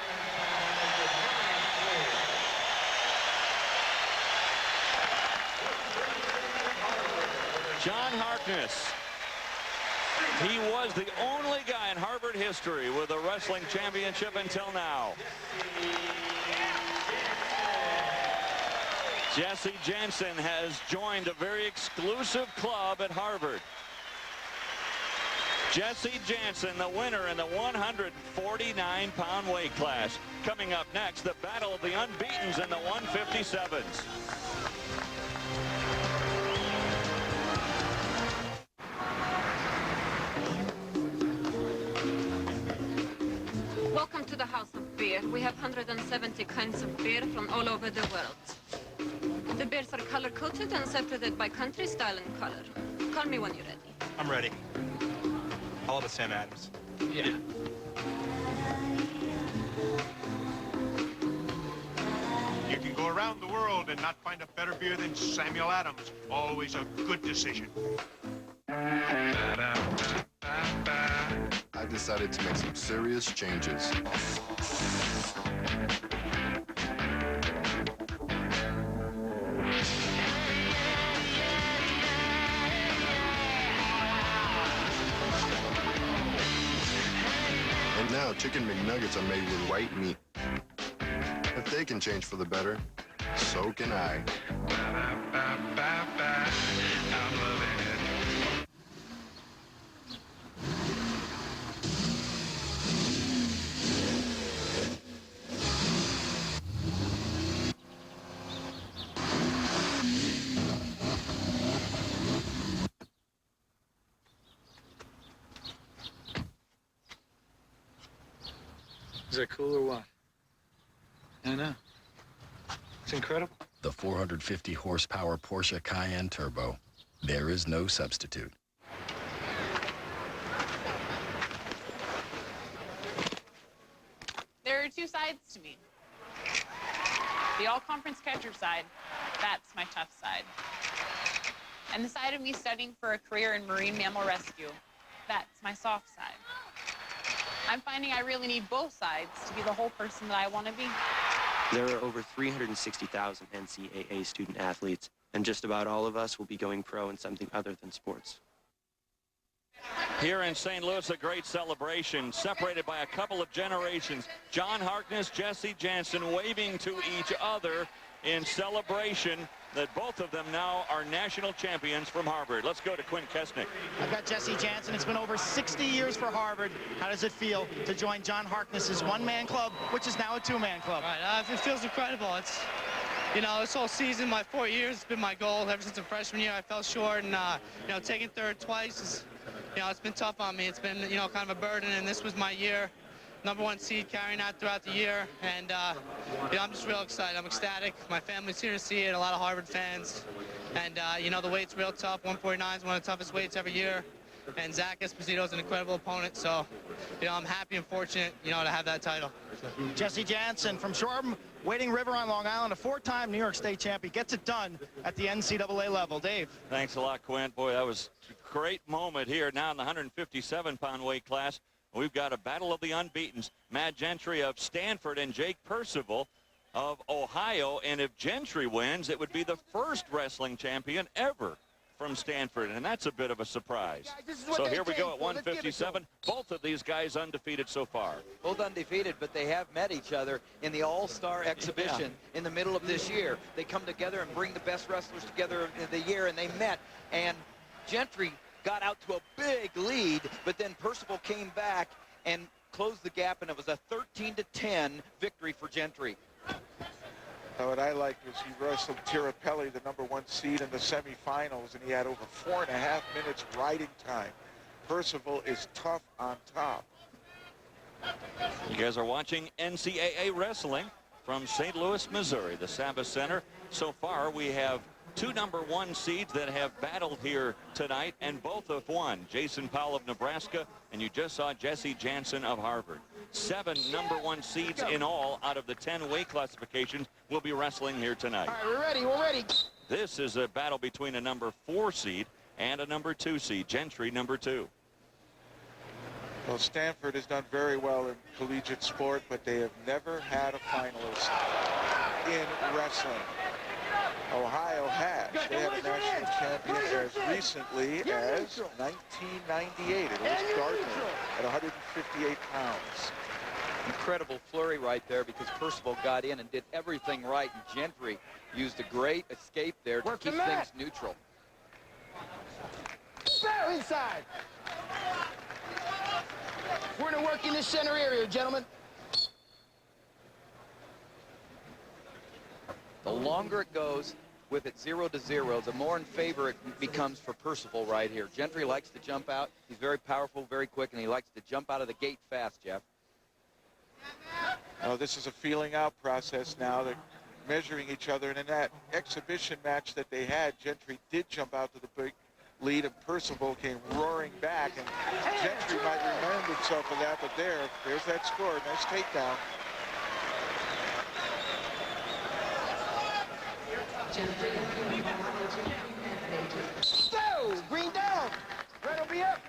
John Harkness He was the only guy in Harvard history with a wrestling championship until now. Jesse Jansen has joined a very exclusive club at Harvard. Jesse Jansen, the winner in the 149-pound weight class. Coming up next, the battle of the unbeatens in the 157s. Welcome to the House of Beer. We have 170 kinds of beer from all over the world. The beers are color-coded and separated by country, style, and color. Call me when you're ready. I'm ready. All the Sam Adams. Yeah. You can go around the world and not find a better beer than Samuel Adams. Always a good decision. I decided to make some serious changes. And now Chicken McNuggets are made with white meat. If they can change for the better, so can I. I'm loving it. Is that cool or what? I know. It's incredible. The 450 horsepower Porsche Cayenne Turbo. There is no substitute. There are two sides to me. The all-conference catcher side, that's my tough side. And the side of me studying for a career in marine mammal rescue, that's my soft side. I'm finding I really need both sides to be the whole person that I want to be. There are over 360,000 NCAA student athletes, and just about all of us will be going pro in something other than sports. Here in St. Louis, a great celebration, separated by a couple of generations. John Harkness, Jesse Jansen waving to each other in celebration that both of them now are national champions from Harvard. Let's go to Quinn Kesnick. I've got Jesse Jansen. It's been over 60 years for Harvard. How does it feel to join John Harkness's one-man club, which is now a two-man club? Right, it feels incredible. It's, you know, this whole season, my 4 years, has been my goal ever since the freshman year. I fell short, and you know, taking third twice is, you know, it's been tough on me. It's been, you know, kind of a burden, and this was my year. #1 seed, carrying that throughout the year, and you know, I'm just real excited. I'm ecstatic. My family's here to see it, a lot of Harvard fans, and you know, the weight's real tough. 149 is one of the toughest weights every year, and Zach Esposito is an incredible opponent, so you know, I'm happy and fortunate, you know, to have that title. Jesse Jansen from Shoreham, Wading River on Long Island, a 4-time New York State champion, gets it done at the NCAA level. Dave. Thanks a lot, Quinn. Boy, that was a great moment here. Now in the 157-pound weight class, we've got a battle of the unbeatens. Matt Gentry of Stanford and Jake Percival of Ohio. And if Gentry wins, it would be the first wrestling champion ever from Stanford. And that's a bit of a surprise. So here we go at 157. Both of these guys undefeated so far. Both undefeated, but they have met each other in the All-Star exhibition in the middle of this year. They come together and bring the best wrestlers together in the year, and they met. And Gentry got out to a big lead, but then Percival came back and closed the gap, and it was a 13-10 victory for Gentry. Now, what I liked was he wrestled Tirapelli, the #1 seed, in the semifinals, and he had over 4.5 minutes riding time. Percival is tough on top. You guys are watching NCAA Wrestling from St. Louis, Missouri, the Sabbath Center. So far, we have two #1 seeds that have battled here tonight, and both have won. Jason Powell of Nebraska, and you just saw Jesse Jansen of Harvard. 7 #1 seeds in all out of the 10 weight classifications will be wrestling here tonight. All right, we're ready. We're ready. This is a battle between a #4 seed and a #2 seed. Gentry, #2. Well, Stanford has done very well in collegiate sport, but they have never had a finalist in wrestling. Ohio has. They had a national champion as recently as 1998. It was Gardner at 158 pounds. Incredible flurry right there because Percival got in and did everything right, and Gentry used a great escape there to keep things neutral. Fair inside. We're going to work in the center area, gentlemen. The longer it goes with it 0-0, the more in favor it becomes for Percival right here. Gentry likes to jump out. He's very powerful, very quick, and he likes to jump out of the gate fast, Jeff. Oh, this is a feeling out process now. They're measuring each other, and in that exhibition match that they had, Gentry did jump out to the big lead, and Percival came roaring back, and Gentry might remind himself of that, but there's that score. Nice takedown. Go! Green down! Red will be up!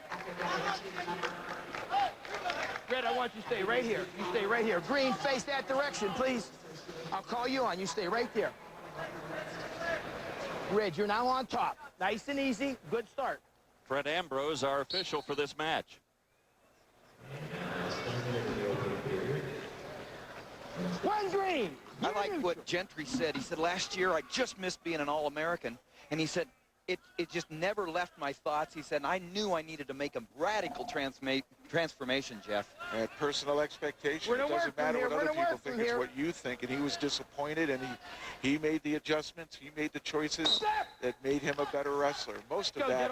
Red, I want you to stay right here. You stay right here. Green, face that direction, please. I'll call you on. You stay right there. Red, you're now on top. Nice and easy. Good start. Fred Ambrose, our official for this match. One green. I like what Gentry said. He said, last year I just missed being an All-American. And he said, it just never left my thoughts. He said, I knew I needed to make a radical transformation, Jeff. And personal expectation. It doesn't matter what other people think. It's what you think. And he was disappointed, and he made the adjustments. He made the choices that made him a better wrestler. Most of that,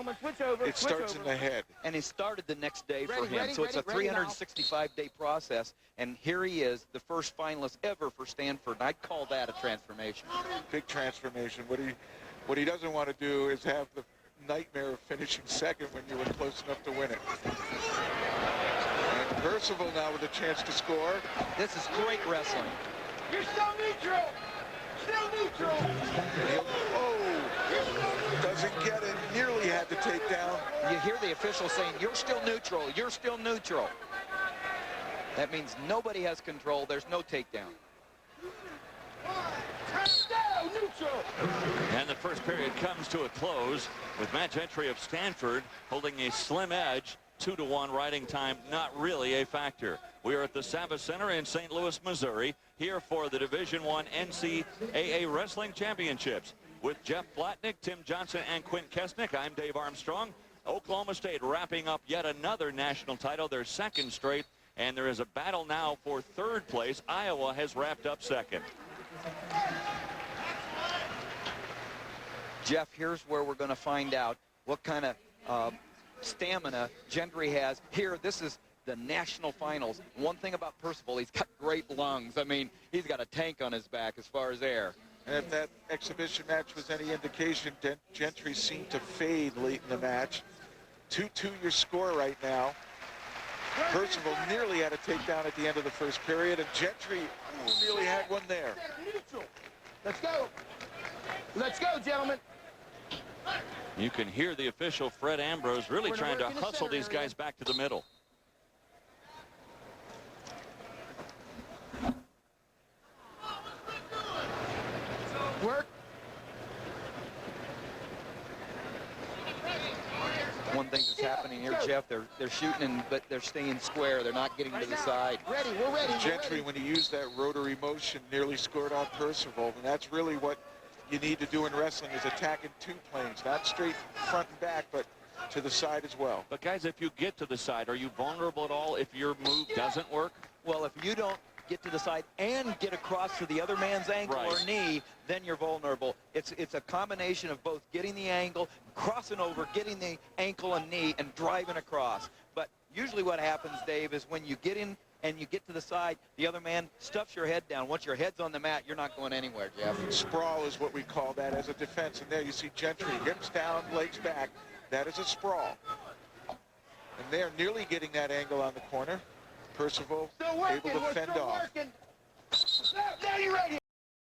it starts in the head. And it started the next day for him. So it's a 365-day process. And here he is, the first finalist ever for Stanford. And I'd call that a transformation. Big transformation. What he doesn't want to do is have the nightmare of finishing second when you were close enough to win it. And Percival now with a chance to score. This is great wrestling. You're still neutral. Still neutral. Doesn't get it. Nearly had to take down. You hear the official saying, you're still neutral. You're still neutral. That means nobody has control. There's no takedown. And the first period comes to a close with Matt Gentry of Stanford holding a slim edge. 2-1 riding time, not really a factor. We are at the Savas Center in St. Louis, Missouri, here for the Division I NCAA Wrestling Championships. With Jeff Blatnick, Tim Johnson, and Quint Kesnick, I'm Dave Armstrong. Oklahoma State wrapping up yet another national title, their second straight, and there is a battle now for third place. Iowa has wrapped up second. Jeff, here's where we're going to find out what kind of stamina Gentry has. Here, this is the national finals. One thing about Percival, he's got great lungs. I mean, he's got a tank on his back as far as air. And if that exhibition match was any indication, Gentry seemed to fade late in the match. 2-2 your score right now. Percival nearly had a takedown at the end of the first period, and Gentry nearly had one there. Let's go. Let's go, gentlemen. You can hear the official, Fred Ambrose, really trying to hustle these guys back to the middle. Work. One thing that's happening here, Jeff, they're shooting, but they're staying square. They're not getting to the side. Ready, we're ready. Gentry, when he used that rotary motion, nearly scored on Percival, and that's really what you need to do in wrestling, is attack in two planes, not straight front and back, but to the side as well. But guys, if you get to the side, are you vulnerable at all if your move doesn't work? Well, if you don't get to the side and get across to the other man's ankle or knee, then you're vulnerable. It's a combination of both getting the angle, crossing over, getting the ankle and knee, and driving across. But usually what happens, Dave, is when you get in and you get to the side, the other man stuffs your head down. Once your head's on the mat, you're not going anywhere, Jeff. Sprawl is what we call that as a defense. And there you see Gentry, hips down, legs back. That is a sprawl. And they're nearly getting that angle on the corner. Percival able to fend off. Now you're ready.